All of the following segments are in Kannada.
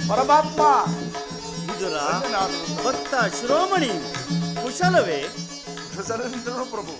ಪರಮಾತ್ಮ ವಿದುರ ಭಕ್ತ ಶಿರೋಮಣಿ ಕುಶಲವೇ? ಕುಶಲವಿದ್ದರು ಪ್ರಭು.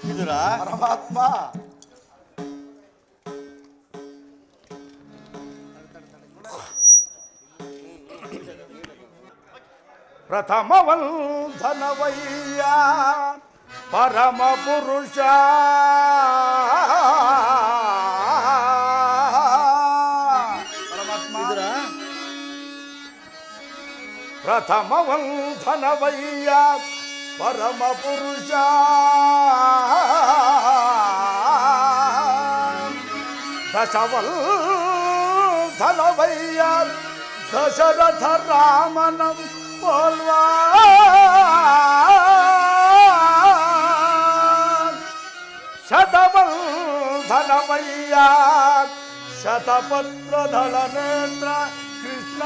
ವಿದುರ ಪರಮಾತ್ಮ ಪ್ರಥಮ ವಂದನವಯ್ಯ ಪರಮ ಪುರುಷ ಪರಮಾತ್ಮ. ಪ್ರಥಮ ವಂದನವಯ್ಯ ಪರಮ ಪುರುಷ ದಶವಲ್ಧನವಯ್ಯ ದಶರಥ ರಾಮನಂ ಪೋಲ್ವಾ ಶತವಲ್ಧನವಯ್ಯ ಶತಪತ್ರಧಳ ನೇತ್ರ ಕೃಷ್ಣ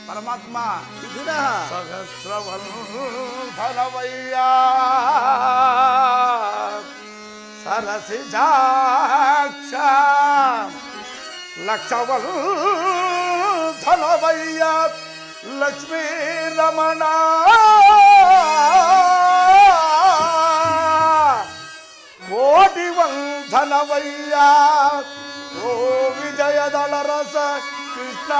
ಪರಮಾತ್ಮ. ವಿದುರ ಸಹಸ್ರವಲ್ಧನವಯ್ಯ ಸರಸಿಜಾಕ್ಷ ಲಕ್ಷವಲ್ಧನವಯ್ಯ ಲಕ್ಷ್ಮೀ ರಮಣ ಕೋಟಿವಂದನವಯ್ಯ ಓ ವಿಜಯದಳ ರಸ ಕೃಷ್ಣ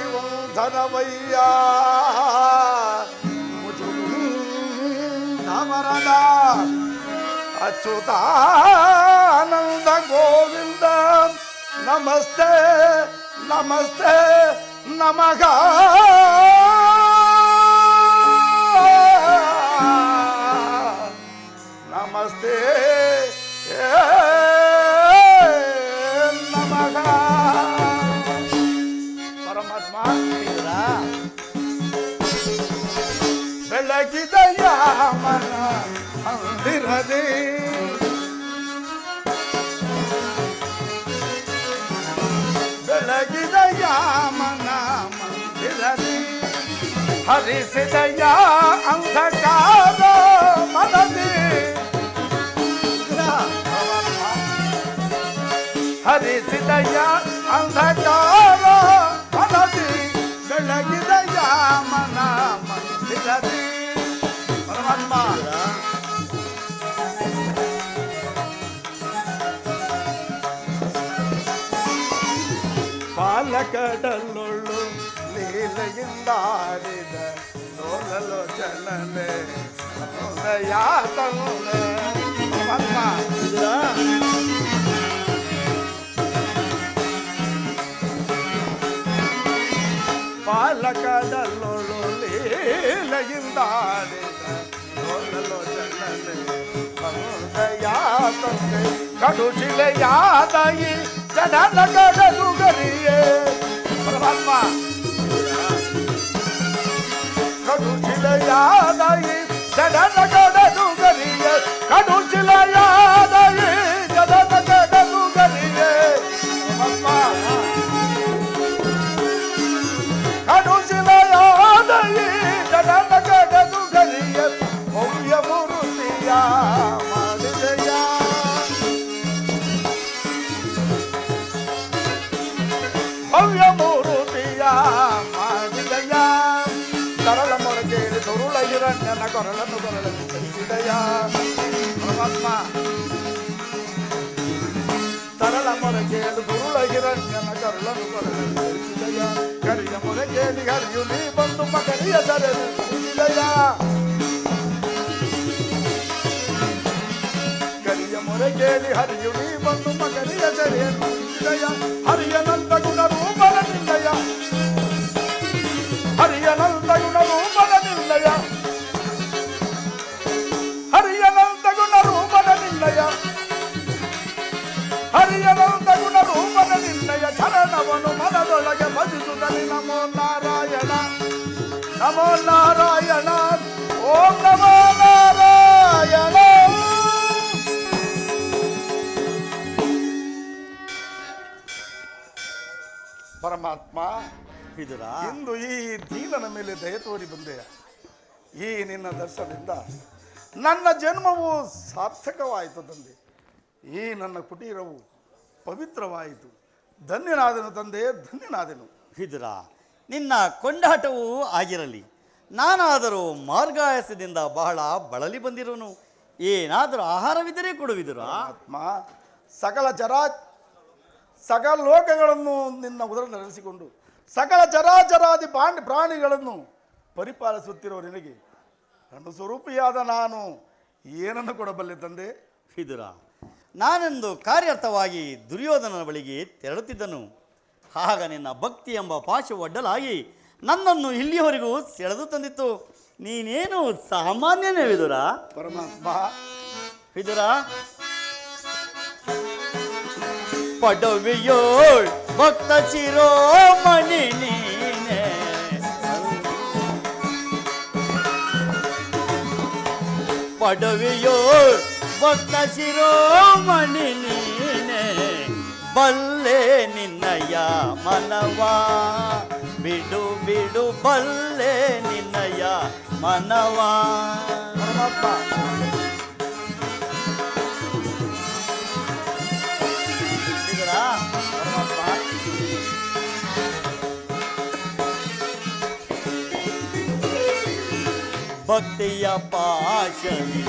ಕೋಟಿವಂದನವಯ್ಯ ಮುಜುಂದವರದ ಅಚ್ಯುತಾನಂದ ಗೋವಿಂದ ನಮಸ್ತೆ ನಮಸ್ತೆ ನಮಃ. ನಮಸ್ತೆ ನಮಃ. ಪರಮಾತ್ಮ ಬೆಳಗಿದ ಯಾಮನ ಮಂದಿರದಿ ಬೆಳಗಿದ ಯಾಮನ ಮಂದಿರದಿ ಹರಿಸಿದಯ ಅಂಧಕಾರ ಮನದಿ ಹರಿಸಿದಯ ಅಂಧಕಾರ ಮನದಿ ಬೆಳಗಿದ ಯಾಮನ ಮಂದಿರದಿ. ಪರಮಾತ್ಮ ಪಾಲಕಡಲೊಳ್ಳು ಲೀಲೆಯಿಂದಾಡಿದ ಸೋಲಲು ಜನನೆ ಹೃದಯಾತನೆ. ಪರಮಾತ್ಮ ಪಾಲಕಡಲೊಳ್ಳು ಲೀಲೆಯಿಂದಾಡಿದ ಸೋಲಲು ಜನನೆ ಹೃದಯಾತನೆ. ಕಡುಶಿಲೆಯಾದ ಈ ಜನನ ಕಡಲು ಗರಿಯೇ. ಪರಮಾತ್ಮ ಕಡುಶಿಲೆಯಾದ ಈ ಜನನ ಕಡಲು ಗರಿಯೇ. ಕಡುಶಿಲೆಯಾದ ಈ ಜನನ ಕಡಲು ಗರಿಯೇ. ಪರಮಾತ್ಮ ಕಡುಶಿಲೆಯಾದ ಈ ಜನನ ಕಡಲು ಗರಿಯೇ. ಭವ್ಯ ಮೂರ್ತಿಯ ಮಾಡಿದೆಯ ಭವ್ಯ ಮೂರುತಿಯ ಮಾಡಿದಯ. ತರಳ ಮೊರಗೇರಿ ತೊರುಳ ಹಿರಣ್ಯನ ಕೊರಳನ್ನು ಕೊರಳನ್ನು ಧರಿಸಿದಯ. ಪರಮಾತ್ಮ ತರಳ ಮೊರಗೇರು ತೊರುಳ ಹಿರಣ್ಯನ ಕೊರಳನ್ನು ಕೊರಳನ್ನು ಧರಿಸಿದಯ. ಕರಿಯ ಮೊರಗೇಲಿ ಹರಿಯು ನೀ ಬಂದು ಮಕರಿಯ ಸರೆದು ಧರಿಸಿದಯ. ಕರಿಯ ಮೊರಗೇಲಿ ಹರಿಯು ನೀ ಬಂದು ಮಕರಿಯ ಸರೆಯನ್ನು ಧರಿಸಿದಯ. ಹರಿಯನಂತ ಗುಣ ರೂಪನ ನಿಂದಯ ಅವನು ಮನದೊಳಗೆ ಭಜಿಸುತ್ತಲಿ ನಮೋ ನಾರಾಯಣ ನಮೋ ನಾರಾಯಣ ಓಂ ನಮೋ ನಾರಾಯಣ. ಪರಮಾತ್ಮ, ವಿದುರ, ಇಂದು ಈ ದೀನನ ಮೇಲೆ ದಯ ತೋರಿ ಬಂದೆಯ. ಈ ನಿನ್ನ ದರ್ಶನದಿಂದ ನನ್ನ ಜನ್ಮವು ಸಾರ್ಥಕವಾಯಿತು ತಂದೆ. ಈ ನನ್ನ ಕುಟೀರವು ಪವಿತ್ರವಾಯಿತು. ಧನ್ಯನಾದನು ತಂದೆ, ಧನ್ಯನಾದೆನು. ವಿದುರ, ನಿನ್ನ ಕೊಂಡಾಟವೂ ಆಗಿರಲಿ. ನಾನಾದರೂ ಮಾರ್ಗಾಯಸದಿಂದ ಬಹಳ ಬಳಲಿ ಬಂದಿರುವನು. ಏನಾದರೂ ಆಹಾರವಿದ್ದರೆ ಕೊಡುವಿದುರ. ಆತ್ಮ, ಸಕಲ ಲೋಕಗಳನ್ನು ನಿನ್ನ ಉದರ ನಡೆಸಿಕೊಂಡು ಸಕಲ ಚರಾಚರಾದಿ ಪ್ರಾಣಿಗಳನ್ನು ಪರಿಪಾಲಿಸುತ್ತಿರುವ ನಿನಗೆ ನನ್ನ ಸ್ವರೂಪಿಯಾದ ನಾನು ಏನನ್ನು ಕೊಡಬಲ್ಲೆ ತಂದೆ? ವಿದುರ, ನಾನೆಂದು ಕಾರ್ಯಾರ್ಥವಾಗಿ ದುರ್ಯೋಧನನ ಬಳಿಗೆ ತೆರಳುತ್ತಿದ್ದನು. ಆಗ ನಿನ್ನ ಭಕ್ತಿ ಎಂಬ ಪಾಶವು ಅಡ್ಡಲಾಗಿ ನನ್ನನ್ನು ಇಲ್ಲಿಯವರೆಗೂ ಸೆಳೆದು ತಂದಿತ್ತು. ನೀನೇನು ಸಾಮಾನ್ಯನೇ ವಿದುರ. ಪರಮಾತ್ಮ, ವಿದುರ, ಪಡವಿಯೋಳ್ ಭಕ್ತ ಶಿರೋಮಣಿ ನೀನೆ, ಪಡವಿಯೋಳ್ ಭಕ್ತ ಶಿರೋಮಣಿ ನೀನೆ, ಬಲ್ಲೆ ನಿನ್ನಯ ಮನವಾ ಬಿಡು ಬಿಡು ಬಲ್ಲೆ ನಿನ್ನಯ ಮನವಾ. ಪರಮಾತ್ಮ, ಭಕ್ತಿಯ ಪಾಶನಿ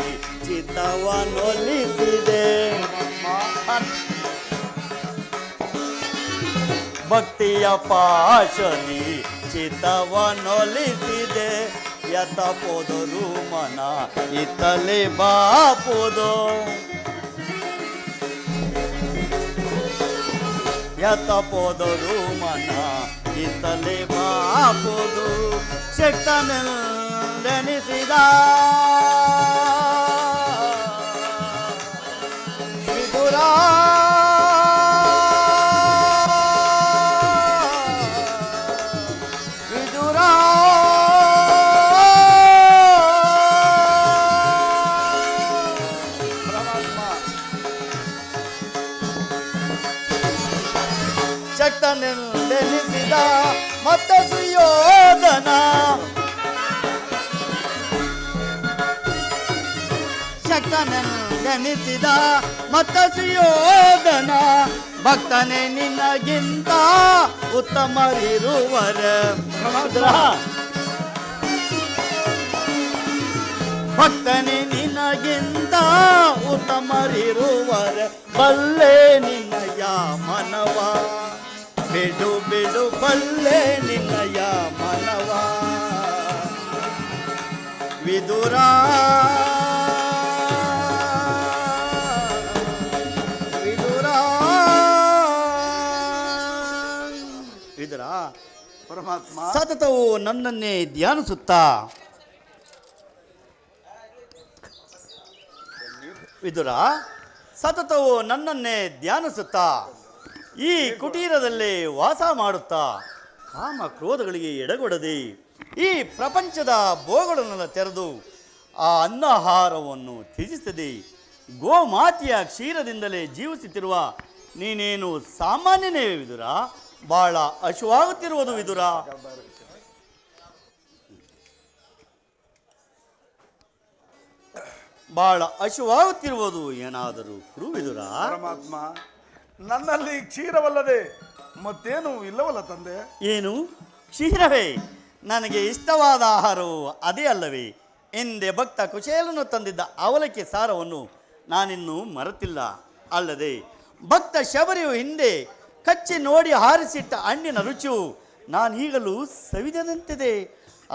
ಚಿತ್ತವನ್ನೊಲಿಸಿದೆ, ಭಕ್ತಿಯ ಪಾಶನಿ ಚಿತ್ತವನ್ನೊಲಿಸಿದೆ. ಯತ ಪೋದರು ಮನ ಇತ್ತಲೆ ಬಾಪುದು, ಯತ ಪೋದರು ಮನ ಇತ್ತಲೆ ಬಾಪುದು. ಶಕ್ತನೆನಿಸಿದ ವಿದುರ, ವಿದುರ, ಶಕ್ತನೆನಿಸಿದ ಮತ್ತ ಸುಯೋಧನ, ಶಕ್ತನೆನಿಸಿದ ಮತ್ತ ಸುಯೋಧನ. ಭಕ್ತನೇ ನಿನಗಿಂತ ಉತ್ತಮರಿರುವರ, ಭಕ್ತನೇ ನಿನಗಿಂತ ಉತ್ತಮರಿರುವರ. ಬಲ್ಲೆ ನಿನ್ನಯ ಮನವ ಬಿಡು ಬಿಡು ಬಲ್ಲೆ ನಿನ್ನಯ ಮನವ. ವಿದುರ, ವಿದುರ, ವಿದುರ, ಪರಮಾತ್ಮ, ಸತತವು ನನ್ನನ್ನೇ ಧ್ಯಾನಿಸುತ್ತಾ ವಿದುರ, ಸತತವು ನನ್ನನ್ನೇ ಧ್ಯಾನಿಸುತ್ತಾ ಈ ಕುಟೀರದಲ್ಲೇ ವಾಸ ಮಾಡುತ್ತಾ ಕಾಮ ಕ್ರೋಧಗಳಿಗೆ ಎಡಗೊಡದೆ ಈ ಪ್ರಪಂಚದ ಭೋಗಗಳನ್ನೆಲ್ಲ ತೆರೆದು ಆ ಅನ್ನಹಾರವನ್ನು ತ್ಯಜಿಸದೆ ಗೋಮಾತೆಯ ಕ್ಷೀರದಿಂದಲೇ ಜೀವಿಸುತ್ತಿರುವ ನೀನೇನು ಸಾಮಾನ್ಯನೇ ವಿದುರ. ಬಹಳ ಹಶುವಾಗುತ್ತಿರುವುದು ವಿದುರ. ಬಹಳ ಹಶುವಾಗುತ್ತಿರುವುದು ಏನಾದರೂ ವಿದುರ. ಪರಮಾತ್ಮ, ನನ್ನಲ್ಲಿ ಕ್ಷೀರವಲ್ಲದೆ ಮತ್ತೇನು ಇಲ್ಲವಲ್ಲ ತಂದೆ? ಏನು ಕ್ಷೀರವೇ? ನನಗೆ ಇಷ್ಟವಾದ ಆಹಾರವು ಅದೇ ಅಲ್ಲವೇ? ಎಂದೇ ಭಕ್ತ ಕುಶೇಲನು ತಂದಿದ್ದ ಅವಲಕ್ಕಿ ಸಾರವನ್ನು ನಾನಿನ್ನೂ ಮರೆತಿಲ್ಲ. ಅಲ್ಲದೆ ಭಕ್ತ ಶಬರಿಯು ಹಿಂದೆ ಕಚ್ಚಿ ನೋಡಿ ಹಾರಿಸಿಟ್ಟ ಹಣ್ಣಿನ ರುಚಿಯು ನಾನೀಗಲೂ ಸವಿದಂತಿದೆ.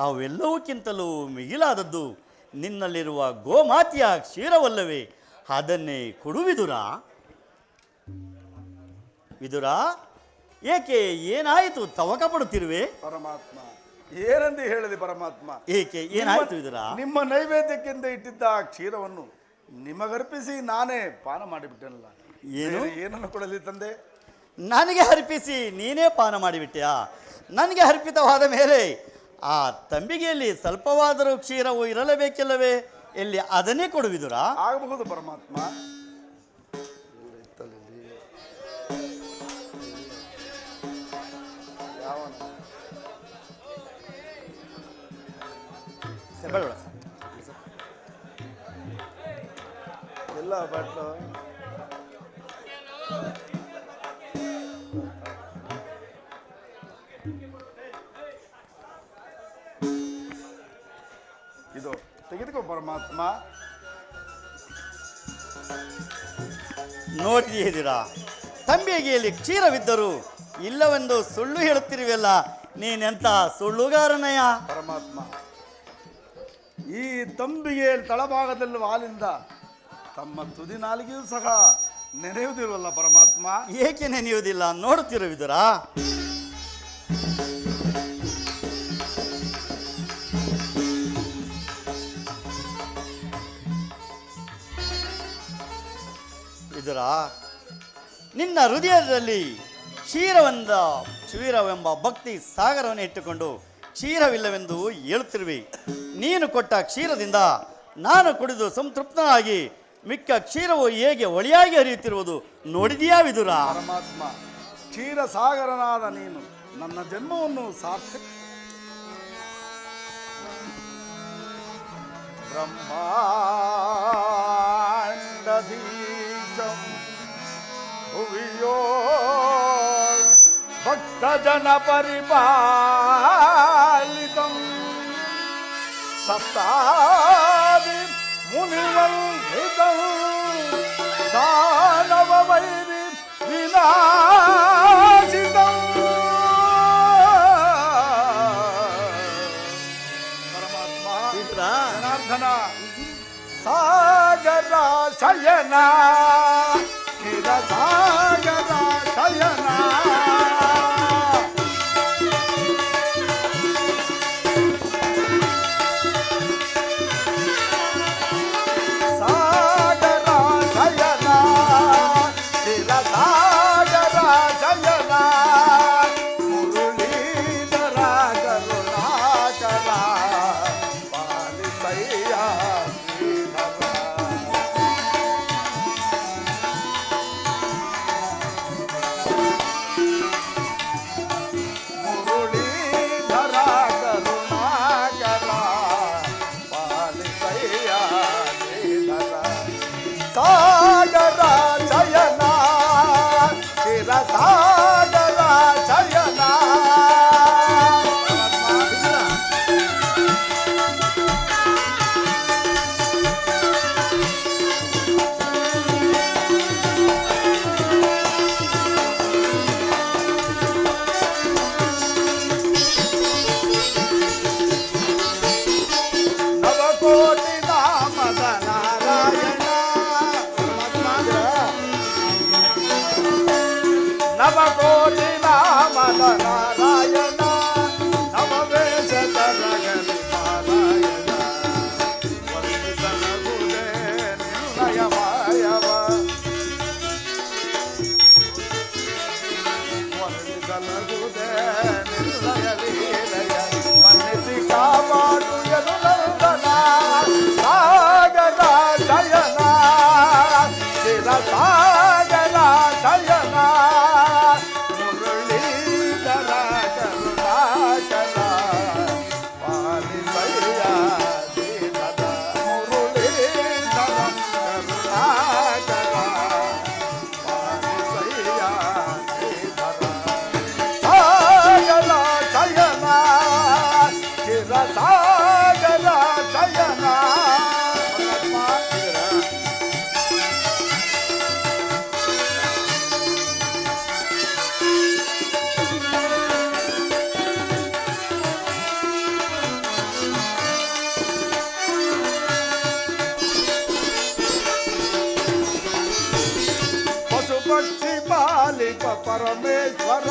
ಅವೆಲ್ಲವಕ್ಕಿಂತಲೂ ಮಿಗಿಲಾದದ್ದು ನಿನ್ನಲ್ಲಿರುವ ಗೋಮಾತೆಯ ಕ್ಷೀರವಲ್ಲವೇ? ಅದನ್ನೇ ಕೊಡುವಿದುರ. ವಿದುರ, ಏಕೆ ಏನಾಯಿತು ತವಕ ಪಡುತ್ತಿರುವೆ? ಪರಮಾತ್ಮ, ಏನೆಂದು ಹೇಳಿದೆ ಪರಮಾತ್ಮ? ಏಕೆ ಏನಾಯಿತು ವಿದುರ? ನಿಮ್ಮ ನೈವೇದ್ಯಕ್ಕೆಂದು ಇಟ್ಟಿದ್ದ ಕ್ಷೀರವನ್ನು ನಿಮಗರ್ಪಿಸಿ ನಾನೇ ಪಾನ ಮಾಡಿಬಿಟ್ಟೆನಲ್ಲ. ಏನು? ಏನನ್ನು ಕೊಡಲಿ ತಂದೆ? ನನಗೆ ಅರ್ಪಿಸಿ ನೀನೇ ಪಾನ ಮಾಡಿಬಿಟ್ಯಾ? ನನಗೆ ಅರ್ಪಿತವಾದ ಮೇಲೆ ಆ ತಂಬಿಗೆಯಲ್ಲಿ ಸ್ವಲ್ಪವಾದರೂ ಕ್ಷೀರವು ಇರಲೇಬೇಕಿಲ್ಲವೇ? ಎಲ್ಲಿ ಅದನ್ನೇ ಕೊಡುವಿದುರ? ಆಗಬಹುದು ಪರಮಾತ್ಮ. ಎಲ್ಲ ಬಟ್ಲು ಇದು ತೆಗೆದುಕೋ ಪರಮಾತ್ಮ. ನೋಡಿದ್ದೀರಾ, ತಂಬಿಗೆಯಲ್ಲಿ ಕ್ಷೀರವಿದ್ದರೂ ಇಲ್ಲವೆಂದು ಸುಳ್ಳು ಹೇಳುತ್ತಿರುವೆಲ್ಲ, ನೀನೆಂತ ಸುಳ್ಳುಗಾರನಯ್ಯ? ಪರಮಾತ್ಮ, ಈ ತಂಬಿಗೆಯಲ್ಲಿ ತಳಭಾಗದಲ್ಲಿ ಹಾಲಿಂದ ತಮ್ಮ ತುದಿ ನಾಲಿಗೆಯೂ ಸಹ ನೆನೆಯುವುದಿರುವಲ್ಲ ಪರಮಾತ್ಮ. ಏಕೆ ನೆನೆಯುವುದಿಲ್ಲ? ನೋಡುತ್ತಿರುವಿದುರಾ? ವಿದುರ, ನಿನ್ನ ಹೃದಯದಲ್ಲಿ ಕ್ಷೀರವೆಂಬ ಭಕ್ತಿ ಸಾಗರವನ್ನು ಇಟ್ಟುಕೊಂಡು ಕ್ಷೀರವಿಲ್ಲವೆಂದು ಹೇಳುತ್ತಿರುವೆ. ನೀನು ಕೊಟ್ಟ ಕ್ಷೀರದಿಂದ ನಾನು ಕುಡಿದು ಸಂತೃಪ್ತನಾಗಿ ಮಿಕ್ಕ ಕ್ಷೀರವು ಹೇಗೆ ಒಳಿಯಾಗಿ ಹರಿಯುತ್ತಿರುವುದು ನೋಡಿದೆಯಾ ವಿದುರ? ಪರಮಾತ್ಮ, ಕ್ಷೀರ ಸಾಗರನಾದ ನೀನು ನನ್ನ ಜನ್ಮವನ್ನು ಸಾರ್ಥಕ ಬ್ರಹ್ಮಾಂಡಧೀಶಂ ಭುವಿಯೋ ಭಕ್ತಜನ ಪರಿಪಾಲಿತಂ ಸಪ್ತಾದಿ ಮುನಿವಂದಿತಂ ದಾನವ ವೈರಿ ವಿನಾಶಿತಂ. ಪರಮಾತ್ಮ, ಜನಾರ್ದನ, ಸಾಗರ ಶಯನ, ಕ್ಷೀರ ಸಾಗರ ಶಯನ, ನವಕೋಟಿ ನಾಮದ ನಾರಾಯಣ, ನವವೇಷ ತರಗಲಿ ನಾರಾಯಣ, ವಂದಿಸಲಗುದೆ ನಿರ್ಣಯ ಮಾಯವ, ವಂದಿಸಲಗುದೆ ನಿರ್ಣಯ ಲೀಲಯ, ಮನ್ನಿಸಿ ಕಾಪಾಡು ಯದುನಂದನ, ಸಾಗರ ಶಯನ, ಚಿರ ಸಾಗರ ಶಯನ, ಮುರಳೀಧರ ಕರುಣಾಕರ, ಪಾಲಿಸಯ್ಯ ಶ್ರೀಧರ, ಮುರಳೀಧರ ಕರುಣಾಕರ, ಪಾಲಿಸಯ್ಯ ಶ್ರೀಧರ, ಸಾಗರ ಶಯನ, ಚಿರ ಸಾಗರ ಶಯನ. ಪಶುಪಕ್ಷಿ ಮಾಲಿಕ ಪರಮೇಶ್ವರ,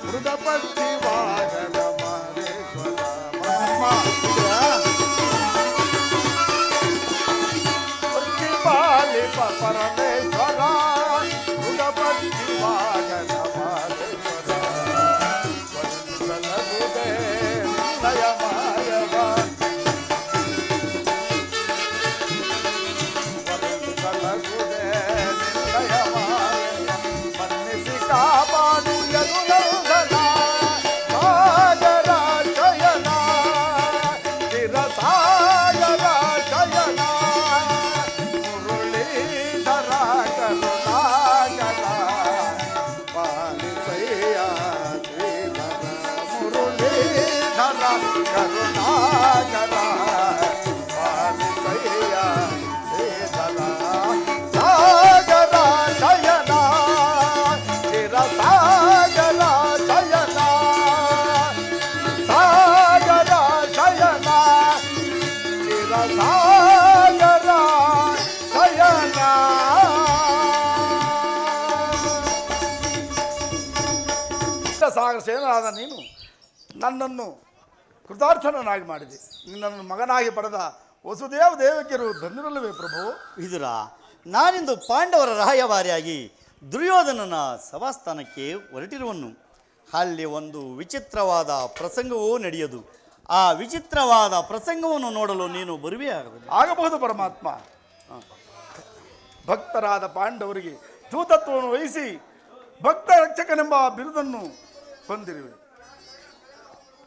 ಮೃಗಪಕ್ಷಿ ವಾಗನ ಮಾರೇಶ್ವರ. ಪಕ್ಷಿ ಮಾಲಿಕ ಪರಮೇಶ್ವರ, ಮೃಗಪಕ್ಷಿ ವಾಗನ ಕರುಣಾಕರ ಪಾಲಿಸಯ್ಯ ಶ್ರೀಧರ ಸಾಗರ ಶಯನ ಚಿರ ಸಾಗರ ಶಯನ ಸಾಗರ ಶಯನ ಚಿರ ಸಾಗರ ಶಯನ. ಸಾಗರ ಶಯನರಾದ ನೀನು ನನ್ನನ್ನು ಕೃತಾರ್ಥನನ್ನಾಗಿ ಮಾಡಿದೆ. ನಿನ್ನನ್ನು ಮಗನಾಗಿ ಪಡೆದ ವಸುದೇವ ದೇವಕಿಯರು ಧನ್ಯರಲ್ಲವೇ ಪ್ರಭು? ವಿದುರ, ನಾನಿಂದು ಪಾಂಡವರ ರಾಯಭಾರಿಯಾಗಿ ದುರ್ಯೋಧನನ ಸಭಾಸ್ಥಾನಕ್ಕೆ ಹೊರಟಿರುವನು. ಅಲ್ಲಿ ಒಂದು ವಿಚಿತ್ರವಾದ ಪ್ರಸಂಗವೂ ನಡೆಯದು. ಆ ವಿಚಿತ್ರವಾದ ಪ್ರಸಂಗವನ್ನು ನೋಡಲು ನೀನು ಬರುವೆಯಾಗಬಹುದು. ಆಗಬಹುದು ಪರಮಾತ್ಮ. ಭಕ್ತರಾದ ಪಾಂಡವರಿಗೆ ದೂತತ್ವವನ್ನು ವಹಿಸಿ ಭಕ್ತ ರಕ್ಷಕನೆಂಬ ಬಿರುದನ್ನು ಹೊಂದಿರುವೆ.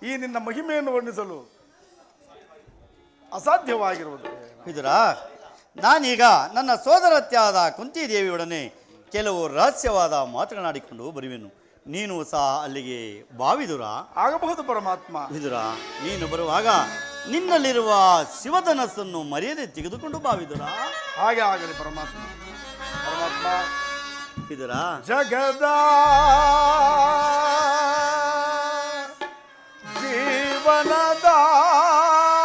ಈ ನಿನ್ನ ಮಹಿಮೆಯನ್ನು ವರ್ಣಿಸಲು ಅಸಾಧ್ಯವಾಗಿರುವುದು. ವಿದುರ, ನಾನೀಗ ನನ್ನ ಸೋದರತ್ಯಾದ ಕುಂತಿದೇವಿಯೊಡನೆ ಕೆಲವು ರಹಸ್ಯವಾದ ಮಾತನಾಡಿಕೊಂಡು ಬರುವೆನು. ನೀನು ಸಹ ಅಲ್ಲಿಗೆ ಬಾವಿದುರ. ಆಗಬಹುದು ಪರಮಾತ್ಮ. ವಿದುರ, ನೀನು ಬರುವಾಗ ನಿನ್ನಲ್ಲಿರುವ ಶಿವಧನಸ್ಸನ್ನು ಮರ್ಯಾದೆ ತೆಗೆದುಕೊಂಡು ಬಾವಿದುರ. ಹಾಗೆ ಆಗಲಿ ಪರಮಾತ್ಮ. ಪರಮಾತ್ಮ ವಿದುರ, ಜಗದ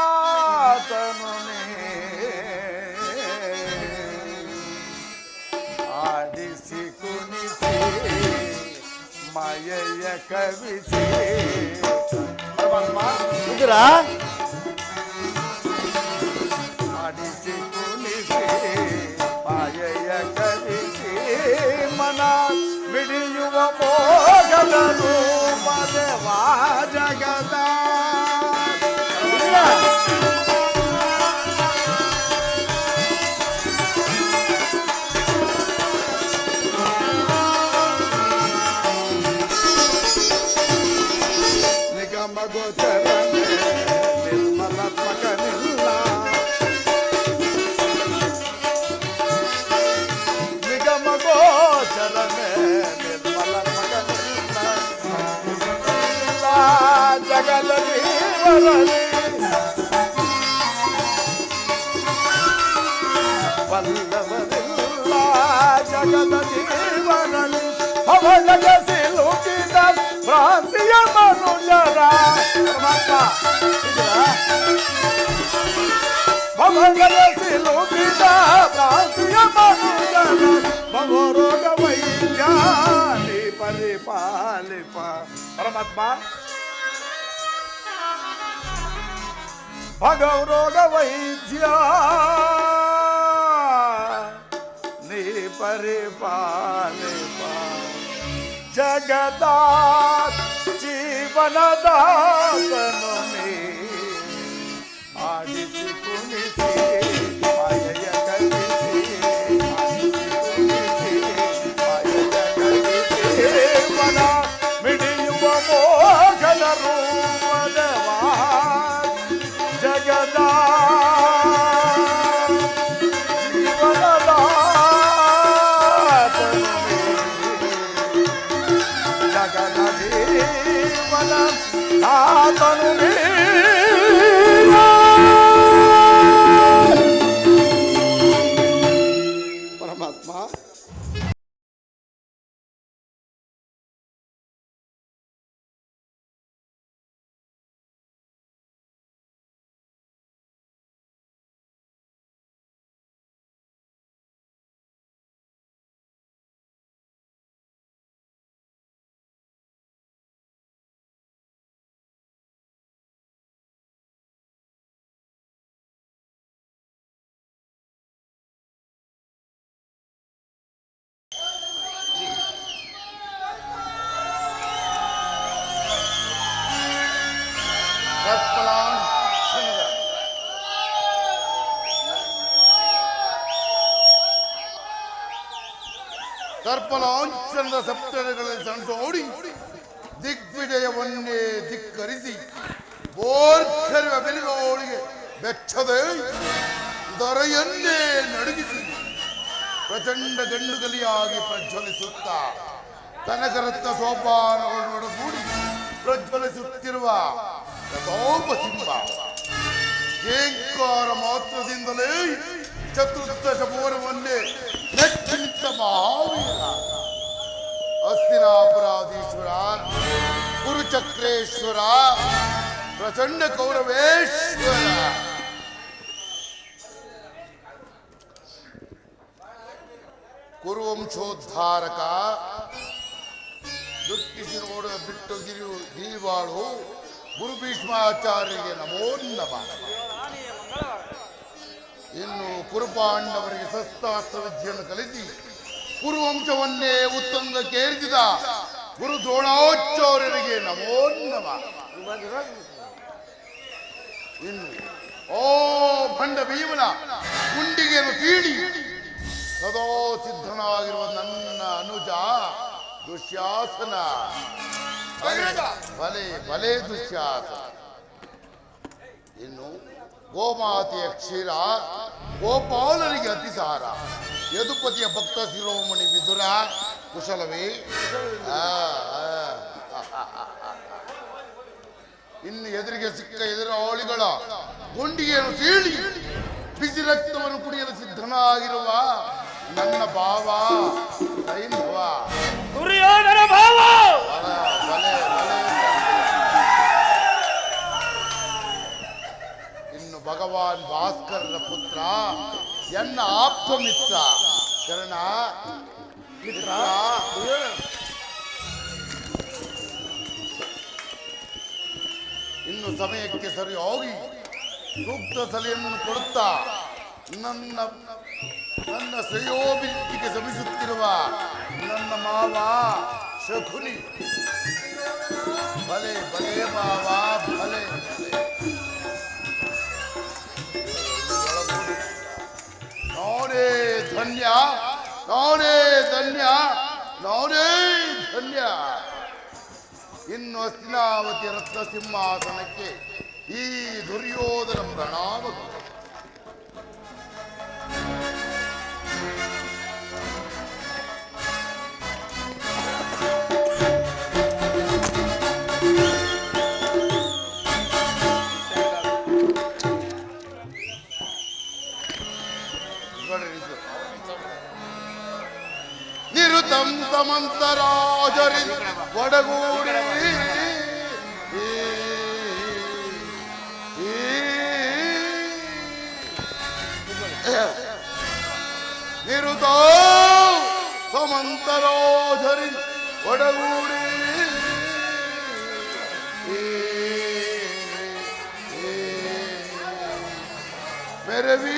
ಜೀವನದಾತನು ಆಡಿಸಿ ಕುಣಿಸಿ ಮಾಯೆಯ ಕವಿಸಿ. ಪರಮಾತ್ಮ ವಿದುರ, ಆಡಿಸಿ ಕುಣಿಸಿ ಮಾಯೆಯ ಕವಿಸಿ ಮನ ಮಿಡಿಯುವ ಮೋಗದರು ಮದವಾ ಜಗದ. ನಿಗಮ ಗೋಚರನೆ ನಿರ್ಮಲಾತ್ಮಕನಿಲ್ಲ, ನಿಗಮ ಗೋಚರನೆ ನಿರ್ಮಲಾತ್ಮಕನಿಲ್ಲ, ಜಗದ ಜೀವನದಲ್ಲಿ ಬಲ್ಲವರಿಲ್ಲ, ಜಗದ ಜೀವನದಲ್ಲಿ ಅವಳಗ ಸಿಲುಕಿದ ಭ್ರಾಂತಿಯ ಮನುಜರ. ಭವಗಳ ಸಿಲುಕಿದ ಭ್ರಾಂತಿಯ ಮನುಜರ ಭವರೋಗ ವೈಜ್ಞಾನಿ ಪರಿಪಾಲಿಪ. ಪರಮಾತ್ಮ, ಭಗವರೋಗ ವೈದ್ಯ ನೀ ಪರಿಪಾಲಿಪ. ಜಗದ ಜೀವನದಾತನು ನೀ ಆಡಿಸಿ ಕುಣಿಸಿ ಮಾಯೆಯ ಕಲಿಸಿ, ಆಡಿಸಿ ಕುಣಿಸಿ ಮಾಯೆಯ ಕಲಿಸಿ ಮನ ಮಿಡಿಯುವ ಮೋಹದ ರೂಪದವಾ ಜಗದ ಜೀವನದಾತನು ಜಗದ ಜೀವನ ಆತನು. ಪರಮಾತ್ಮ, ಸರ್ಪಲಾಂಛನದ ಸಪ್ತಗಳಲ್ಲಿ ಸಂತೋಡಿ ದಿಗ್ವಿಜಯವನ್ನೇ ಧಿಕ್ಕರಿಸಿ ಬೋರ್ಖರಿವ ಬೆಲಿಗೋಳಿಗೆ ಬೆಚ್ಚದೆ ದೊರೆಯನ್ನೇ ನಡುಗಿಸಿ ಪ್ರಚಂಡ ಗಂಡುಗಲಿಯಾಗಿ ಪ್ರಜ್ವಲಿಸುತ್ತ ಕನಕರತ್ನ ಸೋಪಾನಗಳನ್ನೊಡಗೂಡಿ ಪ್ರಜ್ವಲಿಸುತ್ತಿರುವ ಸಿಂಹ ಏಂಕಾರ ಮಾತ್ರದಿಂದಲೇ ಚತುರ್ದಶ ಭುವನವನ್ನೇ ನೆಚ್ಚಿ ನಿಂತ ಮಹಾವೀರ ಹಸ್ತಿನಾಪುರಾಧೀಶ್ವರ ಕುರುಚಕ್ರೇಶ್ವರ ಪ್ರಚಂಡ ಕೌರವೇಶ್ವರ ಕುರುವಂಶೋದ್ಧಾರಕ ದುಃಖಿಸಿ ನೋಡ ಬಿಟ್ಟು ಗಿರಿವಾಳು ಗುರು ಭೀಷ್ಮಾಚಾರ್ಯರಿಗೆ ನಮೋ ನಮಃ. ಇನ್ನು ಕುರುಪಾಂಡವರಿಗೆ ಶಸ್ತ್ರಾಸ್ತ್ರ ವಿದ್ಯೆಯನ್ನು ಕಲಿಸಿ ಕುರುವಂಶವನ್ನೇ ಉತ್ತುಂಗಕ್ಕೇರಿಸಿದ ಗುರು ದ್ರೋಣಾಚಾರ್ಯರಿಗೆ ನಮೋ ನಮಃ. ಇನ್ನು ಓ ಭಂಡ ಭೀಮನ ಗುಂಡಿಗೆಯನ್ನು ತೀಡಿ ಸದಾ ಸಿದ್ಧನಾಗಿರುವ ನನ್ನ ಅನುಜ ದುಶ್ಯಾಸನ ಬಲೆ ಬಲೆ ದುಶ್ಯಾಸನ. ಇನ್ನು ಗೋಮಾತೆಯ ಕ್ಷೀರ ಗೋಪಾಲರಿಗೆ ಅತಿಸಾರ ಯದುಪತಿಯ ಭಕ್ತ ಶಿರೋಮಣಿ ವಿದುರ ಕುಶಲವೇ. ಇನ್ನು ಎದುರಿಗೆ ಸಿಕ್ಕ ಎದುರಾಳಿಗಳ ಗುಂಡಿಗೆಯನ್ನು ಸೀಳಿ ಬಿಸಿ ರಕ್ತವನ್ನು ಕುಡಿಯಲು ಸಿದ್ಧನಾಗಿರುವ ನನ್ನ ಭಾವ ಸೈಂಧವ ದುರ್ಯೋಧನ ಭಾವ. ಬಲೆ ಬಲೆ. ಇನ್ನು ಭಗವಾನ್ ಭಾಸ್ಕರನ ಪುತ್ರ ಎನ್ನ ಆಪ್ತ ಮಿತ್ರ ಕರ್ಣ ಮಿತ್ರ. ಇನ್ನು ಸಮಯಕ್ಕೆ ಸರಿ ಹೋಗಿ ಸೂಕ್ತ ಸಲಹೆಯನ್ನು ಕೊಡುತ್ತಾ ನನ್ನ ಶ್ರೇಯೋಭಿವೃದ್ಧಿಗೆ ಶ್ರಮಿಸುತ್ತಿರುವ ನನ್ನ ಮಾವ ಶಕುನಿ. ಬಲೆ ಬಲೆ ಮಾವ ಬಲೆ. ನಾನೇ ಧನ್ಯ ನಾನೇ ಧನ್ಯ ನಾನೇ ಧನ್ಯ. ಇನ್ನು ಹಸ್ತಿನಾವತಿ ರತ್ನ ಸಿಂಹಾಸನಕ್ಕೆ ಈ ದುರ್ಯೋಧನ ಪ್ರಣಾಮಗಳು. ನಿರುತಂ ಸಮಂತರಾಜರಿ ಒಡಗೂಡಿ ನಿರುತ ಸಮಂತರಾಜರಿ ಒಡಗೂಡಿ ಮೆರವಿ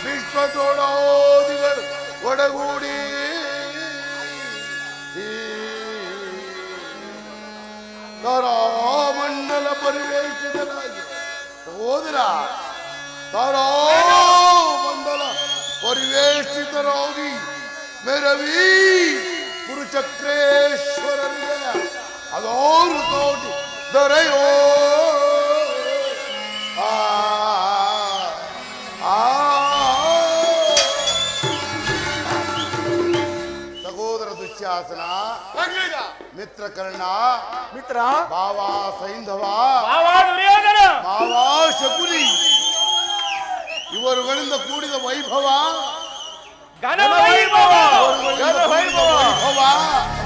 ವಿಶ್ವದೊಡೋದಿಗಳು ಒಡಗೂಡಿ ತಾರಾಮಂಡಲ ಪರಿವೇಶಿತನಾಗಿ ಹೋದ್ರ ತಾರಾಮಂಡಲ ಪರಿವೇಶಿತರಾಗಿ ಮೆರವಿ ಗುರುಚಕ್ರೇಶ್ವರನಿಗೆ ಅದೋರು ತೋಟಿ ದೊರೆಯೋ. ಸಹೋದರ ದುಶ್ಯಾಸನ ಮಿತ್ರ ಕರ್ಣ ಮಿತ್ರ ಭಾವ ಸೈಂಧವ ಭಾವ ದುರ್ಯೋಧನ ಭಾವ ಶಕುನಿ ಇವರುಗಳಿಂದ ಕೂಡಿದ ವೈಭವ ಘನ ವೈಭವ ಇವರುಗಳಿಂದ ಕೂಡಿದ ವೈಭವ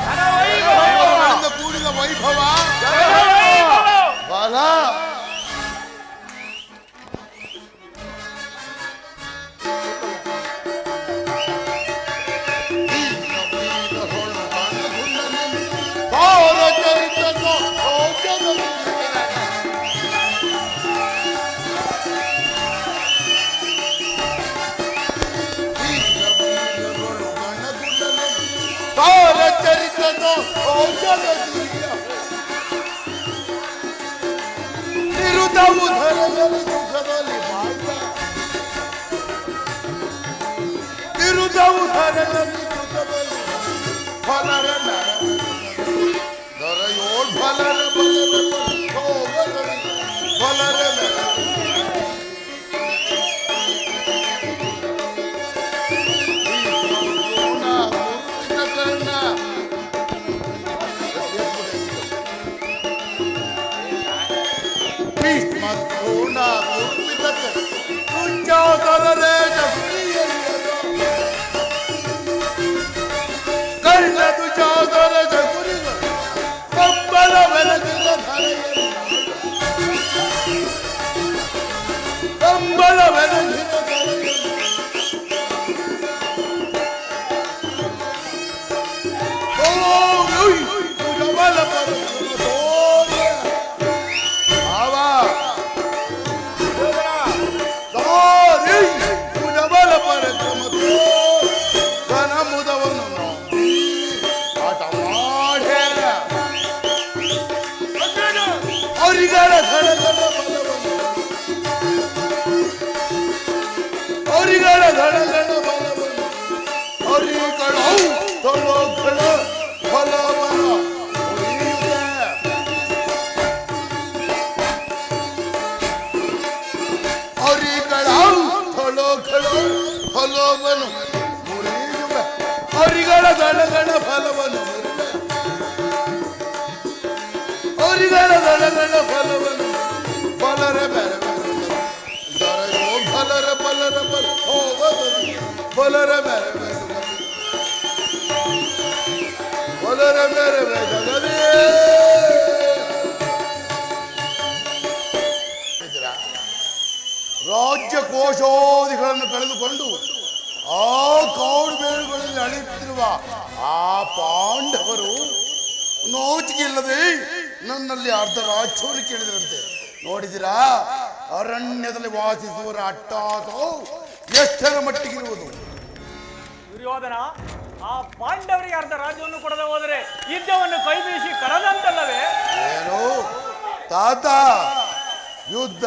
ಘನ ವೈಭವ ಇವರುಗಳಿಂದ ಕೂಡಿದ ವೈಭವ ಘನ ವೈಭವ ಬಲ. ನಿರುತವು ಧರದಲ್ಲಿ ಸುಖದಲ್ಲಿ ಬಾಳ್ತ ನಿರುತವು ಧರದಲ್ಲಿ ಸುಖದಲ್ಲಿ ಫಲರ ದೊರೆಯೋಳ್ ಫಲರ ಫಲರ ಪೂರ್ಣ ಕುರ್ಪಿತಕ್ಕೆ ಕುಂಚಾದಲೇ ಕರ್ಣ ತುಜಾದಲ ಜಗುರಿಗ ಕಂಬಳ ಬೆಳಗಿನ ಧರೆಯಲ್ಲಿ ಕಂಬಳ ಬೆಳಗಿನ ಧರೆಯಲ್ಲಿ ಬಲ ಪರಕ್ರಮ ಘನ ಮುದವನ್ನು ಆಟ ಮಾಡ್ಯಾರ ಅವರಿಗಳ ಧಡಗಡ ಬಲವನ್ನು ಅವರಿಗಳ ಧಡಗಡ ಬಲವನ್ನು ಅವರಿಗಳ ತೊಳಗಳ ಫಲವನ್ನು ಅವರಿಗಳ ತೊಳಗಳ ಫಲವನ್ನು ಮುರಿಯುವ ಅವರಿಗಳ ಧಡಗಡ ಫಲವನ್ನು ಅವರಿಗಳ ಧಡಗಡ ಫಲವನ್ನು ಬಲರ ಬೇರೆ ಬಲರ ಬಲರ ಬಲ ಬಲರ ಬೇರೆ ಬಲರ ಬೇರೆ ಜಗದೇ ರಾಜ್ಯ ಕೋಶೋಧಿಗಳನ್ನು ಕಳೆದುಕೊಂಡು ಆ ಕಾಡು ಬೇರುಗಳಲ್ಲಿ ಅಳೆಯುತ್ತಿರುವ ಆ ಪಾಂಡವರು ನೋಚಿಗಿಲ್ಲದೆ ನನ್ನಲ್ಲಿ ಅರ್ಧ ರಾಜ್ಯವನ್ನು ಕೇಳಿದರಂತೆ. ನೋಡಿದಿರಾ ಅರಣ್ಯದಲ್ಲಿ ವಾಸಿಸುವರ ಅಟ್ಟಾಸವು ಎಷ್ಟರ ಮಟ್ಟಿಗಿರುವುದು. ದುರ್ಯೋಧನ, ಆ ಪಾಂಡವರಿಗೆ ಅರ್ಧ ರಾಜ್ಯವನ್ನು ಕೊಡದೆ ಹೋದರೆ ಯುದ್ಧವನ್ನು ಕೈ ಬೀಸಿ ಕರೆದಂತಲ್ಲವೇ? ಏನು ತಾತ ಯುದ್ಧ?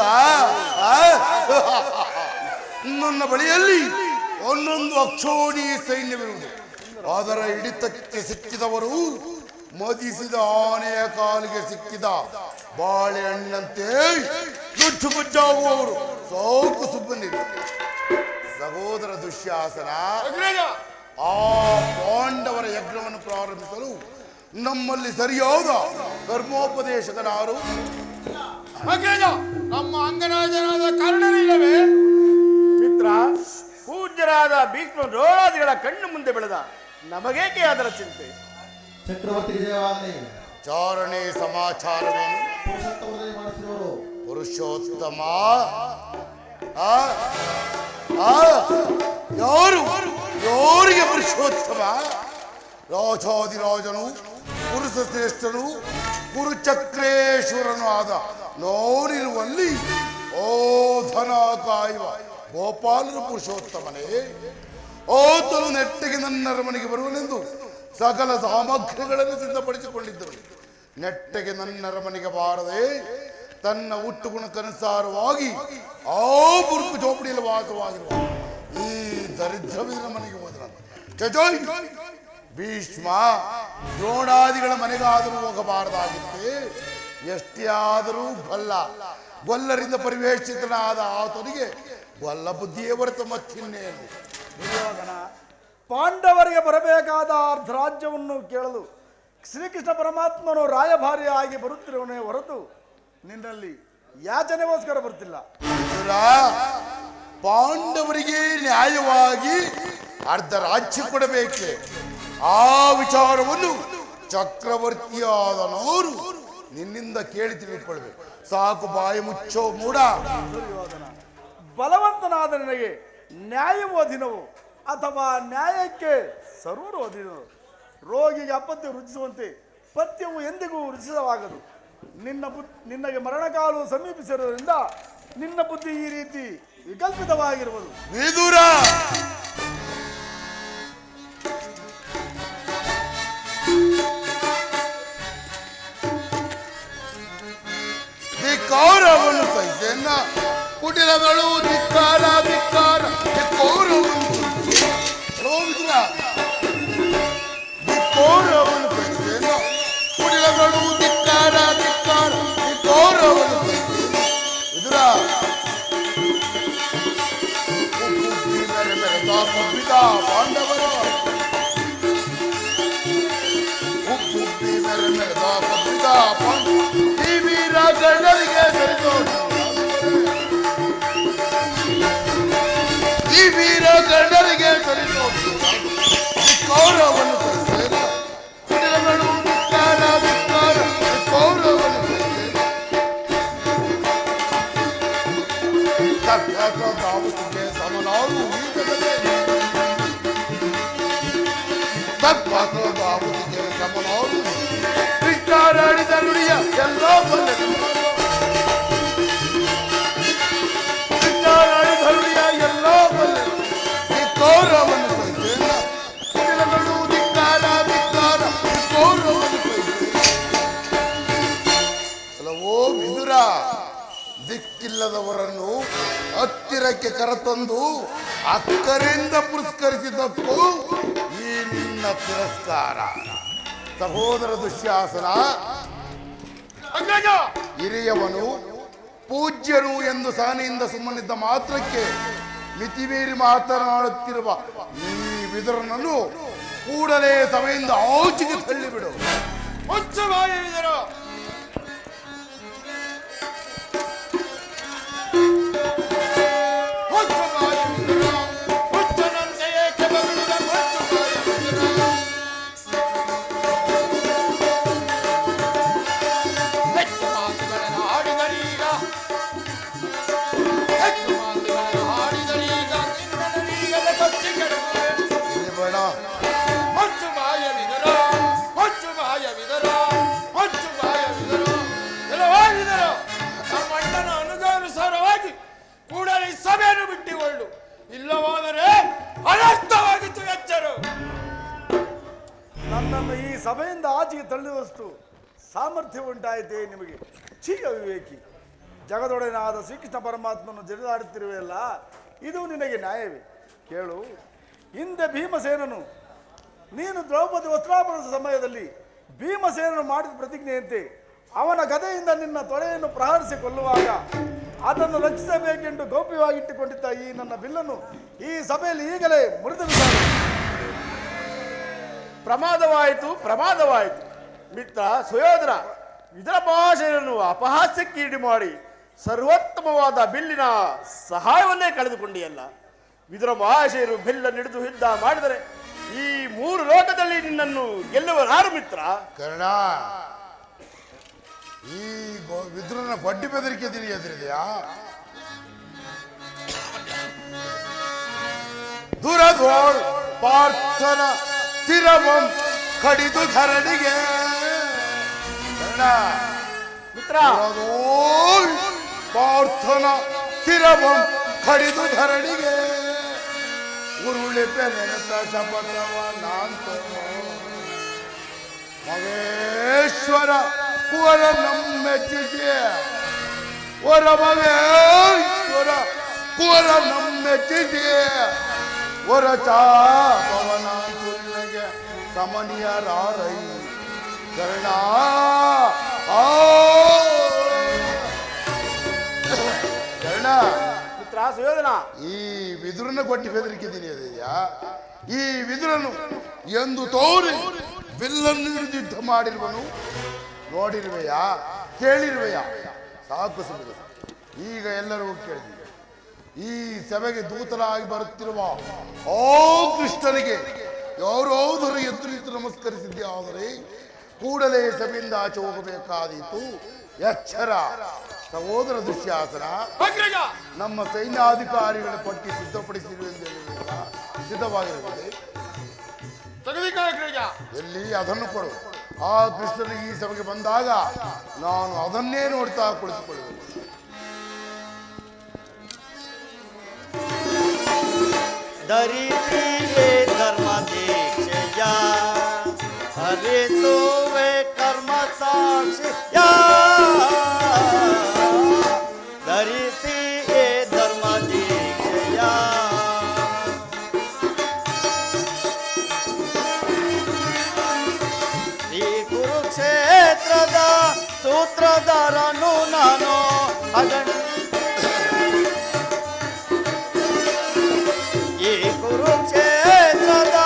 ನನ್ನ ಬಳಿಯಲ್ಲಿ ಒಂದೊಂದು ಅಕ್ಷೋಣಿ ಸೈನ್ಯವಿರುವುದು. ಅದರ ಹಿಡಿತಕ್ಕೆ ಸಿಕ್ಕಿದವರು ಮದಿಸಿದ ಆನೆಯ ಕಾಲಿಗೆ ಸಿಕ್ಕಿದ ಬಾಳೆಹಣ್ಣಂತೆ ನುಚ್ಚು ಗುಜ್ಜಾಗುವವರು ಸೌಕು ಸುಬ್ಬನಿಲ್ಲ. ಸಹೋದರ ದುಶ್ಯಾಸನ, ಆ ಪಾಂಡವರ ಯಜ್ಞವನ್ನು ಪ್ರಾರಂಭಿಸಲು ನಮ್ಮಲ್ಲಿ ಸರಿಯಾದ ಕರ್ಮೋಪದೇಶಕನಾರು? ನಮ್ಮ ಅಂಗರಾಜನಾದ ಕರ್ಣನಿಲ್ಲವೇ? ಮಿತ್ರ, ಪೂಜ್ಯರಾದ ಭೀಷ್ಮ ದ್ರೋಣಾದಿಗಳ ಕಣ್ಣು ಮುಂದೆ ಬೆಳೆದ ನಮಗೇಕೆ ಅದರ ಚಿಂತೆ? ಚಕ್ರವರ್ತಿ ವಿಜಯವಾಗಲಿ. ಚಾರಣೆ ಸಮಾಚಾರವನ್ನು ಪುರುಷೋತ್ತಮದಲ್ಲಿ ಮಾಡಿಸಿದವರು ಪುರುಷೋತ್ತಮ ಯಾರು? ಯಾರಿಗೆ ಪುರುಷೋತ್ತಮ? ರಾಜಾದಿರಾಜನು, ಪುರುಷ ಶ್ರೇಷ್ಠನು, ಕುರುಚಕ್ರೇಶ್ವರನು ಆದ ನೋಡಿರುವಲ್ಲಿ ಓ ಧನ ಕಾಯುವ ಗೋಪಾಲನು ಪುರುಷೋತ್ತಮನೇ. ಓತನು ನೆಟ್ಟಿಗೆ ನನ್ನ ಅರಮನೆಗೆ ಬರುವನೆಂದು ಸಕಲ ಸಾಮಗ್ರಿಗಳನ್ನು ಸಿದ್ಧಪಡಿಸಿಕೊಂಡಿದ್ದರು. ನೆಟ್ಟಗೆ ನನ್ನ ಅರಮನೆಗೆ ಬಾರದೆ ತನ್ನ ಹುಟ್ಟುಗುಣಕ್ಕನುಸಾರವಾಗಿ ಆ ಬುರುಕು ಚೋಪಡಿಯಲ್ಲಿ ವಾಸವಾಗಿರುವ ಈ ದರಿದ್ರವಿನ ಮನೆಗೆ ಹೋದನು. ಚಜೋಯ್ ಭೀಷ್ಮ ದ್ರೋಣಾದಿಗಳ ಮನೆಗಾದರೂ ಹೋಗಬಾರದಾಗಿತ್ತೆ. ಎಷ್ಟೇ ಆದರೂ ಗೊಲ್ಲರಿಂದ ಪರಿವೇಷಿತನಾದ ಆತನಿಗೆ ಗೊಲ್ಲ ಬುದ್ಧಿಯೇ ಹೊರತು ಮತ್ತಿನ್ನೇನು? ದುರ್ಯೋಧನ, ಪಾಂಡವರಿಗೆ ಬರಬೇಕಾದ ಅರ್ಧರಾಜ್ಯವನ್ನು ಕೇಳಲು ಶ್ರೀಕೃಷ್ಣ ಪರಮಾತ್ಮನು ರಾಯಭಾರಿಯಾಗಿ ಬರುತ್ತಿರುವನೇ ಹೊರತು ನಿನ್ನಲ್ಲಿ ಯಾಚನೆಗೋಸ್ಕರ ಬರ್ತಿಲ್ಲ. ಪಾಂಡವರಿಗೆ ನ್ಯಾಯವಾಗಿ ಅರ್ಧ ರಾಜ್ಯ ಕೊಡಬೇಕೆ? ಆ ವಿಚಾರವನ್ನು ಚಕ್ರವರ್ತಿಯಾದ ನೋರು ನಿನ್ನಿಂದ ಕೇಳಿ ತಿಳಿದುಕೊಳ್ಬೇಕು. ಸಾಕು, ಬಾಯಿ ಮುಚ್ಚೋ ಮೂಡ. ದುರ್ಯೋಧನ, ಬಲವಂತನಾದ ನನಗೆ ನ್ಯಾಯವೋ ಅಧೀನವೋ ಅಥವಾ ನ್ಯಾಯಕ್ಕೆ ಸರ್ವರು ಅಧೀನವೋ? ರೋಗಿಗೆ ಅಪತ್ಯ ರುಚಿಸುವಂತೆ ಪಥ್ಯವು ಎಂದಿಗೂ ರುಚಿಸವಾಗದು. ನಿನ್ನಗೆ ಮರಣಕಾಲವು ಸಮೀಪಿಸಿರುವುದರಿಂದ ನಿನ್ನ ಬುದ್ಧಿ ಈ ರೀತಿ ವಿಕಲ್ಪಿತವಾಗಿರುವುದು. ವಿದುರ, ಧಿಕ್ಕಾರವನ್ನು ಸಹಿಸೆನ್ನ ಕುಟಿಲಗಳು ಧಿಕ್ಕಾರ ಧಿಕ್ಕಾರ ಧಿಕ್ಕೋರವನ್ನು ಧಿಕ್ಕೋರವನ್ನು ಸಹಿಸೆನ್ನ ಕುಟಿಲಗಳು ಧಿಕ್ಕಾರ ಧಿಕ್ಕಾರ ಧಿಕ್ಕೋರವನ್ನು ಸಹಿಸೆನ್ನ. ವಿದುರ, ಕಬ್ಬಿದ ಪಾಂಡವರು ಉಪ್ಪುಪ್ಪಿ ಮೆರೆ ಮೆರೆದ ಕಬ್ಬಿದ ಪಾಂಡವ ಈ ವೀರ ಗಂಡರಿಗೆ ಸರಿಸೋದು ತತ್ಪಾತ್ರದಾವುತಿಗೆ ಸಮನಾರು ಈ ಜಗದಲ್ಲಿ ತತ್ಪಾತ್ರದಾವುತಿಗೆ ಸಮನಾರು ಕೃಷ್ಣಾರಾಣಿದ ನುಡಿಯ ಎಲ್ಲ ಬಲ್ಲೆನು ಕೃಷ್ಣಾರಾಣಿದ ನುಡಿಯ ಎಲ್ಲ ಬಲ್ಲೆನು ಧಿಕ್ಕಾರವನ್ನು ಸಹಿಸೇನ ಕುಟಿಲಗಳು ಧಿಕ್ಕಾರ ಧಿಕ್ಕಾರ ಧಿಕ್ಕಾರವನ್ನು ಸಹಿಸೇನ ಅಲ್ಲವೋ ವಿದುರ ದಿಕ್ಕಿಲ್ಲದವರನ್ನು ಹತ್ತಿರಕ್ಕೆ ಕರೆತಂದು ಅಕ್ಕರಿಂದ ಪುರಸ್ಕರಿಸಿದ್ದಕ್ಕೂ ಈ ನಿನ್ನ ತಿರಸ್ಕಾರ. ಸಹೋದರ ದುಶ್ಯಾಸನ, ಹಿರಿಯವನು ಪೂಜ್ಯನು ಎಂದು ಸಹನೆಯಿಂದ ಸುಮ್ಮನಿದ್ದ ಮಾತ್ರಕ್ಕೆ ಮಿತಿಮೀರಿ ಮಾತನಾಡುತ್ತಿರುವ ಈ ವಿದುರನನ್ನು ಕೂಡಲೇ ಸಭೆಯಿಂದ ಆಚೆಗೆ ತಳ್ಳಿಬಿಡು. ಅನುಸಾರವಾಗಿ ಕೂಡಲೇ ಸಭೆಯನ್ನು ಬಿಟ್ಟುಕೊಳ್ಳು, ಇಲ್ಲವಾದರೆ ಅನರ್ಥವಾಗಿತ್ತು. ಎಚ್ಚರು. ನನ್ನನ್ನು ಈ ಸಭೆಯಿಂದ ಆಚೆಗೆ ತಳ್ಳುವಷ್ಟು ಸಾಮರ್ಥ್ಯ ಉಂಟಾಯಿತೆ ನಿಮಗೆ? ಛೀ ಅವಿವೇಕಿ! ಜಗದೊಡೆಯನಾದ ಶ್ರೀಕೃಷ್ಣ ಪರಮಾತ್ಮನು ಜರಿದಾಡುತ್ತಿರುವೆಯಲ್ಲ, ಇದು ನಿನಗೆ ನ್ಯಾಯವೇ? ಕೇಳು, ಹಿಂದೆ ಭೀಮಸೇನನು ನೀನು ದ್ರೌಪದಿ ವಸ್ತ್ರಾಪರಣದ ಸಮಯದಲ್ಲಿ ಭೀಮಸೇನನು ಮಾಡಿದ ಪ್ರತಿಜ್ಞೆಯಂತೆ ಅವನ ಗದೆಯಿಂದ ನಿನ್ನ ತೊಡೆಯನ್ನು ಪ್ರಹರಿಸಿ ಕೊಲ್ಲುವಾಗ ಅದನ್ನು ರಕ್ಷಿಸಬೇಕೆಂದು ಗೌಪ್ಯವಾಗಿಟ್ಟುಕೊಂಡಿದ್ದ ಈ ನನ್ನ ಬಿಲ್ಲನ್ನು ಈ ಸಭೆಯಲ್ಲಿ ಈಗಲೇ ಮುರಿದು ಬಿಸಾಡು. ಪ್ರಮಾದವಾಯಿತು ಮಿತ್ರ ಸುಯೋಧನ. ಇದರ ಭಾಷೆಯನ್ನು ಅಪಹಾಸ್ಯಕ್ಕೀಡು ಮಾಡಿ ಸರ್ವೋತ್ತಮವಾದ ಬಿಲ್ಲಿನ ಸಹಾಯವನ್ನೇ ಕಳೆದುಕೊಂಡಿಯಲ್ಲ. ಇದರ ಭಾಷೆಯರು ಬಿಲ್ಲನ್ನು ಹಿಡಿದು ಯುದ್ಧ ಮಾಡಿದರೆ ಈ 3 ಲೋಕದಲ್ಲಿ ನಿನ್ನನ್ನು ಗೆಲ್ಲುವರಾರು ಮಿತ್ರ? ಕರ್ಣ, ಈ ವಿದುರನ ಬಡ್ಡಿ ಬೆದರಿಕೆ ತಿಳಿಯದ್ರಿದೆಯಾ? ದುರದೋಳ್ ಪಾರ್ಥನ ಸ್ಥಿರವಂ ಕಡಿದು ಧರಣಿಗೆ. ಕರ್ಣ ಮಿತ್ರ, ದುರದೋಳ್ ಪಾರ್ಥನ ಸ್ಥಿರವಂ ಕಡಿದು ಧರಣಿಗೆ ಉರುಳಿ ಬೆನೆತ ಶಪಥವ ನಾಂತ ಮಹೇಶ್ವರ ಕುವರ ನಮ್ಮೆಚ್ಚಿಸಿ ವರ ಮಹೇಶ್ವರ ಕುವರ ನಮ್ಮೆಚ್ಚಿಸಿ ವರ ಚಾಪವನ ಸುರಿನಗೆ ಸಮನಿಯರಾರೈ ಕರ್ಣ. ಕರ್ಣ, ಮಿತ್ರ ಸುಯೋಧನ, ಈ ವಿದುರನ ಕೊಟ್ಟಿ ಬೆದರಿಕಿದ್ದೀನಿ ಅದೆಯಾ? ಈ ವಿದುರನು ಎಂದು ತೋರಿ ಬಿಲ್ಲನ್ನು ಹಿಡಿದು ಯುದ್ಧ ಮಾಡಿರುವನು ನೋಡಿರುವೆಯಾ? ಕೇಳಿರುವೆಯಾ? ಸಾಕು ಸುಮ್ಮನೆ. ಈಗ ಎಲ್ಲರೂ ಕೇಳಿದ್ದೀವಿ. ಈ ಸಭೆಗೆ ದೂತನಾಗಿ ಬರುತ್ತಿರುವ ಓ ಕೃಷ್ಣನಿಗೆ ಯಾರಾದರೂ ಎದ್ದು ನಿಂತು ನಮಸ್ಕರಿಸಿದ್ದೆ ಆದರೆ ಕೂಡಲೇ ಸಭೆಯಿಂದ ಆಚೆ ಹೋಗಬೇಕಾದೀತು. ಎಚ್ಚರ. ಸಹೋದರ ದುಶ್ಯಾಸನ, ನಮ್ಮ ಸೈನ್ಯಾಧಿಕಾರಿಗಳ ಪಟ್ಟಿ ಸಿದ್ಧಪಡಿಸಿರುವುದೆಂದು ಸಿದ್ಧವಾಗಿರುತ್ತದೆ. ಎಲ್ಲಿ ಅದನ್ನು ಕೊಡು. ಆ ಕೃಷ್ಣನು ಈ ಸಭೆಗೆ ಬಂದಾಗ ನಾನು ಅದನ್ನೇ ನೋಡ್ತಾ ಕುಳಿತುಕೊಳ್ಳುವುದು. ದರಿದ್ರಿಯೇ ಧರ್ಮ ದೀಕ್ಷೆಯ ಹರಿಸುವೆ ಕರ್ಮ ಸಾಕ್ಷಿಯ ಧರಿಸಿಯೇ ಧರ್ಮ ದೀಕ್ಷೆಯ ಈ ಕುರುಕ್ಷೇತ್ರದ ಸೂತ್ರಧಾರನು ನಾನು ಕುರುಕ್ಷೇತ್ರದ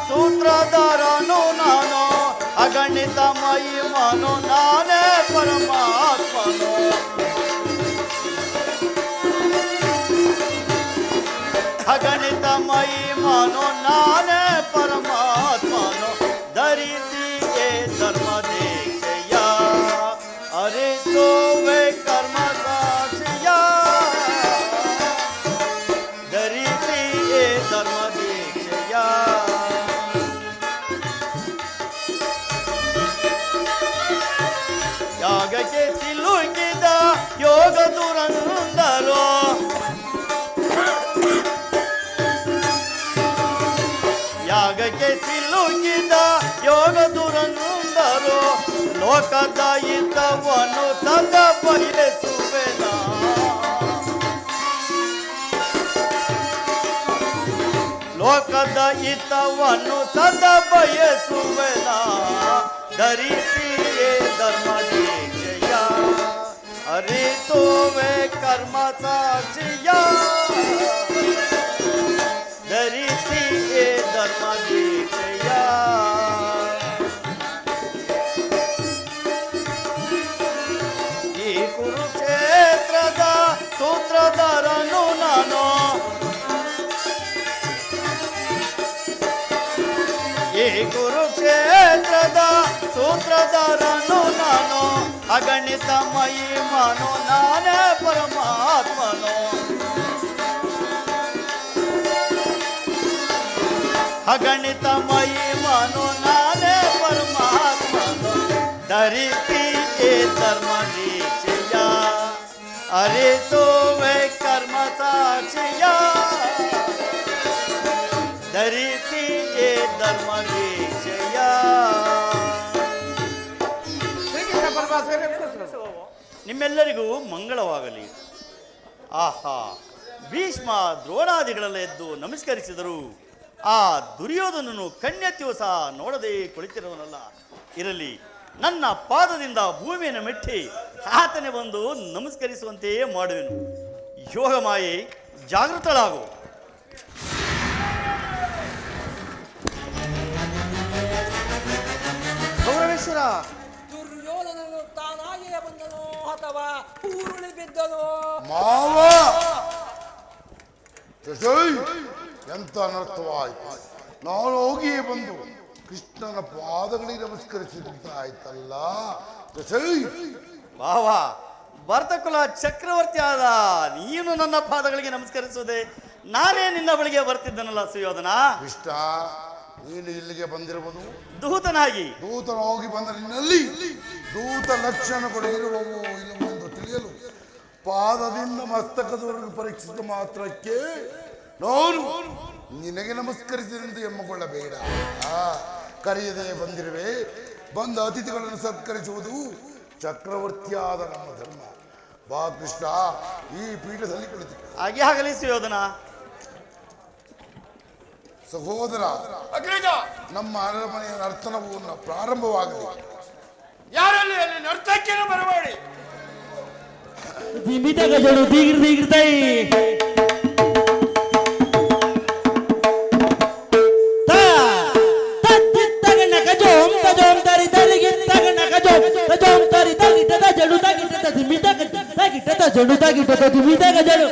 ಸೂತ್ರಧಾರನು ನಾನು ಅಗಣಿತ ಮಹಿಮನು ನಾನೇ ಪರಮಾತ್ಮನು ಅಗಣಿತ ಮಹಿಮನು ನಾನೇ ಪರಮಾತ್ಮನು ಧರಿಸಿಯೇ ಧರ್ಮ ದೀಕ್ಷೆಯ ಅರಿಸುವೆ ಕರ್ಮ ಸಾಕ್ಷಿಯ ಯಾಗಕ್ಕೆ ಸಿಲುಕಿದ ಯೋಗ ದುರಂದರು ಯಾಗಕ್ಕೆ ಸಿಲುಕಿದ ಯೋಗ ದುರಂದರು ಲೋಕದ ಹಿತವನ್ನು ಸದಾ ಬಯಸುವೆನ ಲೋಕದ ಹಿತವನ್ನು ಸದಾ ಬಯಸುವೆನ ಧರಿಸಿಯೇ ಧರ್ಮ ದೀಕ್ಷೆಯ ಅರಿತುವೆ ಕರ್ಮ ಸಾಕ್ಷಿಯ ಧರಿಸಿಯೇ ಧರ್ಮ ದೀಕ್ಷೆಯ ಈ ಕುರುಕ್ಷೇತ್ರದ ಸೂತ್ರಧಾರನು ನಾನು ಈ ಕುರುಕ್ಷೇತ್ರದ ಸೂತ್ರಧಾರನು ನಾನು ಅಗಣಿತ ಮಹಿಮನು ನಾನೇ ಪರಮಾತ್ಮನು ಅಗಣಿತ ಮಹಿಮನು ನಾನೇ ಪರಮಾತ್ಮನು ಧರಿಸಿ ಧರ್ಮ ದೀಕ್ಷೆಯ ಅರಿತುವೆ ಕರ್ಮ ಸಾಕ್ಷಿಯ ಧರಿಸಿ ಧರ್ಮ ದೀಕ್ಷೆಯ ಶ್ರೀಕೃಷ್ಣ ಪರಮಾತ್ಮರೇ ನಿಮ್ಮೆಲ್ಲರಿಗೂ ಮಂಗಳವಾಗಲಿ. ಆಹಾ, ಭೀಷ್ಮ ದ್ರೋಣಾದಿಗಳೆಲ್ಲ ಎದ್ದು ನಮಸ್ಕರಿಸಿದರು. ಆ ದುರ್ಯೋಧನನು ಕಣ್ಣೆತ್ತಿಯೂ ಸಹ ನೋಡದೆ ಕುಳಿತಿರುವನಲ್ಲ. ಇರಲಿ, ನನ್ನ ಪಾದದಿಂದ ಭೂಮಿಯನ್ನು ಮೆಟ್ಟಿ ಆತನೇ ಬಂದು ನಮಸ್ಕರಿಸುವಂತೆಯೇ ಮಾಡುವೆನು. ಯೋಗ ಮಾಯೆ, ಜಾಗೃತಳಾಗು. ಗೌರವೇಶ್ವರ, ದುರ್ಯೋಧನನು ತಾನಾಗಿಯೇ ಬಂದನೋ ಅಥವಾ ಉರುಳಿ ಬಿದ್ದನೋ? ಮಾವ ಎಂತ ಅನರ್ಥವಾಯಿತು. ನಾನು ಹೋಗಿಯೇ ಬಂದು ಕೃಷ್ಣನ ಪಾದಗಳಿಗೆ ನಮಸ್ಕರಿಸಿದ್ದಾಯ್ತಲ್ಲ. ವಾವಾ, ಭರತಕುಲ ಚಕ್ರವರ್ತಿ ಆದ ನೀನು ನನ್ನ ಪಾದಗಳಿಗೆ ನಮಸ್ಕರಿಸುವುದೇ? ನಾನೇ ನಿನ್ನ ಬಳಿಗೆ ಬರ್ತಿದ್ದನಲ್ಲ ಸುಯೋಧನ. ಕೃಷ್ಣ, ನೀನು ಇಲ್ಲಿಗೆ ಬಂದಿರುವುದು ದೂತನಾಗಿ. ದೂತನ ಹೋಗಿ ಬಂದ ನಿನ್ನಲ್ಲಿ ದೂತ ಲಕ್ಷಣಗಳು ಇರುವವೋ ಇಲ್ಲವೋ ಎಂದು ತಿಳಿಯಲು ಪಾದದಿಂದ ಮಸ್ತಕದವರೆಗೂ ಪರೀಕ್ಷಿಸಿದ ಮಾತ್ರಕ್ಕೆ ನಾನು ನಿನಗೆ ನಮಸ್ಕರಿಸಿದಂತೆ ಎಮ್ಮಕೊಳ್ಳಬೇಡ. ಕರೆಯದೆ ಬಂದಿರುವೆ. ಬಂದ ಅತಿಥಿಗಳನ್ನು ಸತ್ಕರಿಸುವುದು ಚಕ್ರವರ್ತಿಯಾದ ನಮ್ಮ ಧರ್ಮ. ಬಾ ಕೃಷ್ಣ, ಈ ಪೀಠದಲ್ಲಿ ಕುಳಿತು. ಹಾಗೆ ಆಗಲಿ ಸುಯೋಧನ. ಸಹೋದರ, ಅಗ್ರಜ, ನಮ್ಮ ಅರಮನೆಯ ನರ್ತನವು ಪ್ರಾರಂಭವಾಗಲಿ. ಯಾರಲ್ಲಿ ಅಲ್ಲಿ ನರ್ತಕ್ಕಿನ ಬರಬೇಡಿ. ದಿಮಿತ ಗಜಡು ದಿಗಿರ್ ದಿಗಿರ್ತೈ ಜಡು ತಾಗಿಟ್ಟದ ದಿಮಿತ ಗಜಡು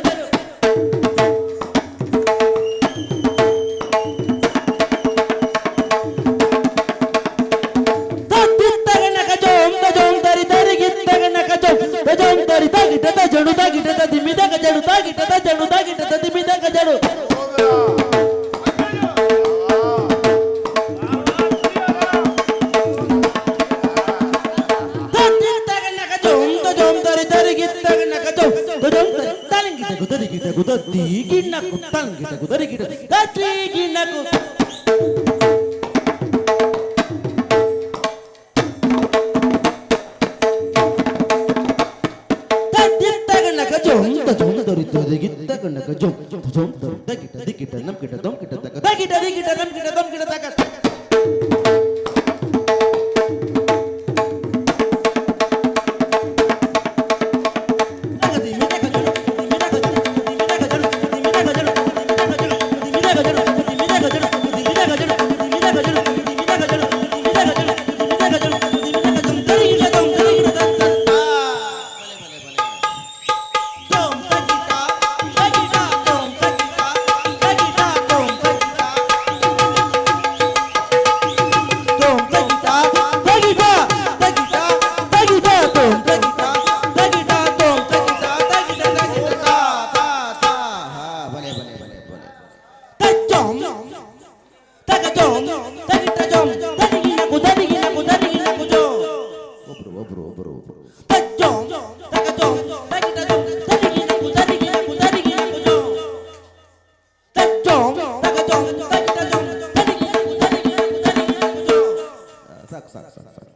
ಸಾಕು ಸಾಕು ಸಾಕು ಸಾಕು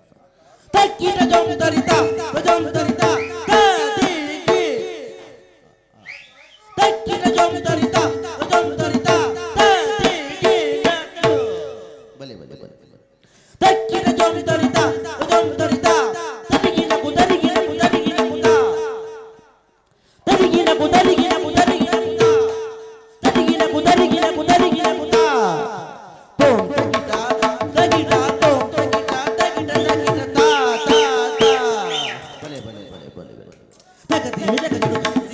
ತಕ್ಕಿನ ಜೋಂ ತರಿತ ಜೋಂ ತರಿತ ಕದಿಗಿ ತಕ್ಕಿನ ಜೋಂ ತರಿತ ಜೋಂ ತರಿತ ಕದಿಗಿ ಬಲೆ ಬಲೆ ಬಲೆ ಬಲೆ ತಕ್ಕಿನ ಜೋಂ ತರಿತ ಜೋಂ ತರಿತ ತದಿಗಿನ ಕುದರಿಗಿನ ಕುದರಿಗಿನ ಕುದ ತದಿಗಿನ ಕುದರಿಗಿನ ಕುದರಿಗಿನ ಕುದ ತದಿಗಿನ ಕುದರಿಗಿನ ಕುದರಿಗಿನ ಕುದ ತೋಂ ತಗಿಟ ತಗಿಟ ತೋಂ ತಗಿಟ ತಗಿಟ ತಗಿಟ ತಾ ತಾ ತಾ ಬಲೆ ಬಲೆ ಬಲೆ ಬಲೆ ಬಲೆ ತಗತಿ ಮಿದಗದು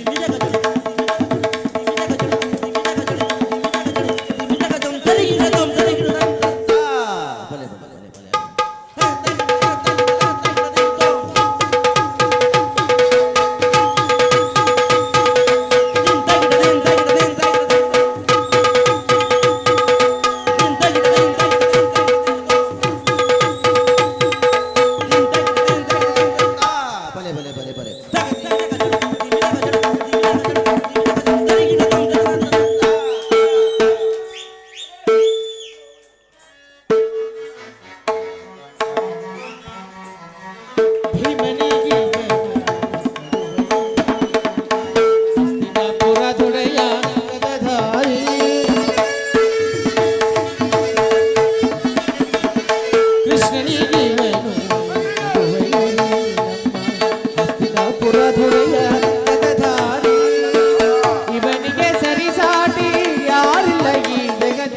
ಮಿದಗದು ಮಿದಗದು ತದಿಗಿನ ತೋಂ ತದಿಗಿನ ತಾ ಬಲೆ ಬಲೆ ಬಲೆ ಬಲೆ ಬಲೆ ಬಲೆ ಬಲೆ ಬಲೆ ಇವನಿಗೆ ಸರಿಸಾಟಿ ಯಾರಿಲ್ಲ ಈ ಜಗದ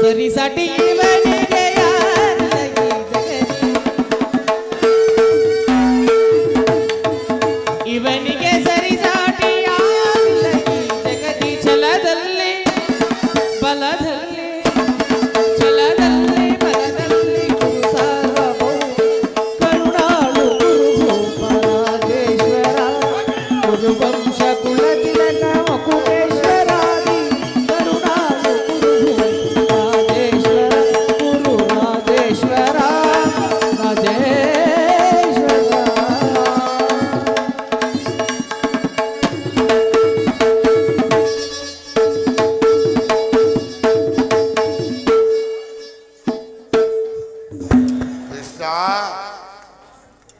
ಸರಿಸಾಟಿ ಇವನಿಗೆ ಯಾರಿಲ್ಲ ಈ ಜಗದ ಇವನಿಗೆ ಸರಿಸಾಟಿ ಯಾರಿಲ್ಲ ಈ ಜಗದಿ ಛಲದಲ್ಲಿ ಬಲದಲ್ಲಿ ಛಲದಲ್ಲಿ ಬಲದಲ್ಲಿ ಗುರು ಸಾರ್ವಭೌಮ ಕರುಣಾಳು ಗುರು ಭೂಪರಾಜೇಶ್ವರ ಗುರು ವಂಶ ಕುಲ ತಿಲಕ ಕುಬೇಶ್ವರಾದಿ ಕರುಣಾಳು ಗುರು ಭೂಪರಾಜೇಶ್ವರ ಗುರು ರಾಜೇಶ್ವರ ರಾಜೇಶ್ವರ ಕೃಷ್ಣ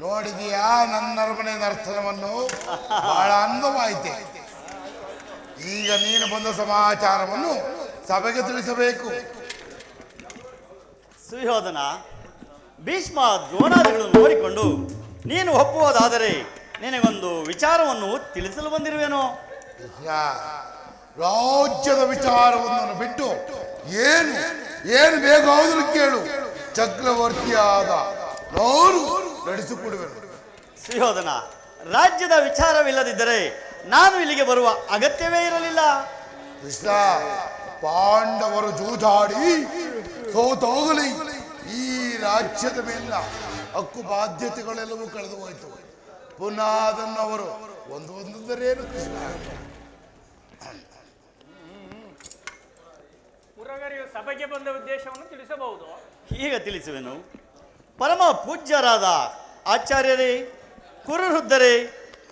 ನೋಡಿದೀಯಾ ನನ್ನ ಅರಮನೆ ನರ್ತನವನ್ನು ಬಹಳ ಅಂದವಾಯಿತೆ. ಈಗ ನೀನು ಬಂದ ಸಮಾಚಾರವನ್ನು ಸಭೆಗೆ ತಿಳಿಸಬೇಕು. ಸುಯೋಧನ, ಭೀಷ್ಮ ದ್ರೋಣಾದಿಗಳನ್ನು ನೋಡಿಕೊಂಡು ನೀನು ಒಪ್ಪುವುದಾದರೆ ನಿನಗೊಂದು ವಿಚಾರವನ್ನು ತಿಳಿಸಲು ಬಂದಿರುವೆನೋ. ಕೃಷ್ಣ, ರಾಜ್ಯದ ವಿಚಾರವನ್ನು ಬಿಟ್ಟು ಏನು ಏನು ಬೇಕಾದರೂ ಕೇಳು, ಚಕ್ರವರ್ತಿಯಾದ ನಾನು ನಡೆಸಿಕೊಡುವೆನು. ಸುಯೋಧನ, ರಾಜ್ಯದ ವಿಚಾರವಿಲ್ಲದಿದ್ದರೆ ನಾನು ಇಲ್ಲಿಗೆ ಬರುವ ಅಗತ್ಯವೇ ಇರಲಿಲ್ಲ. ಕೃಷ್ಣ, ಪಾಂಡವರು ಜೂಜಾಡಿ ಸೋತೋಗಲಿ ಈ ರಾಜ್ಯದ ಮೇಲಿನ ಹಕ್ಕು ಬಾಧ್ಯತೆಗಳೆಲ್ಲವೂ ಕಳೆದು ಹೋಯಿತು. ಪುನಃ ಅದನ್ನು ಅವರು ಒಂದೊಂದರೇನು ಕೃಷ್ಣ. ಪುರಗರಿಯು ಸಭೆಗೆ ಬಂದ ಉದ್ದೇಶವನ್ನು ತಿಳಿಸಬಹುದು. ಈಗ ತಿಳಿಸುವೆನು. ಪರಮ ಪೂಜ್ಯರಾದ ಆಚಾರ್ಯರೇ, ಕುರುವೃದ್ಧರೇ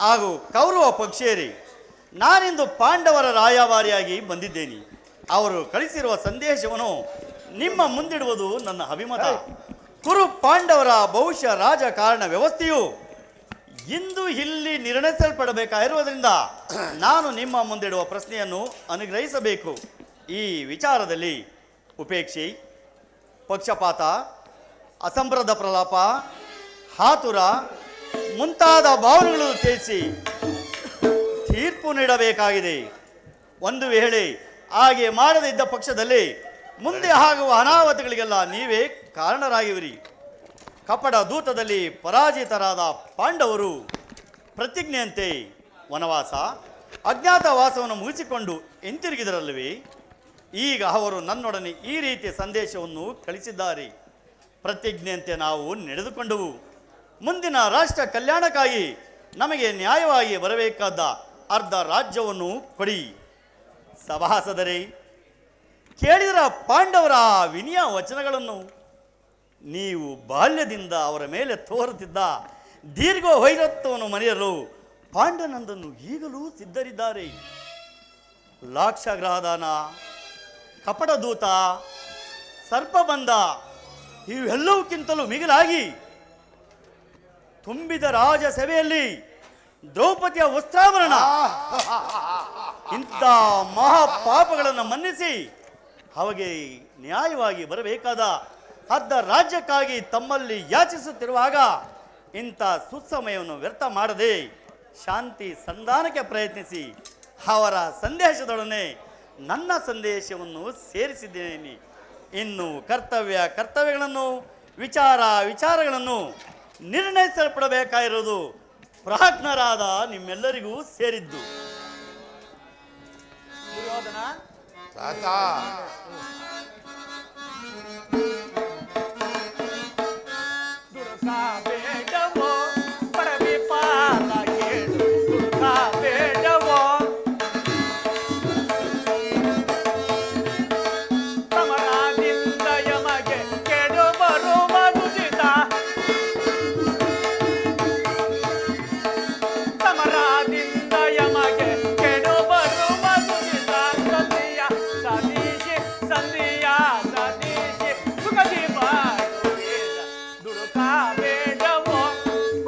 ಹಾಗೂ ಕೌರವ ಪಕ್ಷಿಯರೇ, ನಾನಿಂದು ಪಾಂಡವರ ರಾಯಭಾರಿಯಾಗಿ ಬಂದಿದ್ದೇನೆ. ಅವರು ಕಳಿಸಿರುವ ಸಂದೇಶವನ್ನು ನಿಮ್ಮ ಮುಂದಿಡುವುದು ನನ್ನ ಅಭಿಮತ. ಕುರು ಪಾಂಡವರ ಬಹುಶಃ ರಾಜಕಾರಣ ವ್ಯವಸ್ಥೆಯು ಇಂದು ಇಲ್ಲಿ ನಿರ್ಣಯಿಸಲ್ಪಡಬೇಕಾಗಿರುವುದರಿಂದ ನಾನು ನಿಮ್ಮ ಮುಂದಿಡುವ ಪ್ರಶ್ನೆಯನ್ನು ಅನುಗ್ರಹಿಸಬೇಕು. ಈ ವಿಚಾರದಲ್ಲಿ ಉಪೇಕ್ಷೆ, ಪಕ್ಷಪಾತ, ಅಸಂಪ್ರದ ಪ್ರಲಾಪ, ಹಾತುರ ಮುಂತಾದ ಭಾವನೆಗಳು ತಿಳಿಸಿ ತೀರ್ಪು ನೀಡಬೇಕಾಗಿದೆ. ಒಂದು ವೇಳೆ ಹಾಗೆ ಮಾಡದೇ ಇದ್ದ ಪಕ್ಷದಲ್ಲಿ ಮುಂದೆ ಆಗುವ ಅನಾಹುತಗಳಿಗೆಲ್ಲ ನೀವೇ ಕಾರಣರಾಗಿವಿರಿ. ಕಪಟ ದೂತದಲ್ಲಿ ಪರಾಜಿತರಾದ ಪಾಂಡವರು ಪ್ರತಿಜ್ಞೆಯಂತೆ ವನವಾಸ, ಅಜ್ಞಾತವಾಸವನ್ನು ಮುಗಿಸಿಕೊಂಡು ಹಿಂತಿರುಗಿದರಲ್ಲವೇ? ಈಗ ಅವರು ನನ್ನೊಡನೆ ಈ ರೀತಿಯ ಸಂದೇಶವನ್ನು ಕಳಿಸಿದ್ದಾರೆ. ಪ್ರತಿಜ್ಞೆಯಂತೆ ನಾವು ನಡೆದುಕೊಂಡವು. ಮುಂದಿನ ರಾಷ್ಟ್ರ ಕಲ್ಯಾಣಕ್ಕಾಗಿ ನಮಗೆ ನ್ಯಾಯವಾಗಿ ಬರಬೇಕಾದ ಅರ್ಧ ರಾಜ್ಯವನ್ನು ಕೊಡಿ. ಸಭಾಸದರೇ, ಕೇಳಿದರ ಪಾಂಡವರ ವಿನಯ ವಚನಗಳನ್ನು. ನೀವು ಬಾಲ್ಯದಿಂದ ಅವರ ಮೇಲೆ ತೋರುತ್ತಿದ್ದ ದೀರ್ಘ ವೈರತ್ವವನ್ನು ಮರೆಯಲು ಪಾಂಡನಂದನ್ನು ಈಗಲೂ ಸಿದ್ಧರಿದ್ದಾರೆ. ಲಾಕ್ಷಾಗ್ರಹದಾನ, ಕಪಟದೂತ, ಸರ್ಪಬಂಧ ಇವೆಲ್ಲವಕ್ಕಿಂತಲೂ ಮಿಗಿಲಾಗಿ ತುಂಬಿದ ರಾಜ ಸಭೆಯಲ್ಲಿ ದ್ರೌಪದಿಯ ವಸ್ತ್ರಾಭರಣ ಇಂಥ ಮಹಾಪಾಪಗಳನ್ನು ಮನ್ನಿಸಿ ಅವಾಗೆ ನ್ಯಾಯವಾಗಿ ಬರಬೇಕಾದ ಅರ್ಧ ರಾಜ್ಯಕ್ಕಾಗಿ ತಮ್ಮಲ್ಲಿ ಯಾಚಿಸುತ್ತಿರುವಾಗ ಇಂಥ ಸುಸಮಯವನ್ನು ವ್ಯರ್ಥ ಮಾಡದೆ ಶಾಂತಿ ಸಂಧಾನಕ್ಕೆ ಪ್ರಯತ್ನಿಸಿ ಅವರ ಸಂದೇಶದೊಡನೆ ನನ್ನ ಸಂದೇಶವನ್ನು ಸೇರಿಸಿದ್ದೇನೆ. ಇನ್ನು ಕರ್ತವ್ಯಗಳನ್ನು ವಿಚಾರಗಳನ್ನು ನಿರ್ಣಯಿಸಲ್ಪಡಬೇಕಾಗಿರುವುದು ಪ್ರಾಜ್ಞರಾದ ನಿಮ್ಮೆಲ್ಲರಿಗೂ ಸೇರಿದ್ದು. ದುರ್ಯೋಧನ, ತಾತ ದುಡುಕಬೇಡವೋ ಪರವಿಪಾಲ ಕೇಳು, ದುಡುಕಬೇಡವೋ ಸಮರದಿಂದ ಯಮಗೆ ಕೆಡು ಬರುವುದುಚಿತ, ಸಮರದಿಂದ ಯಮಗೆ ಕೆಡು ಬರುವುದುಚಿತ. ಸಂಧಿಯ ಸತೀಶಿ ಸುಖದಿ ಮಾಡುವುದಿಲ್ಲ. ದುಡುಕಬೇಡವೋ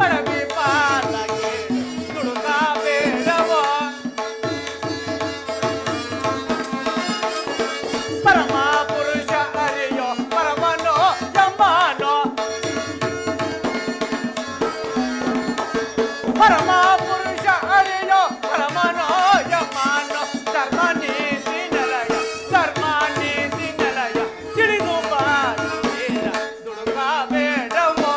ಪರವಿಪಾಲ ಕೇಳು, ದುಡುಕಬೇಡವೋ ಪರಮ ಪುರುಷ ಅರಿಯೋ ಪರಮನೋ ಯಮನೋ, ಪರಮ ಪುರುಷ ಅರಿಯೋ ಪರಮನೋ ಯಮನೋ. ಧರ್ಮ ನೀತಿ ನೆಲಯ, ಧರ್ಮ ನೀತಿ ನೆಲಯ ತಿಳಿದು ಬಾಳುವುದಿಲ್ಲ. ದುಡುಕಬೇಡವೋ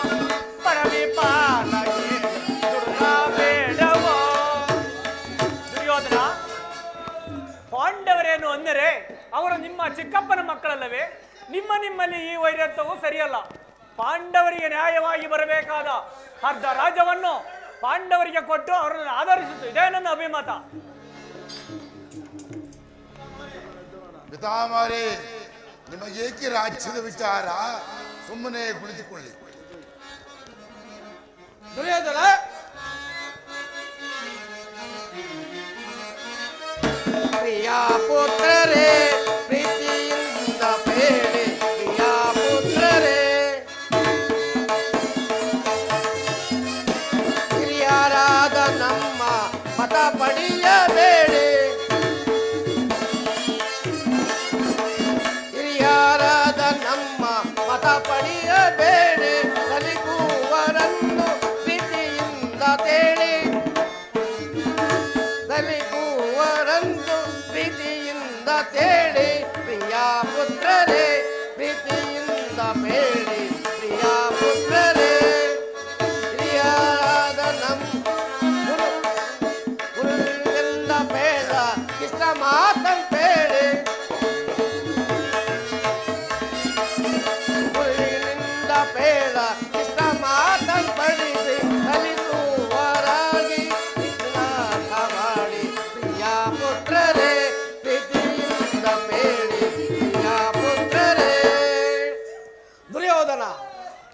ಪರವಿಪಾಲ ಕೇಳು, ದುಡುಕಬೇಡವೋ. ದುರ್ಯೋಧನ, ಪಾಂಡವರೇನು ಅಂದರೆ ಅವರು ನಿಮ್ಮ ಚಿಕ್ಕಪ್ಪನ ಮಕ್ಕಳಲ್ಲವೇ? ನಿಮ್ಮಲ್ಲಿ ಈ ವೈರತ್ವವು ಸರಿಯಲ್ಲ. ಪಾಂಡವರಿಗೆ ನ್ಯಾಯವಾಗಿ ಬರಬೇಕಾದ ಅರ್ಧ ರಾಜ್ಯವನ್ನು ಪಾಂಡವರಿಗೆ ಕೊಟ್ಟು ಅವರನ್ನು ಆಧರಿಸಿತು. ಇದೇ ನನ್ನ ಅಭಿಮತ. ಪಿತಾಮಹರೇ, ನಿಮಗೇಕೆ ರಾಜ್ಯದ ವಿಚಾರ? ಸುಮ್ಮನೆ ಕುಳಿತುಕೊಳ್ಳಿ. ದುರ್ಯೋಧನ, ಪ್ರಿಯ ಪುತ್ರರೇ ಪ್ರೀತಿಯಿಂದ ಬೇಡಿ, ಪ್ರಿಯ ಪುತ್ರರೇ ಹಿರಿಯರಾದ ನಮ್ಮ ಮತ ಪಡೆಯಬೇಡಿ, ಹಿರಿಯರಾದ ನಮ್ಮ ಮತ ಪಡೆಯಬೇಡಿ. ಸಲಿಗುವರನ್ನು ಪ್ರೀತಿಯಿಂದ ತೇಳಿ, ಸಲಿಗುವರನ್ನು ಪ್ರೀತಿಯಿಂದ ತೇಳಿ. ಪ್ರಿಯ ಪುತ್ರರೇ ಪ್ರೀತಿಯಿಂದ ಬೇಡಿ, ಪ್ರಿಯ ಪುತ್ರರೇ ಹಿರಿಯರಾದ ನಮ್ಮ ಗುರುವಿನಿಂದ ಬೇಡ ಇಷ್ಟ ಮಾತಂತೇಳಿ, ಗುರುವಿನಿಂದ ಬೇಡ ಇಷ್ಟ ಮಾತಂಪಡಿಸಿ ಕಲಿಸುವರಾಗಿ ವಿಜ್ಞಾನ ಮಾಡಿ. ಪ್ರಿಯ ಪುತ್ರರೇ ಪ್ರೀತಿಯಿಂದ ಬೇಡಿ, ಪ್ರಿಯ ಪುತ್ರರೇ. ದುರ್ಯೋಧನ,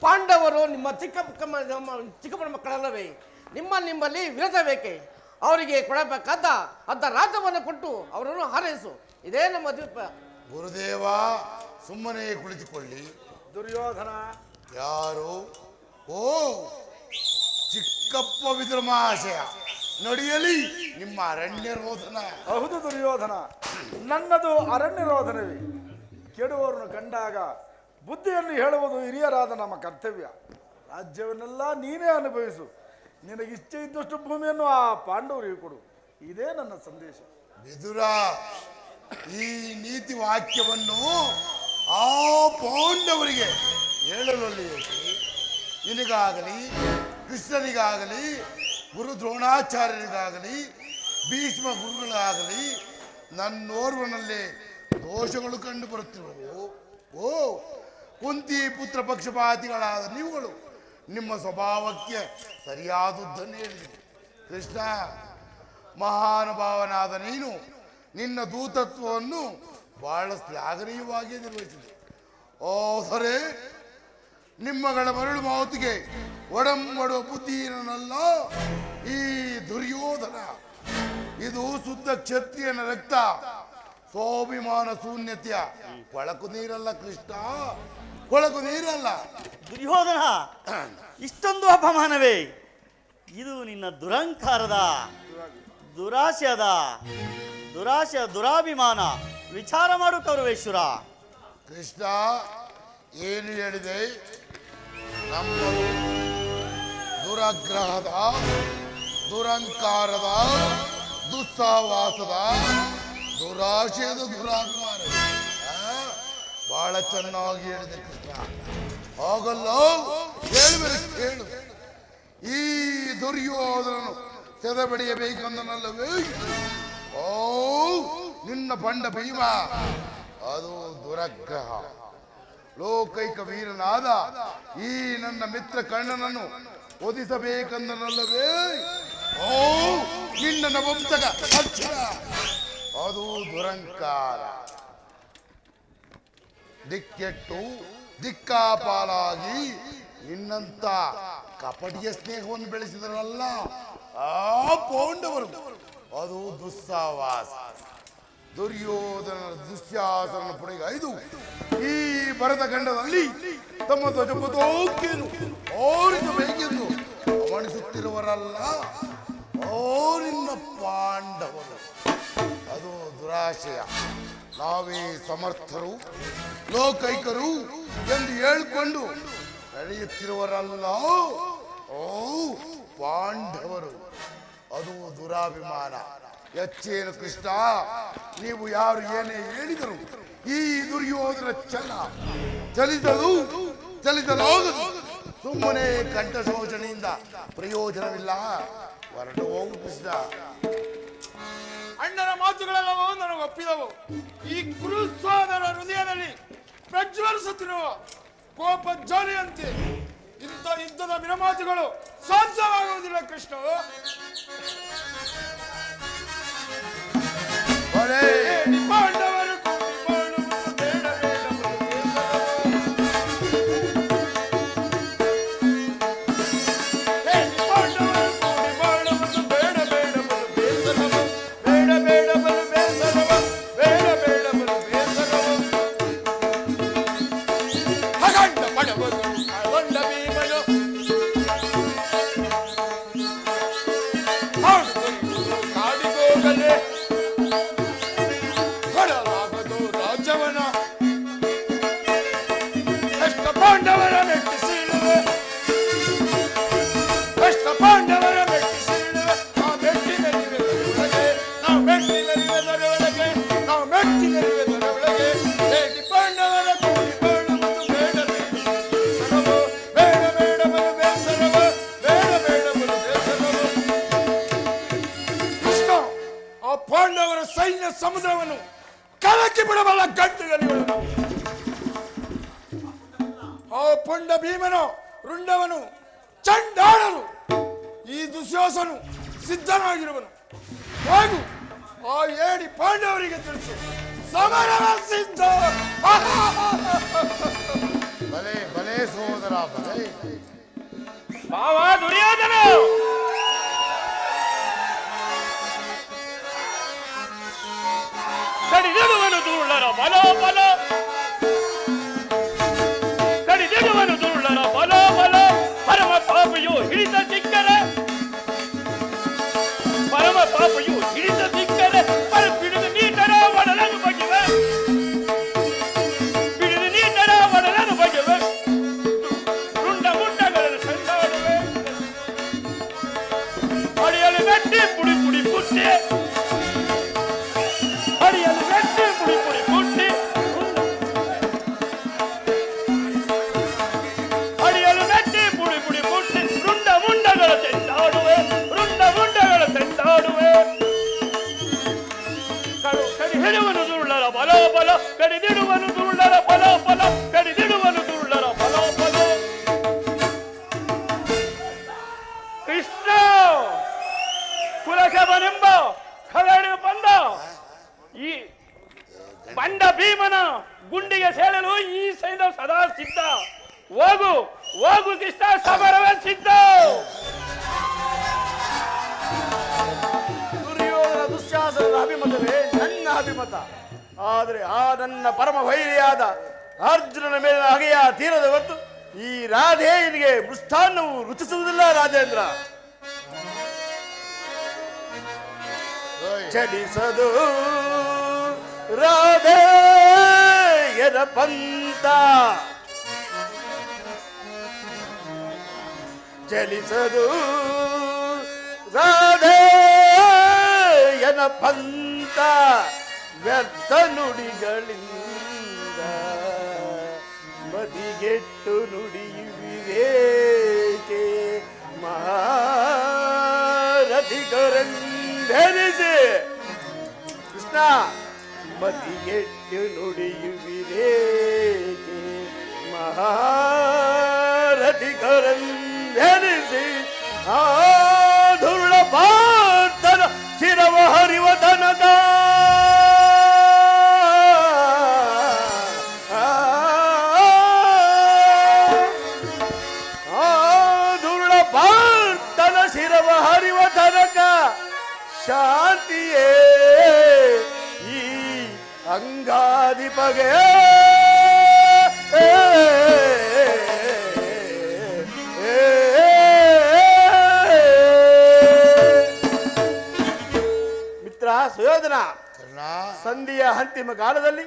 ಪಾಂಡವರು ನಿಮ್ಮ ಚಿಕ್ಕಪ್ಪನ ಮಕ್ಕಳಲ್ಲವೇ? ನಿಮ್ಮಲ್ಲಿ ವಿರೋಧ ಬೇಕೆ? ಅವರಿಗೆ ಕೊಡಬೇಕಾದ ಅರ್ಧ ರಾಜ್ಯವನ್ನು ಕೊಟ್ಟು ಅವರನ್ನು ಹಾರೈಸು. ಇದೇ ನಮ್ಮ ಅಭಿಪ್ರಾಯ. ಗುರುದೇವ, ಸುಮ್ಮನೆ ಕುಳಿತುಕೊಳ್ಳಿ. ದುರ್ಯೋಧನ, ಯಾರು? ಓ, ಚಿಕ್ಕಪ್ಪ ವಿದ್ರಮಾಶಯ. ನಡೆಯಲಿ ನಿಮ್ಮ ಅರಣ್ಯ ರೋಧನ. ಹೌದು ದುರ್ಯೋಧನ, ನನ್ನದು ಅರಣ್ಯ ರೋಧನವೇ. ಕೆಡುವವರನ್ನು ಕಂಡಾಗ ಬುದ್ಧಿಯನ್ನು ಹೇಳುವುದು ಹಿರಿಯರಾದ ನಮ್ಮ ಕರ್ತವ್ಯ. ರಾಜ್ಯವನ್ನೆಲ್ಲ ನೀನೇ ಅನುಭವಿಸು. ನಿನಗಿಚ್ಛೆ ಇದ್ದಷ್ಟು ಭೂಮಿಯನ್ನು ಆ ಪಾಂಡವರಿಗೆ ಕೊಡು. ಇದೇ ನನ್ನ ಸಂದೇಶ. ವಿದುರ, ಈ ನೀತಿ ವಾಕ್ಯವನ್ನು ಆ ಪಾಂಡವರಿಗೆ ಹೇಳಲಲ್ಲಿ ನಿನಗಾಗಲಿ, ಕೃಷ್ಣನಿಗಾಗಲಿ, ಗುರು ದ್ರೋಣಾಚಾರ್ಯರಿಗಾಗಲಿ, ಭೀಷ್ಮ ಗುರುಗಳಾಗಲಿ ನನ್ನೋರ್ವನಲ್ಲೇ ದೋಷಗಳು ಕಂಡು ಬರುತ್ತಿರುವವು. ಓ ಕುಂತಿ ಪುತ್ರ ಪಕ್ಷಪಾತಿಗಳಾದ ನೀವುಗಳು ನಿಮ್ಮ ಸ್ವಭಾವಕ್ಕೆ ಸರಿಯಾದದ್ದನ್ನು ಹೇಳಿದೆ. ಕೃಷ್ಣ, ಮಹಾನುಭಾವನಾದ ನೀನು ನಿನ್ನ ದೂತತ್ವವನ್ನು ಬಹಳ ಶ್ಲಾಘನೀಯವಾಗಿ ನಿರ್ವಹಿಸಿದೆ. ಓ ಸರೇ, ನಿಮ್ಮಗಳ ಮರಳು ಮಾವತಿಗೆ ಒಡಂಬಡುವ ಬುದ್ಧಿಯನ್ನಲ್ಲ ಈ ದುರ್ಯೋಧನ. ಇದು ಶುದ್ಧ ಕ್ಷತ್ರಿಯನ ರಕ್ತ, ಸ್ವಾಭಿಮಾನ ಶೂನ್ಯತೆಯ ಕೊಳಕು ನೀರಲ್ಲ ಕೃಷ್ಣ, ಕೊಳಕು ನೀರಲ್ಲ. ದುರ್ಯೋಧನ, ಇಷ್ಟೊಂದು ಅಪಮಾನವೇ? ಇದು ನಿನ್ನ ದುರಂಕಾರದ, ದುರಾಶೆಯ ದುರಾಭಿಮಾನ. ವಿಚಾರ ಮಾಡು ಕೌರವೇಶ್ವರ. ಕೃಷ್ಣ, ಏನು ಹೇಳಿದೆ? ನಮ್ಮ ದುರಗ್ರಹದ, ದುರಂಕಾರದ, ದುಸ್ಸಾವಾಸದ, ದುರಾಶಯದ ದುರಾಕಾರ. ಬಹಳ ಚೆನ್ನಾಗಿ ಹೇಳಿದೆ ಕೃಷ್ಣ. ಆಗಲ್ಲ, ಹೇಳು. ಈ ದುರ್ಯೋಧನನು ಸೆದೆಬಡಿಯಬೇಕಂದನಲ್ಲವೇ? ಓ ನಿನ್ನ ಬಂಡ ಭೀಮ, ಅದು ದುರಗ್ರಹ. ಲೋಕೈಕ ವೀರನಾದ ಈ ನನ್ನ ಮಿತ್ರ ಕರ್ಣನನ್ನು ಒದಿಸಬೇಕಂದನಲ್ಲವೇ? ಓ ನಿನ್ನ ನವಂತಕ ಅಕ್ಷರ, ಅದು ದುರಂಕಾರ. ದಿಕ್ಕೆಟ್ಟು ದಿಕ್ಕಾಪಾಲಾಗಿ ನಿನ್ನಂತ ಕಪಟಿಯ ಸ್ನೇಹವನ್ನು ಬೆಳೆಸಿದರಲ್ಲ ಆ ಪಾಂಡವರು, ಅದು ದುಸ್ಸಾವಾಸ. ದುರ್ಯೋಧನ ದುಶ್ಯಾಸನ ಪಡೆಗೈದು ಈ ಭರತ ಖಂಡದಲ್ಲಿ ತಮ್ಮ ಧ್ವಜಪಥೋಕ್ಕಿಯನ್ನು ಓರಿಸಬೇಕೆಂದು ಹವಣಿಸುತ್ತಿರುವರಲ್ಲ ನಿನ್ನ ಪಾಂಡವರು, ಅದು ದುರಾಶಯ. ನಾವೇ ಸಮರ್ಥರು, ಲೋಕೈಕರು ಎಂದು ಹೇಳಿಕೊಂಡು ನಡೆಯುತ್ತಿರುವರಲ್ಲ ಪಾಂಡವರು, ಅದು ದುರಾಭಿಮಾನ. ಹೆಚ್ಚೇನು ಕೃಷ್ಣ, ನೀವು ಯಾರು ಏನೇ ಹೇಳಿದರು ಈ ದುರ್ಯೋಧನ ಚಲಿಸಲಾಗದು. ಸುಮ್ಮನೆ ಕಂಠಶೋಷಣೆಯಿಂದ ಪ್ರಯೋಜನವಿಲ್ಲ. ಹೊರಟು ಹೋಗು ಕೃಷ್ಣ. ಅಣ್ಣನ ಮಾತುಗಳೆಲ್ಲವೂ ನನಗೆ ಒಪ್ಪಿದವು. ಈ ಕುರುಸ್ವಾದರ ಹೃದಯದಲ್ಲಿ ಪ್ರಜ್ವಲಿಸುತ್ತಿರುವ ಕೋಪ ಜ್ವಾಲೆಯಂತೆ ಇಂಥ ಯುದ್ಧದ ವಿರಮಾತುಗಳು ಸಾಧ್ಯವಾಗುವುದಿಲ್ಲ ಕೃಷ್ಣ. ಪಾಂಡವರು ಸಮುದ್ರವನ್ನು ಕಲಕಿ ಬಿಡಬಲ್ಲ ಗಂಟುಗಳಿಗಳು. ಆ ಪುಂಡ ಭೀಮನು ರುಂಡವನು ಚಂಡಾಡಲು ಈ ದುಶ್ಯಾಸನು ಸಿದ್ಧನಾಗಿರುವನು. ಹಾಗೂ ಆ ಏಡಿ ಪಾಂಡವರಿಗೆ ತಿಳಿಸು, ಸಮರ ಸಿದ್ಧ. ಬಲೆ ಬಲೆ ಸೋದರ ಬಲೆ. ಭಾವ ದುರ್ಯೋಧನ, ಕಡಿದಿಡುವನು ದುರುಳರ ಬಲ ಬಲ, ಕಡಿದಿಡುವನು ದುರುಳರ ಬಲ ಬಲ. ಪರಮ ಪಾಪಿಯು ಹಿಡಿದ ಸಿಕ್ಕರೆ, ಪರಮ ಪಾಪಿಯು ಹಿಡಿದ ಸಿಕ್ಕರೆ ಬಿಡಿದು ನೀಟರ ಒಡಲನ್ನು ಬಗೆವೆ, ಬಿಡಿದು ನೀಟರ ಒಡಲನ್ನು ಬಗೆವೆ. ರುಂಡ ಮುಂಡಗಳನ್ನು ಸಂದಾಡುವೆ, ಅಡಿಯಲು ಮೆಟ್ಟಿ ಪುಡಿ ಪುಡಿ ಪುಟ್ಟಿ, ಅಡಿಯಲು ಮೆಟ್ಟಿ ಪುಡಿ ಪುಡಿ ಪುಟ್ಟಿ, ಅಡಿಯಲು ಮೆಟ್ಟಿ ಪುಡಿ ಪುಡಿ ಪುಟ್ಟಿ. ರುಂಡ ಮುಂಡಗಳ ಚೆಂದಾಡುವೆ, ರುಂಡ ಮುಂಡಗಳ ಚೆಂದಾಡುವೆ. ಕಡಿಹಿಡುವನು ದುರುಳರ ಬಲ ಬಲ, ಕಡಿದಿಡುವನು ದುರುಳರ ಬಲ ಬಲ, ಕಡಿದಿಡುವನು ದುರುಳರ ಬಲ ಬಲ. ಕೃಷ್ಣ ಕುಲಶವನೆಂಬ ಖಳಡಿ ಬಂದ ಈ ಬಂಡ ಭೀಮನ ಗುಂಡಿಗೆ ಸೇರಲು ಈ ಸೈನ್ಯ ಸದಾ ಸಿದ್ಧ. ಹೋಗು ಹೋಗು ಕೃಷ್ಣ, ಸಮರವೇ ಸಿದ್ಧ. ದುರ್ಯೋಧನ ದುಶ್ಯಾಸನದ ಅಭಿಮತವೇ ನನ್ನ ಅಭಿಮತ. ಆದರೆ ಆ ನನ್ನ ಪರಮ ವೈರಿಯಾದ ಅರ್ಜುನನ ಮೇಲಿನ ಹಗೆಯ ತೀರದ ಹೊತ್ತು ಈ ರಾಧೆಯನಿಗೆ ಮೃಷ್ಟಾನ್ನವು ರುಚಿಸುವುದಿಲ್ಲ ರಾಜೇಂದ್ರ. ಚಲಿಸದು ರಾಧೆಯರ ಪಂಥ, ಚಲಿಸದು ರಾಧೆಯನ ಪಂಥ, ವ್ಯರ್ಥ ನುಡಿಗಳಿಂದ ಮದಿಗೆಟ್ಟು ನುಡಿಯುವಿರೇಕೆ ಮಹಾರಥಿಗರೆಂದೆನಿಸಿ. ಕೃಷ್ಣ, ಮದಿಗೆಟ್ಟು ನುಡಿಯುವಿರೇಕೆ ಮಹಾರಥಿಗರೆಂದೆನಿಸಿ. ಆ ಧುರುಳ ಪಾರ್ಥನ ಶಿರವ ಹರಿವ ತನಕ ಶಿರವ ಹರಿವ ತನಕ ಶಾಂತಿಯೇ ಈ ಅಂಗಾಧಿಪಗೆ. ಮಿತ್ರ ಸುಯೋಧನ, ಸಂಧಿಯ ಅಂತಿಮ ಕಾಲದಲ್ಲಿ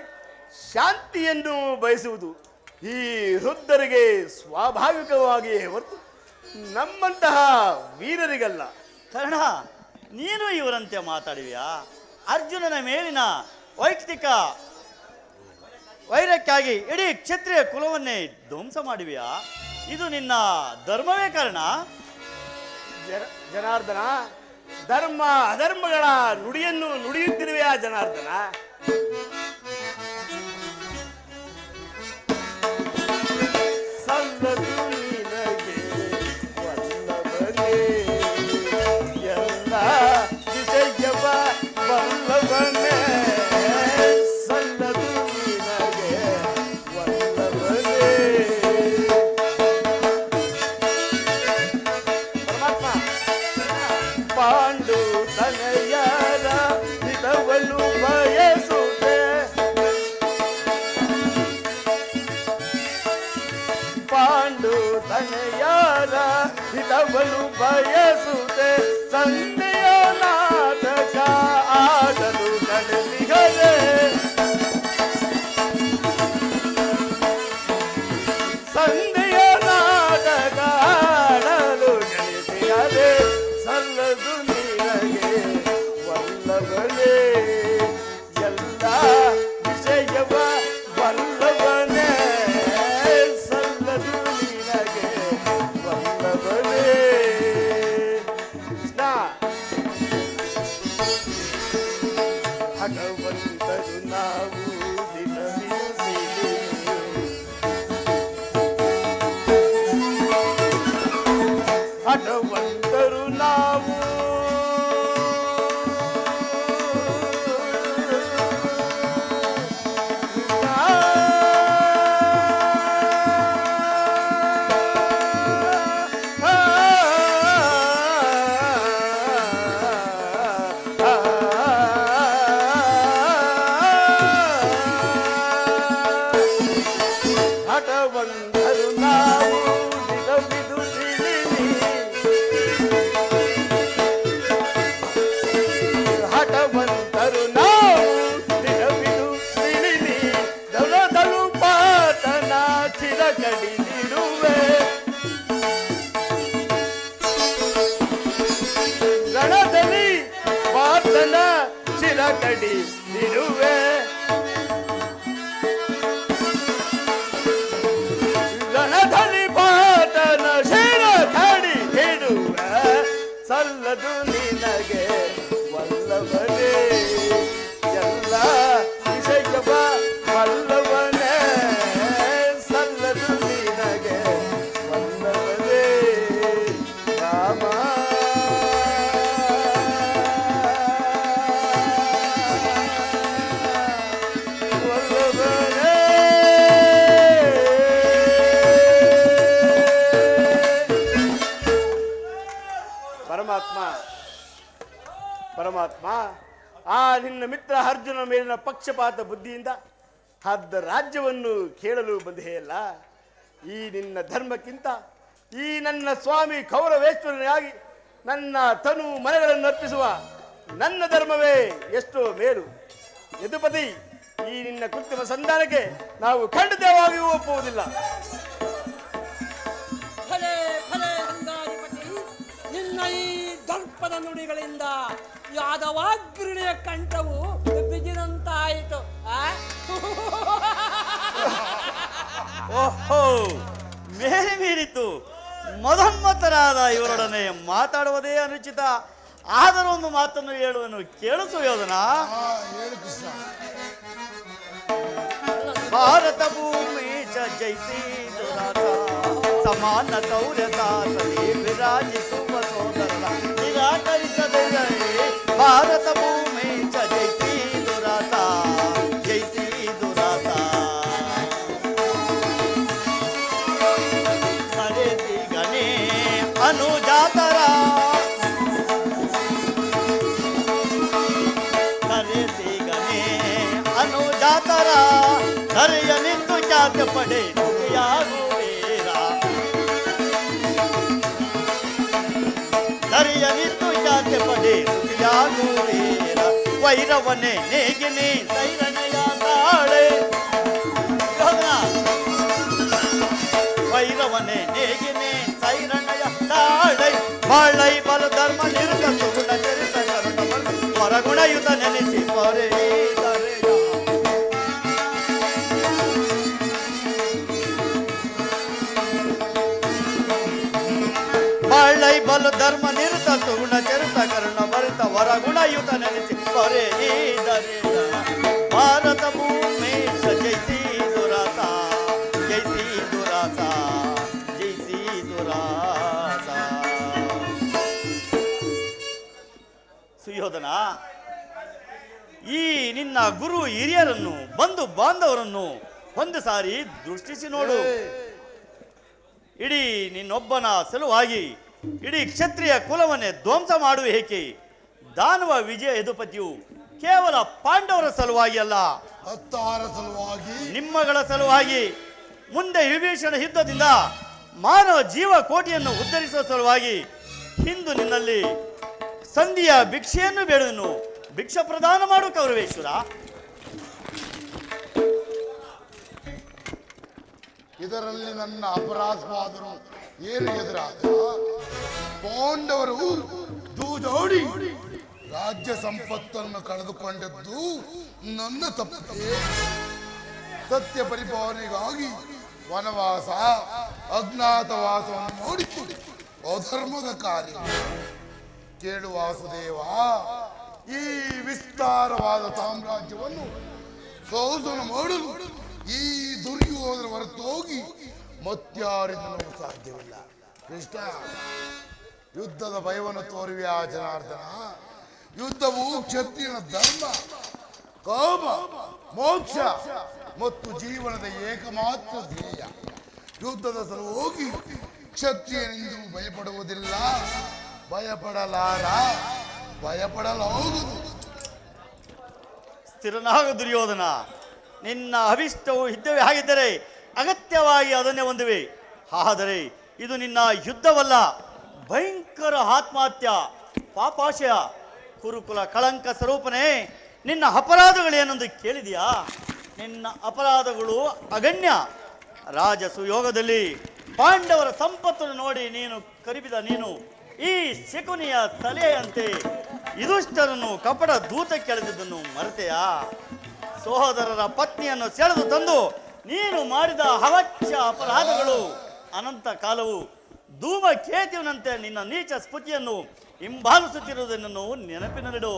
ಶಾಂತಿಯನ್ನು ಬಯಸುವುದು ಈ ವೃದ್ಧರಿಗೆ ಸ್ವಾಭಾವಿಕವಾಗಿಯೇ ಹೊರತು ನಮ್ಮಂತಹ ವೀರರಿಗಲ್ಲ. ಕರ್ಣ, ನೀನು ಇವರಂತೆ ಮಾತಾಡುವಿಯಾ? ಅರ್ಜುನನ ಮೇಲಿನ ವೈಯಕ್ತಿಕ ವೈರಕ್ಕಾಗಿ ಇಡೀ ಕ್ಷತ್ರಿಯ ಕುಲವನ್ನೇ ಧ್ವಂಸ ಮಾಡುವಿಯಾ? ಇದು ನಿನ್ನ ಧರ್ಮವೇ ಕರ್ಣ? ಜನಾರ್ದನ, ಧರ್ಮ ಅಧರ್ಮಗಳ ನುಡಿಯನ್ನು ನುಡಿಯುತ್ತಿರುವೆಯಾ ಜನಾರ್ದನ? ಸಲ್ಲದು ನಿನಗೆ ವಲ್ಲಭನೇ ಎಲ್ಲ ವಿಷಯವ ವಲ್ಲಭನೇ, ಸಲ್ಲದು ನಿನಗೆ ವಲ್ಲಭನೇ. ಪರಮಾತ್ಮ, ಪಾಂಡು ತನಯರ ಹಿತವಲು ಬಯಸುತ್ತೆ, ಪಾಂಡು ತನಯರ ಹಿತವಲು ಬಯಸುತ್ತೆ, ಸಂದೆಯ ನಾಟಕ ಆಡಲು ಕಡಲಿಗರೆ, ಸಂದೆಯ ನಾಟಕ ಆಡಲು ಕಡಲಿಗರೆ, ಸಲ್ಲದು ನಿನಗೆ ವಲ್ಲಭನೇ ಎಲ್ಲ ವಿಷಯವ ವಲ್ಲಭನೇ, ಸಲ್ಲದು ನಿನಗೆ ವಲ್ಲಭನೇ. ಕೃಷ್ಣ, ಭಗವಂತರು ನಾವು ದಿನವಿರುತ್ತೀವಿ, ಭಗವಂತರು ನಾವು ಹಠವಂತರು ನಾವು ದಿನವಿದು ತಿಳಿವಿ, ಹಠವಂತರು ನಾವು ದಿನವಿದು ತಿಳಿವಿ, ದೊಲದಲು ಪಾತನ ಚಿರ ಕಡಿದಿರುವೆ, ರಣದಲ್ಲಿ ಪಾತನ ಚಿರ ಕಡಿದಿರುವೆ, ರಣದಲ್ಲಿ ಪಾತನ ಶಿರ ಕಡಿದಿರುವೆ, ಸಲ್ಲದು ನಿನಗೆ ವಲ್ಲಭನೇ ಎಲ್ಲ ವಿಷಯವ ವಲ್ಲಭನೇ, ಸಲ್ಲದು ನಿನಗೆ ವಲ್ಲಭನೇ. ರಾಮ ವಲ್ಲಭನೇ. ಪರಮಾತ್ಮ ಪರಮಾತ್ಮ ಆ ನಿನ್ನ ಮಿತ್ರ ಅರ್ಜುನ ಮೇಲಿನ ಪಕ್ಷಪಾತ ಬುದ್ಧಿಯಿಂದ ಅರ್ಧ ರಾಜ್ಯವನ್ನು ಕೇಳಲು ಬಂದೆಯಲ್ಲ. ಈ ನಿನ್ನ ಧರ್ಮಕ್ಕಿಂತ ಈ ನನ್ನ ಸ್ವಾಮಿ ಕೌರವೇಶ್ವರನಾಗಿ ನನ್ನ ತನು ಮನೆಗಳನ್ನು ಅರ್ಪಿಸುವ ನನ್ನ ಧರ್ಮವೇ ಎಷ್ಟೋ ಮೇಲು. ಯದುಪತಿ, ಈ ನಿನ್ನ ಕೃತ್ರಿಮ ಸಂಧಾನಕ್ಕೆ ನಾವು ಖಂಡಿತವಾಗಿಯೂ ಒಪ್ಪುವುದಿಲ್ಲ. ಫಲೆ ಫಲೆ ಹಂಗಾಧಿಪತಿ, ನಿನ್ನ ಈ ದರ್ಪದ ನುಡಿಗಳಿಂದ ಯಾದವಾಗ್ರಣಿಯ ಕಂಠವು ಬಿಗಿದಂತಾಯಿತು. ಓಹೋ, ಮೇಲೆ ಮೀರಿತು. ಮದನ್ಮತರಾದ ಇವರೊಡನೆ ಮಾತಾಡುವುದೇ ಅನುಚಿತ. ಆದರೂ ಒಂದು ಮಾತನ್ನು ಹೇಳುವನು, ಕೇಳು ಸುಯೋಧನ. ಹೇಳು ಕೃಷ್ಣ. ಭಾರತ ಭೂಮಿ ಜಯಿಸಿ ದುರಾಸ ಸಮಾನ ಸೌರ್ಯದ ಸಲಿ ವಿರಾಜಿಸುವ ಸೋದರರ ನಿರಾಕರಿಸದೆ. ಭಾರತ ಭೂಮಿ ಜಯಿಸಿ ದುರಾಸ ಜಯಿಸಿ ದುರಾಸ ಸರಿಸಿ ಗಣೇ ಅನುಜಾತರ ಸರಿಸಿ ಗಣೇ ಅನುಜಾತರ ಧರೆಯ ನಿಂತು ಜಾತ ಪಡೆ ಸುಖಿಯಾಗುವೇರ. ಧರೆಯ ನಿಂತು ಜಾತ ಪಡೆ ಸುಖಿಯಾಗುವೇರ. ವೈರವನೇ ನೇಗಿನಿ ಸೈರಣೆಯ ತಾಳೆ. ವೈರವನೇ ನೇಗಿನಿ ಸೈರಣೆಯ ತಾಳೆ. ಬಾಳೈ ಬಲ ಧರ್ಮ ನಿರುತ ಸುಗುಣ ಚರಿತ ಕರುಣ ಬಲ ಹೊರಗುಣಯುತ ನೆನೆಸಿ ಪೊರೆ ಬಾಳೈ ಬಲು ಧರ್ಮ ನಿರುತ ಸುಗುಣ ಚರಿತ ಕರುಣ ಭರಿತ ವರಗುಣಯುತ ನೆನೆಸಿ ಪೊರೆ ಭಾರತ ಭೂಮಿ ಜಯಿಸಿ ದುರಾಸ ಜಯಿಸಿ ದುರಾಸ ಜಯಿಸಿ ದುರಾಸ. ಸುಯೋಧನ, ಈ ನಿನ್ನ ಗುರು ಹಿರಿಯರನ್ನು ಬಂಧು ಬಾಂಧವರನ್ನು ಒಂದು ಸಾರಿ ದೃಷ್ಟಿಸಿ ನೋಡು. ಇಡೀ ನಿನ್ನೊಬ್ಬನ ಸಲುವಾಗಿ ಇಡೀ ಕ್ಷತ್ರಿಯ ಕುಲವನ್ನೇ ಧ್ವಂಸ ಮಾಡುವ ಏಕೆ? ದಾನವ ವಿಜಯ ಯದುಪತಿಯು ಕೇವಲ ಪಾಂಡವರ ಸಲುವಾಗಿ ಅಲ್ಲ, ಹತ್ತಾರ ಸಲುವಾಗಿ, ನಿಮ್ಮಗಳ ಸಲುವಾಗಿ, ಮುಂದೆ ವಿಭೀಷಣ ಯುದ್ಧದಿಂದ ಮಾನವ ಜೀವ ಕೋಟಿಯನ್ನು ಉದ್ಧರಿಸುವ ಸಲುವಾಗಿ ಇಂದು ನಿನ್ನಲ್ಲಿ ಸಂಧಿಯ ಭಿಕ್ಷೆಯನ್ನು ಬೇಡುವನು. ಭಿಕ್ಷ ಪ್ರದಾನ ಮಾಡು ಕೌರವೇಶ್ವರ. ಇದರಲ್ಲಿ ನನ್ನ ಅಪರಾಧವಾದರೂ ಏನು ಎದುರಾದ? ಪಾಂಡವರು ಜೂಜಾಡಿ ರಾಜ್ಯ ಸಂಪತ್ತನ್ನು ಕಳೆದುಕೊಂಡದ್ದು ನನ್ನ ತಪ್ಪೇ. ಸತ್ಯ ಪರಿಪಾಲನೆಗಾಗಿ ವನವಾಸ ಅಜ್ಞಾತವಾಸವನ್ನು ನೋಡಿತು ಅಧರ್ಮದ ಕಾರ್ಯ. ಕೇಳು ವಾಸುದೇವ, ಈ ವಿಸ್ತಾರವಾದ ಸಾಮ್ರಾಜ್ಯವನ್ನು ಶೋಷಣ ಮಾಡಲು ಈ ದುರ್ಯೋಧನ ಹೊರತು ಹೋಗಿ ಮತ್ಯಾರಿಂದಲೂ ಸಾಧ್ಯವಿಲ್ಲ. ಕೃಷ್ಣ, ಯುದ್ಧದ ಭಯವನ್ನು ತೋರುವ್ಯಾ ಜನಾರ್ದನ? ಯುದ್ಧವು ಕ್ಷತ್ರಿಯನ ಧರ್ಮ, ಕಾಮ, ಮೋಕ್ಷ ಮತ್ತು ಜೀವನದ ಏಕಮಾತ್ರ ಧ್ಯೇಯ. ಯುದ್ಧದ ಸಲ ಹೋಗಿ ಕ್ಷತ್ರಿಯನೆಂದು ಭಯಪಡುವುದಿಲ್ಲ, ಭಯಪಡಲಾರ, ಭಯಪಡಲಾಗುವುದು. ಸ್ಥಿರನಾಗ ದುರ್ಯೋಧನ. ನಿನ್ನ ಅಭಿಷ್ಟವು ಇದ್ದವೇ ಆಗಿದ್ದರೆ ಅಗತ್ಯವಾಗಿ ಅದನ್ನೇ ಹೊಂದುವೆ. ಆದರೆ ಇದು ನಿನ್ನ ಯುದ್ಧವಲ್ಲ, ಭಯಂಕರ ಆತ್ಮಹತ್ಯ, ಪಾಪಾಶಯ, ಕುರುಕುಲ ಕಳಂಕ ಸ್ವರೂಪನೇ. ನಿನ್ನ ಅಪರಾಧಗಳೇನೆಂದು ಕೇಳಿದೆಯಾ? ನಿನ್ನ ಅಪರಾಧಗಳು ಅಗಣ್ಯ. ರಾಜ ಸುಯೋಗದಲ್ಲಿ ಪಾಂಡವರ ಸಂಪತ್ತನ್ನು ನೋಡಿ ನೀನು ಕರಿಬಿದ ನೀನು ಈ ಶಕುನಿಯ ಸಲಹೆಯಂತೆ ಯುಧಿಷ್ಠರನ್ನು ಕಪಟ ದೂತ ಕೆಳೆದಿದ್ದನ್ನು ಮರೆತೆಯಾ? ಸಹೋದರರ ಪತ್ನಿಯನ್ನು ಸೆಳೆದು ತಂದು ನೀನು ಮಾಡಿದ ಅವಶ್ಯ ಅಪರಾಧಗಳು ಅನಂತ ಕಾಲವು ಧೂಮಕೇತುವಿನಂತೆ ನಿನ್ನ ನೀಚ ಸ್ಫೂರ್ತಿಯನ್ನು ಹಿಂಬಾಲಿಸುತ್ತಿರುವುದನ್ನು ನೆನಪಿನಲ್ಲಿಡು.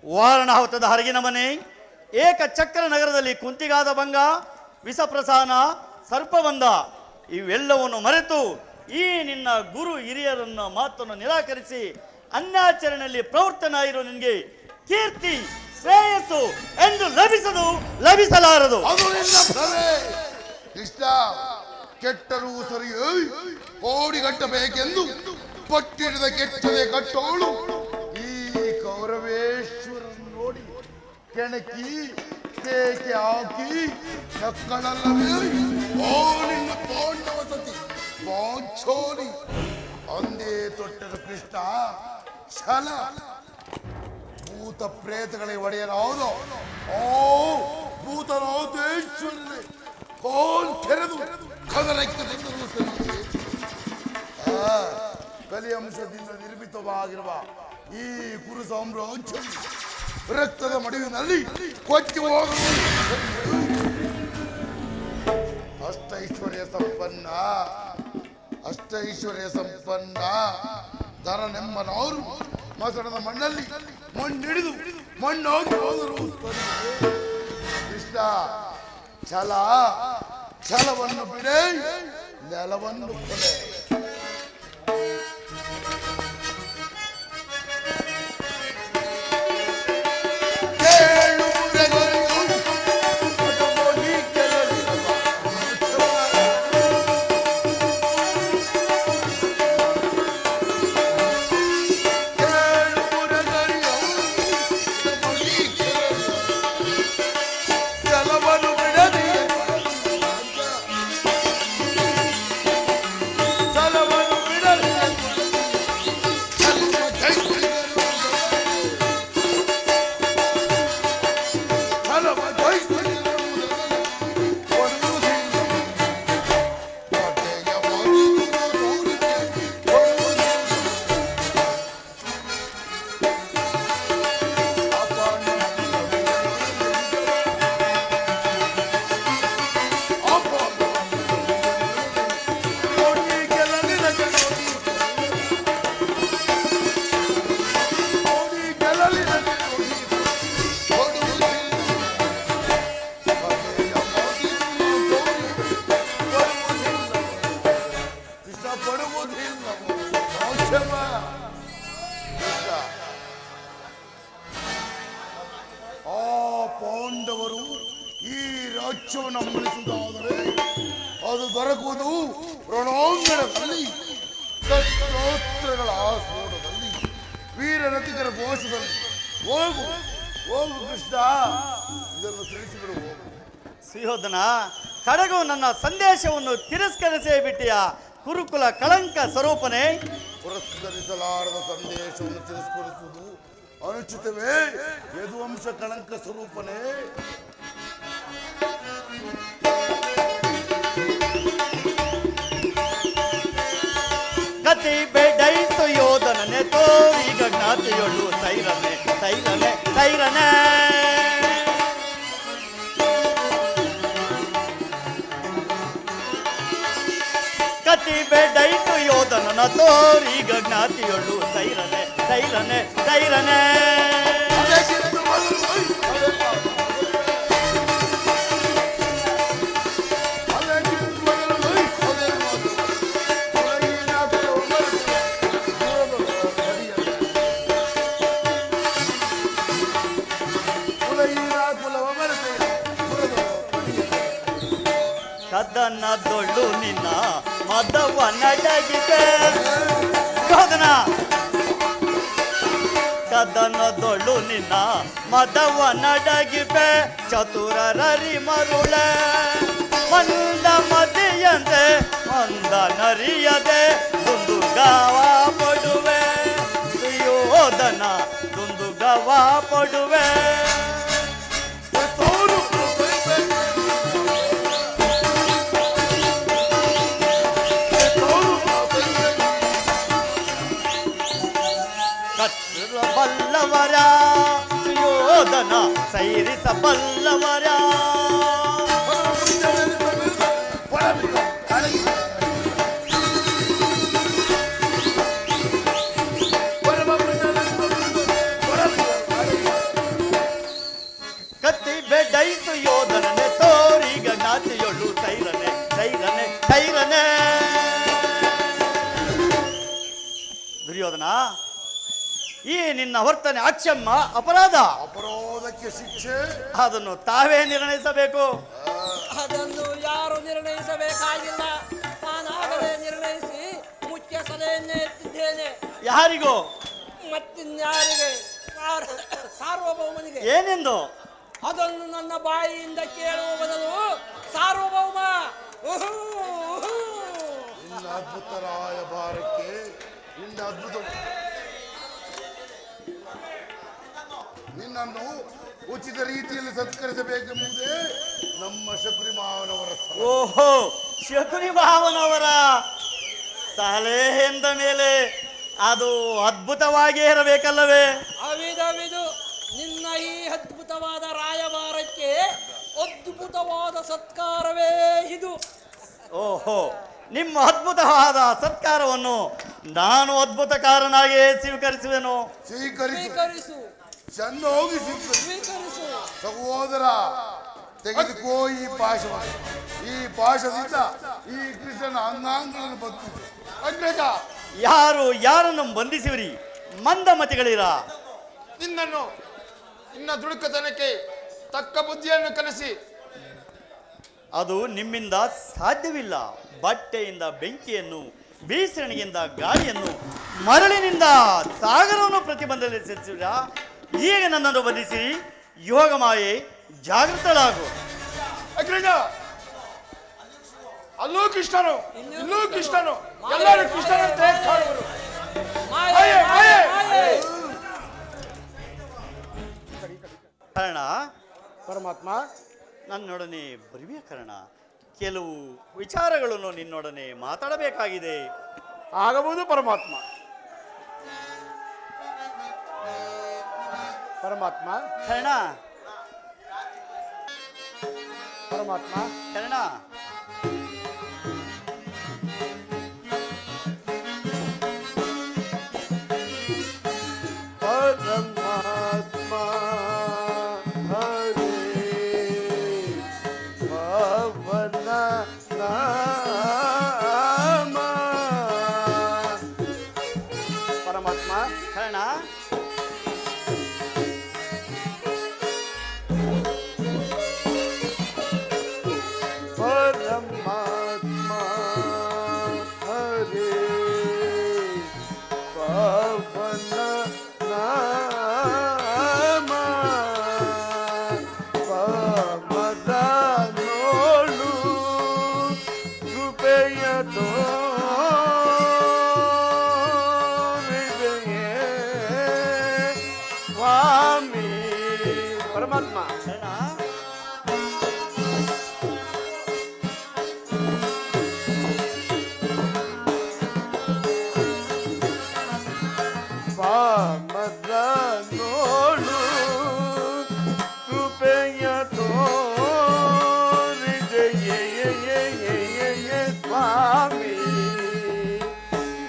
ವಾರಣಾಹುತದ ಹರಗಿನ ಮನೆ, ಏಕಚಕ್ರ ನಗರದಲ್ಲಿ ಕುಂತಿಗಾದ ಭಂಗ, ವಿಷಪ್ರಸಾನ, ಸರ್ಪಬಂಧ ಇವೆಲ್ಲವನ್ನು ಮರೆತು ಈ ನಿನ್ನ ಗುರು ಹಿರಿಯರನ್ನ ಮಾತನ್ನು ನಿರಾಕರಿಸಿ ಅನ್ಯಾಚರಣೆಯಲ್ಲಿ ಪ್ರವೃತ್ತನಾಗಿರೋ ನಿನಗೆ ಕೀರ್ತಿ ಶ್ರೇಯಸ್ಸು ಎಂದು ಲಭಿಸಲಾರದು. ಅದು ನಿನ್ನ ಭ್ರಮೆ ಕೃಷ್ಣ. ಕೆಟ್ಟರೂ ಸರಿ ಓಡಿಗಟ್ಟಬೇಕೆಂದು ಪಟ್ಟಿಡಿದ ಕೆಟ್ಟದೆ ಕಟ್ಟೋಳು ಈ ಕೌರವೇಶ್ವರನ್ ನೋಡಿ ಕೆಣಕಿ ಕೇಕೆ ಹಾಕಿ ನಕ್ಕಳಲ್ಲವೇ ಓ ನಿನ್ನ ಪಾಂಡವ ಸತಿ ಪಾಂಚೋಲಿ ಅಂದೇ ತೊಟ್ಟರು ಕೃಷ್ಣ ಛಲ ಭೂತ ಪ್ರೇತಗಳಿಗೆ ಒಡೆಯಲಾವುದು ಓ ಭೂತನಾಥೇಶ್ವರನೇ ಕೋಲ್ ತೆರೆದು ಕದಲಕ್ಕೆ ಕಲಿಯಂಶದಿಂದ ನಿರ್ಮಿತವಾಗಿರುವ ಈ ಕುರು ಸಾಮ್ರಾಜ್ಯ ರಕ್ತದ ಮಡುವಿನಲ್ಲಿ ಕೊಚ್ಚಿ ಹೋಗಲು ಅಷ್ಟೈಶ್ವರ್ಯ ಸಂಪನ್ನ ಧನನೆಂಬನವರು ಮಸಣದ ಮಣ್ಣಲ್ಲಿ ಮಣ್ಣಿಡಿದು ಮಣ್ಣಾಗಿ ಹೋದರು ಕೃಷ್ಣ ಛಲವನ್ನು ಬಿಡೆ ನೆಲವನ್ನು ಕೊಲೆ ಪಾಂಡವರು ಈ ರಾಜ್ಯವನ್ನು ಅಮ್ಮಳಿಸುವುದಾದರೆ ಅದು ದೊರಕುವುದು ರಣಾಂಗಣದಲ್ಲಿ ಶಸ್ತ್ರಾಸ್ತ್ರಗಳ ಆಸ್ಫೋಟದಲ್ಲಿ ವೀರರತಿಕರ ಘೋಷದಲ್ಲಿ ಹೋಗು ಹೋಗು ಕೃಷ್ಣ ಇದನ್ನು ತಿಳಿಸಿಬಿಡು ಸುಯೋಧನ ಕಡೆಗೂ ನನ್ನ ಸಂದೇಶವನ್ನು ತಿರಸ್ಕರಿಸೇ ಬಿಟ್ಟಿಯ ಕುರುಕುಲ ಕಳಂಕ ಸ್ವರೂಪನೇ. ಪುರಸ್ಕರಿಸಲಾರದ ಸಂದೇಶವನ್ನು ತಿರಸ್ಕರಿಸುವುದು ಅನುಚಿತವೇ ಯದುವಂಶ ಕಳಂಕ ಸ್ವರೂಪನೇ. ಗತಿ ಬೇಡೈಸು ಯೋಧನನೆ ತೋರೀಗ ಜ್ಞಾತಿಯೊಳ್ಳು ಸೈರನೆ ಸೈರನೆ ಸೈರನೆ ಗತಿ ಬೇಡೈಸು ಯೋಧನನ ತೋರೀಗ ಜ್ಞಾತಿಯೊಳ್ಳು ಸೈರನೆ ಸೈರನೆ ಸೈರನೆ ಕದನದೊಳ್ಳು ನಿನ್ನ ಮದವ ನಡಗಿತೆ ಯೋಧನ ಕದನದೊಳ್ಳು ನಿನ್ನ ಮದವ ನಡಗಿಪೆ ಚತುರರರಿ ಮರುಳೆ ಮಂದ ಮದೆಯಂತೆ ಮಂದ ನರಿಯದೆ ದುಂದು ಗಾವ ಪಡುವೆ ಯೋಧನ ದುಂದು ಗಾವ ಪಡುವೆ ಬಲ್ಲವರ ಯೋಧನ ಸೈರಿಸ ಬಲ್ಲವರ ಕತ್ತಿ ಬೆಡೈಸು ಯೋಧನನೆ ತೋರಿಗ ಜ್ಞಾತಿಯೊಳ್ಳು ಸೈರನೆ ಸೈರನೆ ಸೈರನೆ. ದುರ್ಯೋಧನ, ಈ ನಿನ್ನ ವರ್ತನೆ ಅಕ್ಷಮ್ಯ ಅಪರಾಧ. ಅಪರಾಧಕ್ಕೆ ಶಿಕ್ಷೆ ಅದನ್ನು ತಾವೇ ನಿರ್ಣಯಿಸಬೇಕು. ಅದನ್ನು ಯಾರು ನಿರ್ಣಯಿಸಬೇಕಾಗಿಲ್ಲ. ನಾನಾಗಲೇ ನಿರ್ಣಯಿಸಿ ಮುಚ್ಚಿ ಕೊಡುವುದಕ್ಕೆ ಸಲಹೆಯನ್ನೇ ಎತ್ತಿದ್ದೇನೆ. ಯಾರಿಗೋ? ಮತ್ತಿನ್ಯಾರಿಗೆ? ಸಾರ್ವಭೌಮನಿಗೆ. ಏನೆಂದು? ಅದನ್ನು ನನ್ನ ಬಾಯಿಯಿಂದ ಕೇಳುವ ಬದಲು ಸಾರ್ವಭೌಮ ನಿನ್ನ ಅದ್ಭುತ ರಾಯಭಾರಕ್ಕೆ ನಿನ್ನ ಅದ್ಭುತ ನಿನ್ನನ್ನು ಉಚಿತ ರೀತಿಯಲ್ಲಿ ಸತ್ಕರಿಸಬೇಕೆಂಬುದೇ ನಮ್ಮ ಶಬರಿ ಮಾವನವರ ಸಲಹೆ. ಓಹೋ, ಶಕುನಿ ಭಾವನವರ ಸಲಹೆ ಎಂದ ಮೇಲೆ ಅದು ಅದ್ಭುತವಾಗಿಯೇ ಇರಬೇಕಲ್ಲವೇ? ಅವಿದವಿದು ನಿನ್ನ ಈ ಅದ್ಭುತವಾದ ರಾಯಭಾರಕ್ಕೆ ಅದ್ಭುತವಾದ ಸತ್ಕಾರವೇ ಇದು. ಓಹೋ, ನಿಮ್ಮ ಅದ್ಭುತವಾದ ಸತ್ಕಾರವನ್ನು ನಾನು ಅದ್ಭುತಕಾರನಾಗಿಯೇ ಸ್ವೀಕರಿಸುವೆನು. ಸ್ವೀಕರಿಸು. ಚಂದ ಹೋಗಿ ಸ್ವೀಕರಿಸು. ಸಹೋದರ, ತೆಗೆದುಕೋ ಈ ಪಾಶವನ್ನು. ಈ ಪಾಶದಿಂದ ಈ ಕೃಷ್ಣನ ಅಂಗಾಂಗಗಳನ್ನು ಬದುಕು. ಅಗ್ರಜ, ಯಾರನ್ನು ಬಂಧಿಸುವಿರಿ? ಮಂದಮತಿಗಳಿರ. ನಿನ್ನ ದುಡುಕತನಕ್ಕೆ ತಕ್ಕ ಬುದ್ಧಿಯನ್ನು ಕಲಿಸಿ. ಅದು ನಿಮ್ಮಿಂದ ಸಾಧ್ಯವಿಲ್ಲ. ಬಟ್ಟೆಯಿಂದ ಬೆಂಕಿಯನ್ನು, ಬೀಸಣಿಗೆಯಿಂದ ಗಾಳಿಯನ್ನು, ಮರಳಿನಿಂದ ಸಾಗರವನ್ನು ಪ್ರತಿಬಂಧಿಸಿರ. ಈಗ ನನ್ನನ್ನು ಬಂಧಿಸಿ ಯೋಗ ಮಾಯೆ ಜಾಗೃತಳಾಗು. ಅಗ್ರಜ, ಅಲ್ಲೂ ಕೃಷ್ಣನು, ಇಲ್ಲೂ ಕೃಷ್ಣನು, ಎಲ್ಲರೂ ಕೃಷ್ಣನಂತೆ ಕಾಣುವರು. ಕರ್ಣ, ಪರಮಾತ್ಮ, ನನ್ನೊಡನೆ ಬರುವೆ ಕರ್ಣ. ಕೆಲವು ವಿಚಾರಗಳನ್ನು ನಿನ್ನೊಡನೆ ಮಾತಾಡಬೇಕಾಗಿದೆ. ಆಗಬಹುದು ಪರಮಾತ್ಮ. ಪರಮಾತ್ಮ, ಕರ್ಣ, ಪರಮಾತ್ಮ, ಕರ್ಣ, ಪರಮಾತ್ಮ ಹರೇ ಪವನ ನಾಮ. ಪರಮಾತ್ಮ, ಕರ್ಣ, ಪರಮಾತ್ಮ ಹರೇ ಪವನ ನಾಮ. ಪವದ ನೋಡು ಕೃಪೆಯ ತೋರಿದೆಯೇ ಸ್ವಾಮಿ. ಪರಮಾತ್ಮ, ಕರ್ಣ, ಪಾಮದ ನೋಡು ಕೃಪೆಯ ತೋರಿದೆಯೇ ಸ್ವಾಮಿ.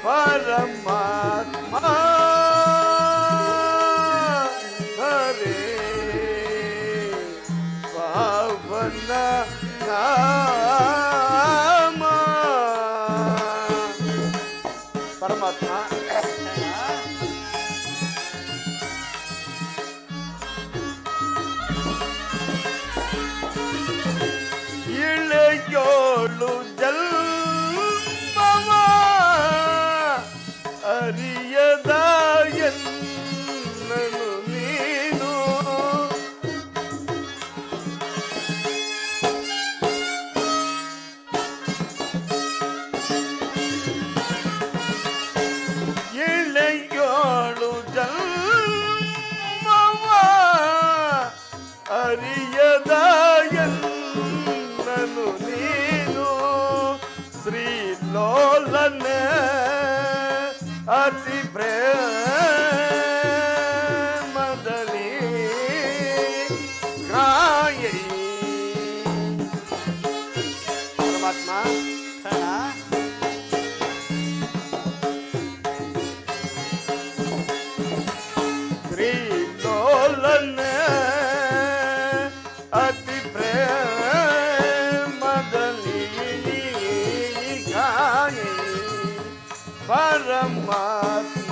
ಪರಮಾತ್ಮ ಹರೇ ಪವನ ನಾಮ. ಪರಮಾತ್ಮ, ಇಳೆಯೋಳು ಜಲ್ಮವ ಅರಿಯದ ಎನ್ನನು ನೀನು. ಇಳೆಯೋಳು ಜಲ್ಮವ ಅರಿಯದ ಎನ್ನನು ನೀನು. ಶ್ರೀಲೋಲನೆ ಅತಿ ಪ್ರೇಮದಲ್ಲಿ ಕಾಯೈ. ಪರಮಾತ್ಮ, ಕರ್ಣ, ಶ್ರೀಲೋಲನೆ ಅತಿ ಪ್ರೇಮದಲ್ಲಿ ಕಾಯೈ. ಪರಮಾತ್ಮ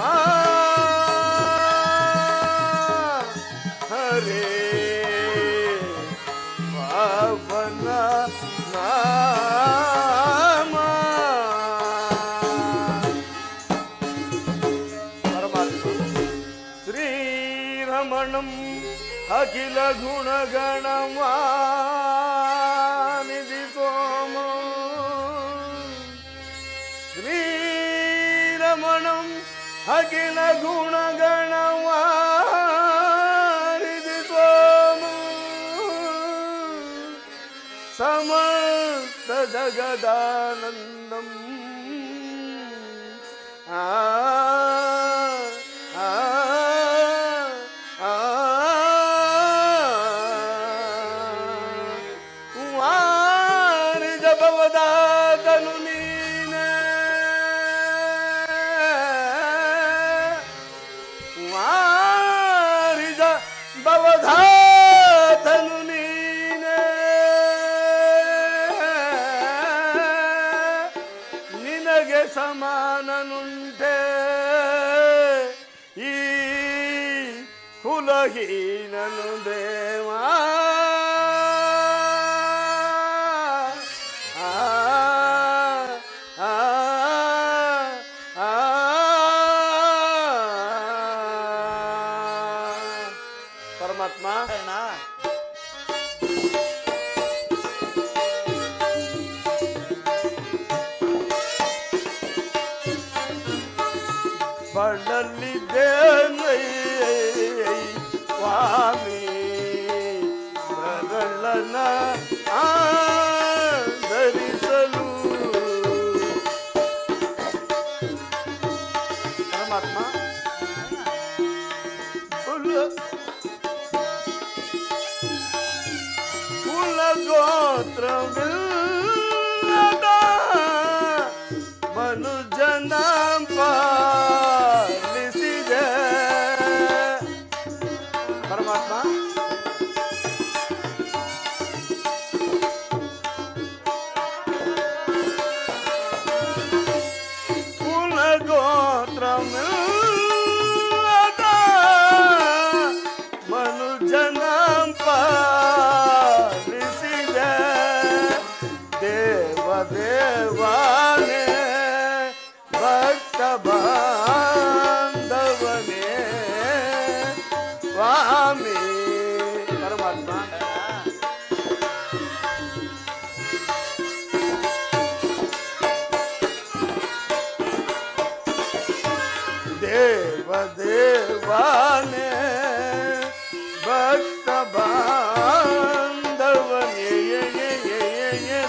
ಶ್ರೀರಮಣಂ ಅಖಿಲ ಗುಣಗಣವಾನಿಧಿ ಸೋಮ ಶ್ರೀರಮಣಂ ಅಖಿಲ ಗುಣಗಣವಾನಿಧಿ ಸೋಮ ಸಮಸ್ತ ಜಗದಾನಂದಂ ವಾರಿಜ ಭವದಾತನು ನೀನೆ ವಾರಿಜ ಭವದಾತನು ನೀನೆ ನಿನಗೆ ಸಮಾನನುಂಟೆ ಈ ಕುಲಹೀನನು ದೇವಾ ಪರಮಾತ್ಮ ಬಳಲಿದ್ದೇನೆ ಸ್ವಾಮಿ ಮರಳನ ಆಧರಿಸಲು ಪರಮಾತ್ಮ ಕುಲಗೋತ್ರವಿಲ್ಲದ ಮನುಜನ ಪಾಲಿಸಿದೆ ಪರಮಾತ್ಮ ಕುಲಗೋತ್ರವಿಲ್ಲದ ಮನುಜನ ಪಾಲಿಸಿದೆ ದೇವ ದೇವಾನೇ ಭಕ್ತ ಬಾಂಧವನೇ ಸ್ವಾಮಿ ಪರಮಾತ್ಮ ದೇವ ದೇವಾನೇ ಭಕ್ತ ಬಾಂಧವನೇ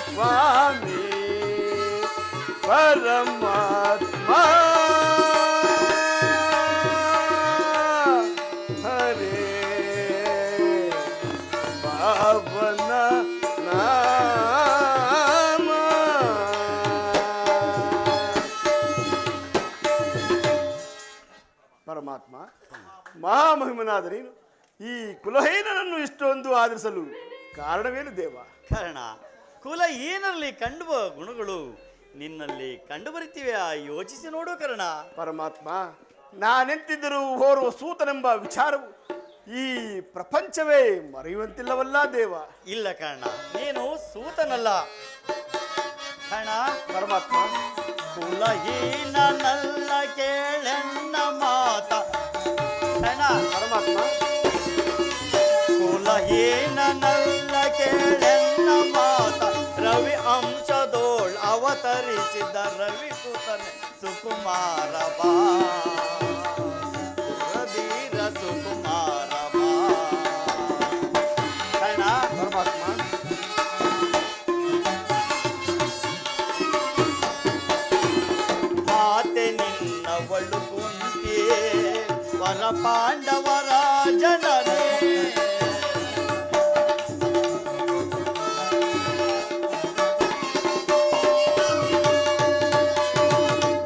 ಸ್ವಾಮಿ ಪರಮಾತ್ಮ ಹರೇ ಪಾವನ ನಾಮ ಪರಮಾತ್ಮ ಮಹಾಮಹಿಮನಾದ ನೀನು ಈ ಕುಲಹೀನನನ್ನು ಇಷ್ಟೊಂದು ಆದರಿಸಲು ಕಾರಣವೇನು ದೇವ? ಕಾರಣ ಕುಲ ಏನಲ್ಲಿ ಕಂಡುವ ಗುಣಗಳು ನಿನ್ನಲ್ಲಿ ಕಂಡು ಬರುತ್ತಿವೆ. ಯೋಚಿಸಿ ನೋಡು ಕರ್ಣ. ಪರಮಾತ್ಮ ನಾನೆಂತಿದ್ದರೂ ಓರ್ವ ಸೂತನೆಂಬ ವಿಚಾರವು ಈ ಪ್ರಪಂಚವೇ ಮರೆಯುವಂತಿಲ್ಲವಲ್ಲ ದೇವ? ಇಲ್ಲ ಕಾರಣ, ನೀನು ಸೂತನಲ್ಲ ಕಾರಣ. ಪರಮಾತ್ಮ ಕುಲಹೀನನಲ್ಲ ಕೇಳೆನ್ನ ಮಾತ ಕಾರಣ. ಪರಮಾತ್ಮ ಕುಲಹೀನನಲ್ಲ ಕೇಳೆನ್ನ ಮಾತ ರವಿ ಅಂಶದೋಳ್ ಅವತರಿಸಿದ ರವಿ ಸುತನೆ ಸುಕುಮಾರ ಬಾ ರವೀರ ಸುಕುಮಾರ ಬಾ ಕಾರಣ. ಪರಮಾತ್ಮ ಮಾತೆ ನಿನ್ನವಳು ಕುಂತಿ ವರ ಪಾಂಡವರ ಜನರೇ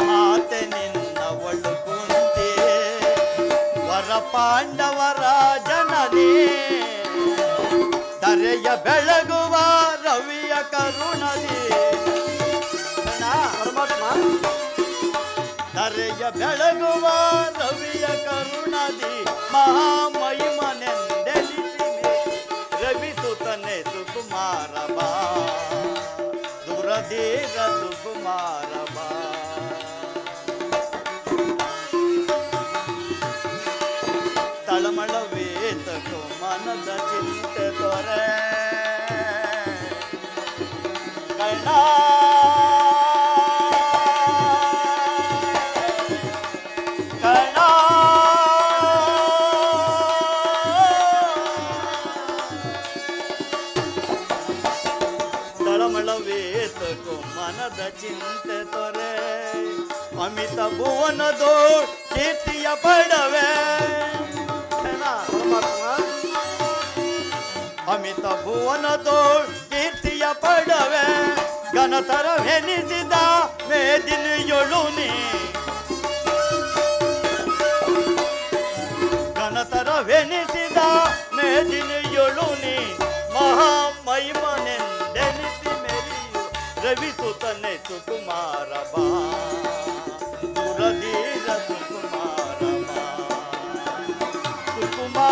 ಮಾತೆ ನಿನ್ನವಳು ಕುಂತಿ ವರ ಪಾಂಡವರ ಜನರೇ ಧರೆಯ ಬೆಳಗುವ ರವಿಯ ಕರುಣದಿ ಪರಮಾತ್ಮ ಧರೆಯ ಬೆಳಗುವ ರವಿಯ ಕರುಣದಿ ಮಹಾಮಹಿಮನೆಂದೆನಿಸಿಮೆ ರವಿ ಸುತನೆ ಸುಕುಮಾರ ಬಾ ದುರಧೀರ ಸುಕುಮಾರ ಬಾ ತಳಮಳ ವೇದ ಚಿಂತೆ ತೊರೆ ಅಮಿತ ಭುವನದೋ ಕೀರ್ತಿಯ ಪಡವೆ ಅಮಿತ ಭುವನದೋ ಕೀರ್ತಿಯ ಪಡವೆ ಘನತರವೆನಿಸಿದ ಮೇದಿನಿಯೊಳು ನೀ ಘನತರವೆನಿಸಿದ ಮೇದಿನಿಯೊಳು ನೀ ಮಹಾಮಹಿಮನೆಂದೆನಿಸಿ ಮೆರಿಯು ರವಿಸುತ್ತನೆ ಸುಕುಮಾರ ಬಾ ದುರಧೀರ ಸುಕುಮಾರ ಬಾ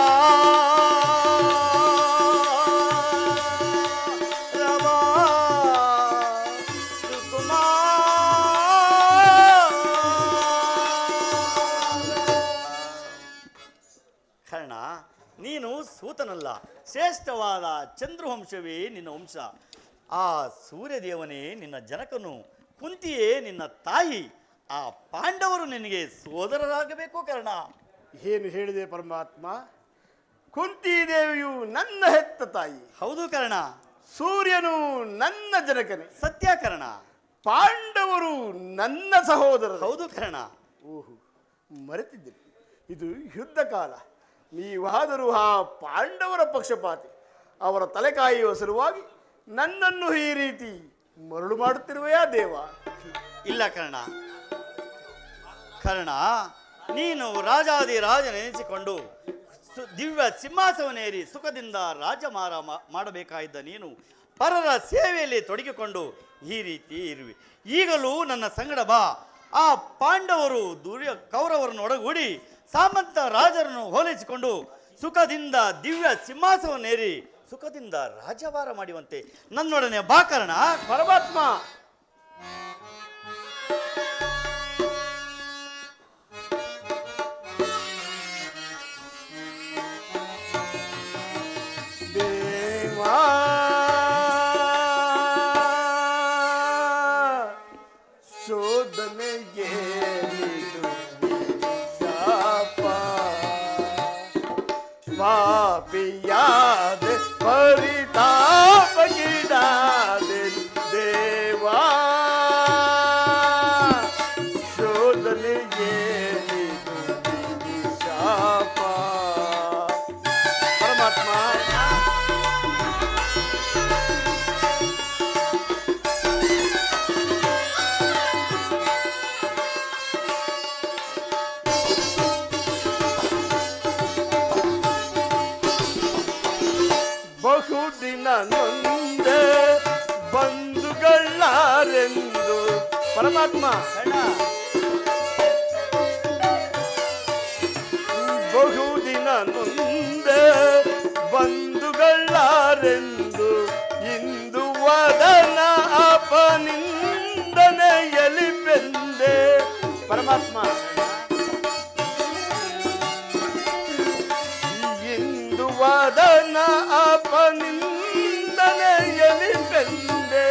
ಕರ್ಣ, ನೀನು ಸೂತನಲ್ಲ, ಶ್ರೇಷ್ಠವಾದ ಚಂದ್ರವಂಶವೇ ನಿನ್ನ ವಂಶ. ಆ ಸೂರ್ಯದೇವನೇ ನಿನ್ನ ಜನಕನು, ಕುಂತಿಯೇ ನಿನ್ನ ತಾಯಿ. ಆ ಪಾಂಡವರು ನಿನಗೆ ಸೋದರರಾಗಬೇಕು ಕರ್ಣ. ಏನು ಹೇಳಿದೆ ಪರಮಾತ್ಮ? ಕುಂತಿದೇವಿಯು ನನ್ನ ಹೆತ್ತ ತಾಯಿ. ಹೌದು ಕರ್ಣ. ಸೂರ್ಯನು ನನ್ನ ಜನಕನೇ. ಸತ್ಯ ಕರ್ಣ. ಪಾಂಡವರು ನನ್ನ ಸಹೋದರರು. ಹೌದು ಕರ್ಣ. ಓಹೋ, ಮರೆತಿದ್ದೇನೆ. ಇದು ಯುದ್ಧ ಕಾಲ. ನೀವಾದರೂ ಆ ಪಾಂಡವರ ಪಕ್ಷಪಾತಿ. ಅವರ ತಲೆ ಕಾಯುವ ಸಲುವಾಗಿ ನನ್ನನ್ನು ಈ ರೀತಿ ಮರಳು ಮಾಡುತ್ತಿರುವೆಯಾ ದೇವ? ಇಲ್ಲ ಕರ್ಣ. ಕರ್ಣ, ನೀನು ರಾಜನೆನಿಸಿಕೊಂಡು ದಿವ್ಯ ಸಿಂಹಾಸವನೇರಿ ಸುಖದಿಂದ ರಾಜಮಾರ ಮಾಡಬೇಕಾಗಿದ್ದ ನೀನು ಪರರ ಸೇವೆಯಲ್ಲಿ ತೊಡಗಿಕೊಂಡು ಈ ರೀತಿ ಇರುವೆ. ಈಗಲೂ ನನ್ನ ಸಂಗಡ ಬಾ. ಆ ಪಾಂಡವರು ಕೌರವರನ್ನು ಒಡಗೂಡಿ ಸಾಮಂತ ರಾಜರನ್ನು ಹೋಲಿಸಿಕೊಂಡು ಸುಖದಿಂದ ದಿವ್ಯ ಸಿಂಹಾಸವನ್ನೇರಿ ಸುಖದಿಂದ ರಾಜಭಾರ ಮಾಡುವಂತೆ ನನ್ನೊಡನೆ ಬಾ ಕರ್ಣ. ಪರಮಾತ್ಮ, ದೇವಾ ಶೋಧನೆಗೆ ಪಾಪಿಯಾದ ಪರಿತಾಪಗೀಡಾದ ದೇವಾ ಶೋಧನೆಗೆ ಶಾಪ. ಪರಮಾತ್ಮ, ಬಹುದಿನ ನೊಂದೆ ಬಂಧುಗಳಾರೆಂದು. ಪರಮಾತ್ಮ, ಬಹುದಿನ ನೊಂದೆ ಬಂಧುಗಳಾರೆಂದು ಇಂದು ವದನ ಅಪನಿಂದನೆಯಲಿ ಬೆಂದೆ. ಪರಮಾತ್ಮ, ಇಂದು ವದನ ಅಪನಿಂದನೆಯಲಿ ಬೆಂದೆ.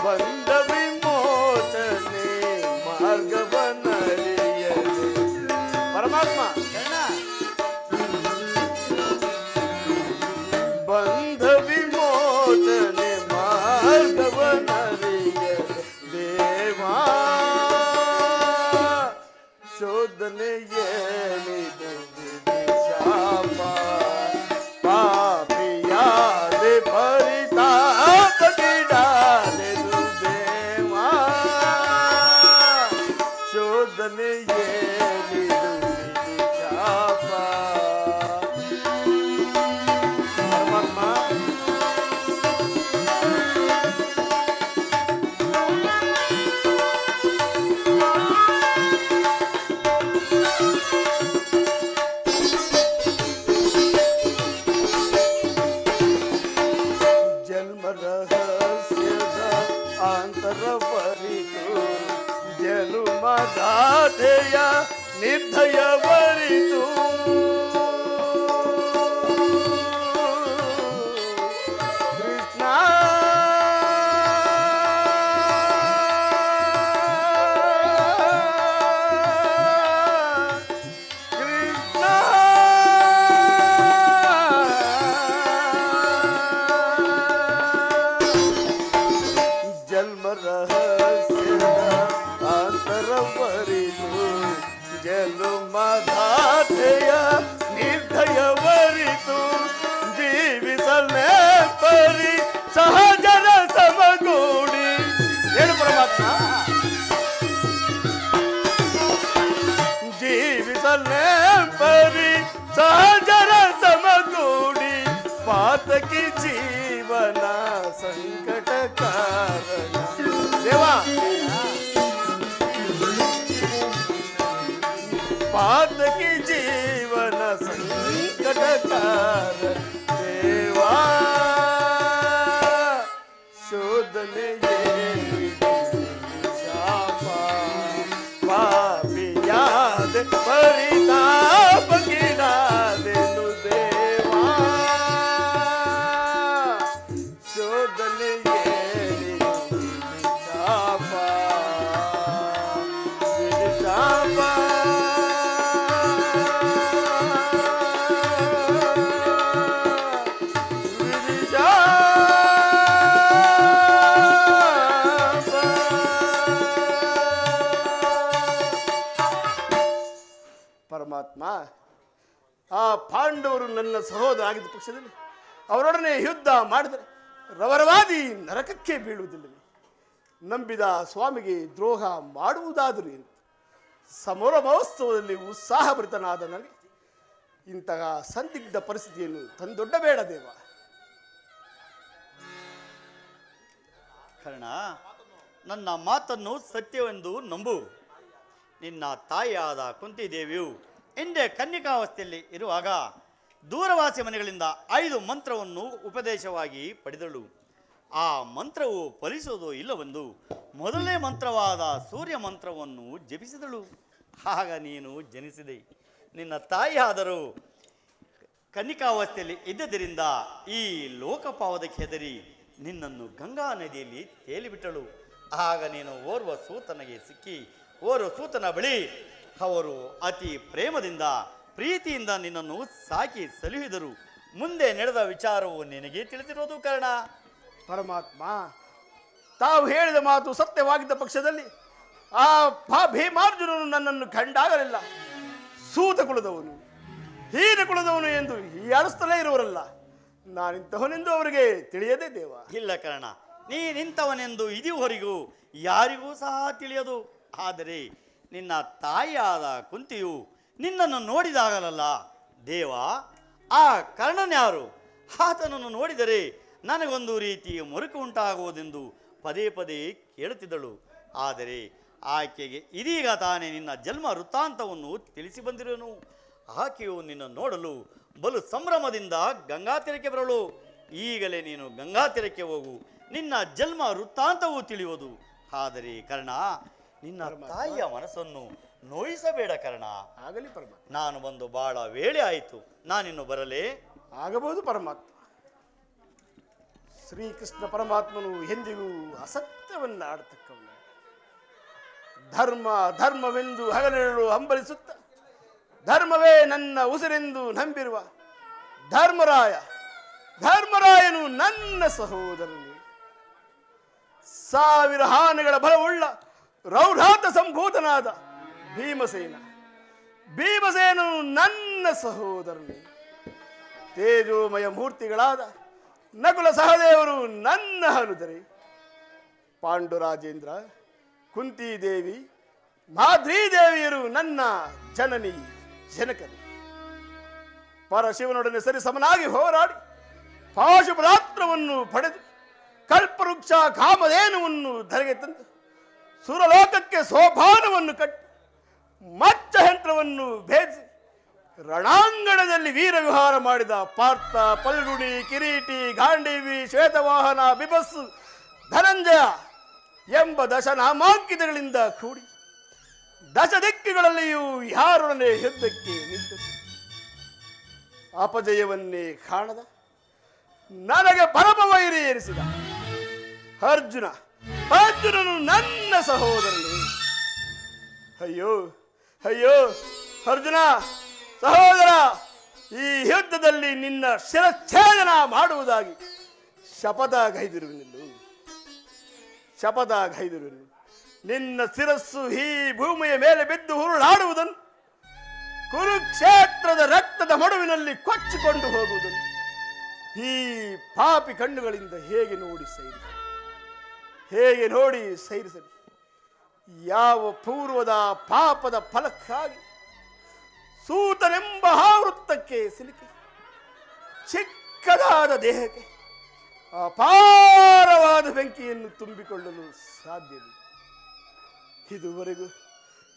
ಬಂದ ವಿಮೋಚನೆ ಮಾರ್ಗವನರಿಯಲಿ. ಪರಮಾತ್ಮ, ಬಂಧ ವಿಮೋಚನೆ ಮಾರ್ಗವನರಿಯಲಿ ದೇವಾ ಶೋಧನೆಯೇನಿದು ಶಾಪ. ಪಾಪಿಯಾದೆ ಪರಿತಾಪಗೀಡಾದೆನು ದೇವಾ ಶೋಧನೆಯೇನಿದು ಶಾಪ. ಪರಮಾತ್ಮ, ಜನ್ಮ ರಹಸ್ಯದ ಆಂತರವರಿತು ಜನುಮದಾತೆಯ ನಿರ್ಧಯವರಿತು. ಕೃಷ್ಣ, ಕೃಷ್ಣ, ಜನ್ಮ ರಹಸ್ಯ ಜನುಮದಾತೆಯ ನಿರ್ದಯವರಿತು ಜೀವಿಸಲೇ ಪರಿ ಸಹಜನ ಸಮಗೂಡಿ. ಏನು ಪರಮಾತ್ಮ? ಜೀವಿಸಲೇ ಪರಿ ಸಹಜನ ಸಮಗೂಡಿ ಪಾತಕಿ ಜೀವನ ಸಂಕಟ ಕಾರಣ. ದೇವಾ ಪಾತಕಿ ಜೀವನ ಸಂಕಟ ಕಾರಣ. ದೇವಾ ಶೋಧನೆಯೇ ಶಾಪ ಪಾಪಿಯಾದ ಪರಿತಾಪಗಿಡಾದೆನು ದೇವಾ ಶೋಧನೆಯೇ ಶಾಪ ಶಾಪ ಪರಮಾತ್ಮ, ಆ ಪಾಂಡವರು ನನ್ನ ಸಹೋದರ ಆಗಿದ್ದ ಪಕ್ಷದಲ್ಲಿ ಅವರೊಡನೆ ಯುದ್ಧ ಮಾಡಿದರೆ ರವರವಾದಿ ನರಕಕ್ಕೆ ಬೀಳುವುದಿಲ್ಲವೇ? ನಂಬಿದ ಸ್ವಾಮಿಗೆ ದ್ರೋಹ ಮಾಡುವುದಾದರೂ ಏನು? ಸಮರ ಮಹೋತ್ಸವದಲ್ಲಿ ಉತ್ಸಾಹಭರಿತನಾದ ನನಗೆ ಇಂತಹ ಸಂದಿಗ್ಧ ಪರಿಸ್ಥಿತಿಯನ್ನು ತಂದೊಡ್ಡಬೇಡ ದೇವ. ಕರ್ಣ, ನನ್ನ ಮಾತನ್ನು ಸತ್ಯವೆಂದು ನಂಬು. ನಿನ್ನ ತಾಯಿಯಾದ ಕುಂತಿದೇವಿಯು ಹಿಂದೆ ಕನ್ನಿಕಾವಸ್ಥೆಯಲ್ಲಿ ಇರುವಾಗ ದೂರವಾಸಿ ಮನೆಗಳಿಂದ 5 ಮಂತ್ರವನ್ನು ಉಪದೇಶವಾಗಿ ಪಡೆದಳು. ಆ ಮಂತ್ರವು ಫಲಿಸುವುದೋ ಇಲ್ಲವೆಂದು ಮೊದಲನೇ ಮಂತ್ರವಾದ ಸೂರ್ಯ ಮಂತ್ರವನ್ನು ಜಪಿಸಿದಳು. ಆಗ ನೀನು ಜನಿಸಿದೆ. ನಿನ್ನ ತಾಯಿಯಾದರೂ ಕನ್ನಿಕಾವಸ್ಥೆಯಲ್ಲಿ ಇದ್ದದರಿಂದ ಈ ಲೋಕಪಾವದಕ್ಕೆ ಹೆದರಿ ನಿನ್ನನ್ನು ಗಂಗಾ ನದಿಯಲ್ಲಿ ತೇಲಿಬಿಟ್ಟಳು. ಆಗ ನೀನು ಓರ್ವ ಸೂತನಿಗೆ ಸಿಕ್ಕಿ ಓರ್ವ ಸೂತನ ಬಳಿ ಅವರು ಅತಿ ಪ್ರೇಮದಿಂದ ಪ್ರೀತಿಯಿಂದ ನಿನ್ನನ್ನು ಸಾಕಿ ಸಲುಹಿದರು. ಮುಂದೆ ನಡೆದ ವಿಚಾರವು ನಿನಗೆ ತಿಳಿದಿರೋದು ಕಾರಣ. ಪರಮಾತ್ಮ, ತಾವು ಹೇಳಿದ ಮಾತು ಸತ್ಯವಾಗಿದ್ದ ಪಕ್ಷದಲ್ಲಿ ಆ ಭೀಮಾರ್ಜುನನು ನನ್ನನ್ನು ಕಂಡಾಗಲಿಲ್ಲ. ಸೂತ ಕುಲದವನು, ಹೀನ ಕುಲದವನು ಎಂದು ಹೀಯಾಡಿಸ್ತಲೇ ಇರುವರಲ್ಲ. ನಾನಿಂತಹನೆಂದು ಅವರಿಗೆ ತಿಳಿಯದೇ ದೇವ. ಇಲ್ಲ ಕರ್ಣ, ನೀನಿಂತವನೆಂದು ಇದುವರೆಗೂ ಯಾರಿಗೂ ಸಹ ತಿಳಿಯದು. ಆದರೆ ನಿನ್ನ ತಾಯಿಯಾದ ಕುಂತಿಯು ನಿನ್ನನ್ನು ನೋಡಿದಾಗಲಲ್ಲ ದೇವ, ಆ ಕರ್ಣನ್ಯಾರು? ಆತನನ್ನು ನೋಡಿದರೆ ನನಗೊಂದು ರೀತಿ ಮರುಕು ಉಂಟಾಗುವುದೆಂದು ಪದೇ ಪದೇ ಕೇಳುತ್ತಿದ್ದಳು. ಆದರೆ ಆಕೆಗೆ ಇದೀಗ ತಾನೇ ನಿನ್ನ ಜನ್ಮ ವೃತ್ತಾಂತವನ್ನು ತಿಳಿಸಿ ಬಂದಿರುವನು. ಆಕೆಯು ನಿನ್ನ ನೋಡಲು ಬಲು ಸಂಭ್ರಮದಿಂದ ಗಂಗಾ ತೀರಕ್ಕೆ ಬರಲು. ಈಗಲೇ ನೀನು ಗಂಗಾ ತೀರಕ್ಕೆ ಹೋಗು, ನಿನ್ನ ಜನ್ಮ ವೃತ್ತಾಂತವೂ ತಿಳಿಯುವುದು. ಆದರೆ ಕರ್ಣ, ನಿನ್ನ ತಾಯಿಯ ಮನಸ್ಸನ್ನು ನೋಯಿಸಬೇಡ ಕರ್ಣ. ಆಗಲಿ ಪರಮಾತ್ಮ. ನಾನು ಬಂದು ಬಹಳ ವೇಳೆ ಆಯಿತು, ನಾನಿನ್ನು ಬರಲೇ? ಆಗಬಹುದು ಪರಮಾತ್ಮ. ಶ್ರೀಕೃಷ್ಣ ಪರಮಾತ್ಮನು ಎಂದಿಗೂ ಅಸತ್ಯವನ್ನ ಆಡತಕ್ಕವನು. ಧರ್ಮವೆಂದು ಹಗಲಿರುಳು ಹಂಬಲಿಸುತ್ತ ಧರ್ಮವೇ ನನ್ನ ಉಸಿರೆಂದು ನಂಬಿರುವ ಧರ್ಮರಾಯನು ನನ್ನ ಸಹೋದರನು. 1000 ಆನೆಗಳ ಬಲವುಳ್ಳ ರೌಢಾತ ಸಂಭೂತನಾದ ಭೀಮಸೇನನು ನನ್ನ ಸಹೋದರನು. ತೇಜೋಮಯ ಮೂರ್ತಿಗಳಾದ ನಕುಲ ಸಹದೇವರು ನನ್ನ ಅನುದರಿ. ಪಾಂಡುರಾಜೇಂದ್ರ, ಕುಂತಿದೇವಿ, ಮಾದ್ರೀದೇವಿಯರು ನನ್ನ ಜನನಿ ಜನಕರು. ಪರಶಿವನೊಡನೆ ಸರಿ ಸಮನಾಗಿ ಹೋರಾಡಿ ಪಾಶುಪದಾಸ್ತ್ರವನ್ನು ಪಡೆದು ಕಲ್ಪವೃಕ್ಷ ಕಾಮಧೇನುವನ್ನು ಧರೆಗೆ ತಂದು ಸುರಲೋಕಕ್ಕೆ ಸೋಪಾನವನ್ನು ಕಟ್ಟಿ ಮಚ್ಚಯಂತ್ರವನ್ನು ಭೇದಿಸಿ ರಣಾಂಗಣದಲ್ಲಿ ವೀರವಿಹಾರ ಮಾಡಿದ ಪಾರ್ಥ, ಪಲ್ಗುಣಿ, ಕಿರೀಟಿ, ಗಾಂಡೀವಿ, ಶ್ವೇತವಾಹನ, ಬಿಭಸ್ಸು, ಧನಂಜಯ ಎಂಬ ದಶನಾಮಾಂಕಿತಗಳಿಂದ ಕೂಡಿ ದಶ ದಿಕ್ಕುಗಳಲ್ಲಿಯೂ ಯಾರೊಡನೆ ಯುದ್ಧಕ್ಕೆ ನಿಂತರು. ಅಪಜಯವನ್ನೇ ಕಾಣದ ನನಗೆ ಪರಮವೈರಿ ಏರಿಸಿದ ಅರ್ಜುನನು ನನ್ನ ಸಹೋದರನು. ಅಯ್ಯೋ ಅರ್ಜುನ ಸಹೋದರ, ಈ ಯುದ್ಧದಲ್ಲಿ ನಿನ್ನ ಶಿರಚ್ಛೇದನ ಮಾಡುವುದಾಗಿ ಶಪಥಗೈದಿರುವೆನು. ನಿನ್ನ ಶಿರಸ್ಸು ಈ ಭೂಮಿಯ ಮೇಲೆ ಬಿದ್ದು ಹುರುಳಾಡುವುದನ್ನು ಕುರುಕ್ಷೇತ್ರದ ರಕ್ತದ ಮಡುವಿನಲ್ಲಿ ಕೊಚ್ಚಿಕೊಂಡು ಹೋಗುವುದನ್ನು ಈ ಪಾಪಿ ಕಣ್ಣುಗಳಿಂದ ಹೇಗೆ ನೋಡಿ ಸೈರಿಸಲಿ? ಯಾವ ಪೂರ್ವದ ಪಾಪದ ಫಲಕ್ಕಾಗಿ ಸೂತನೆಂಬ ಆವೃತ್ತಕ್ಕೆ ಸಿಲುಕಿ ಚಿಕ್ಕದಾದ ದೇಹಕ್ಕೆ ಅಪಾರವಾದ ಬೆಂಕಿಯನ್ನು ತುಂಬಿಕೊಳ್ಳಲು ಸಾಧ್ಯವಿಲ್ಲ.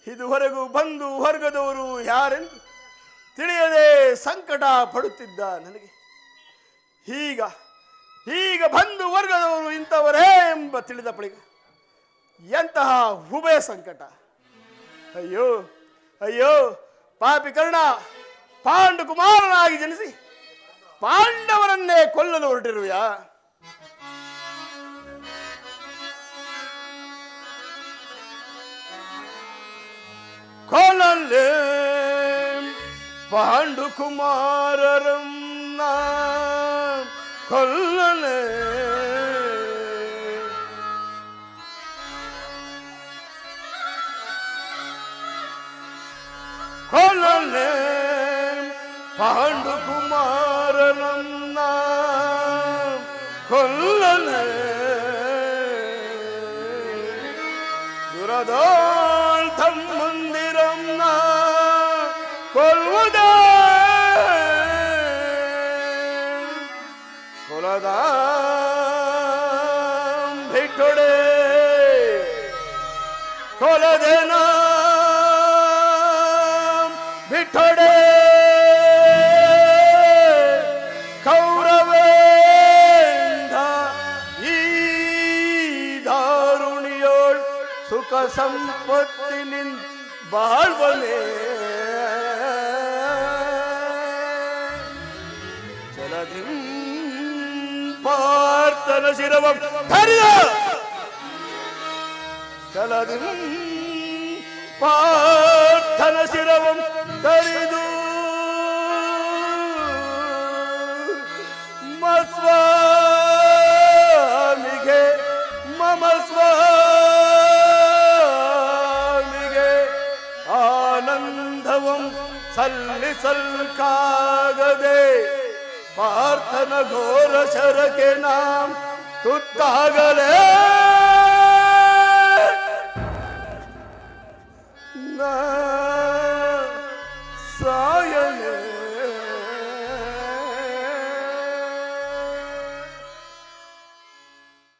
ಇದುವರೆಗೂ ಬಂಧು ವರ್ಗದವರು ಯಾರೆಂದು ತಿಳಿಯದೆ ಸಂಕಟ ಪಡುತ್ತಿದ್ದ ನನಗೆ ಈಗ ಬಂಧು ವರ್ಗದವರು ಇಂಥವರೇ ಎಂಬ ತಿಳಿದ ಬಳಿಕ ಎಂತಹ ಉಭಯ ಸಂಕಟ! ಅಯ್ಯೋ ಪಾಪಿ ಕರ್ಣ ಪಾಂಡು ಕುಮಾರನಾಗಿ ಜನಿಸಿ ಪಾಂಡವರನ್ನೇ ಕೊಲ್ಲಲು ಹೊರಟಿರುವೆಯಾ? ಕೊಲ್ಲಲೇ ಪಾಂಡು ಕುಮಾರರನ್ನ ಕೊಲ್ಲಲೇ ಕೊಲ್ಲಲೇ ಪಾಂಡು ಕುಮಾರನನ್ನ ಕೊಲ್ಲಲೇ ದುರದೋಳ್ ತಮ್ಮಂದಿರನ್ನ ಕೊಲ್ಲುವುದೇ ಕೊಲದ ಬಿಟ್ಟೊಡೆ ಕೊಲದೇನ ಬಿಟ್ಟೊಡೆ ಕೌರವೇಂದ ಈ ದಾರುಣಿಯೋಳ್ ಸುಖ ಸಂಪತ್ತಿನಿಂದ ಬಾಳ್ವನೆ ಚಲದಿಂ ಪಾರ್ಥನ ಶಿರವಂ ಹರಿದ ಚಲದಿಂ ಪಾರ್ಥನ ಶಿರವಂ ತರಿದು ಸ್ವಾಮಿಗೆ ಮಮ ಸ್ವಾಮಿಗೆ ಆನಂದವಂ ಸಲ್ಲಿಸಲ್ಕಾಗದೆ ಪಾರ್ಥನ ಘೋರ ಶರಕೆ ನಾಂ ತುತ್ತಾಗಲೇ ಸಾಯ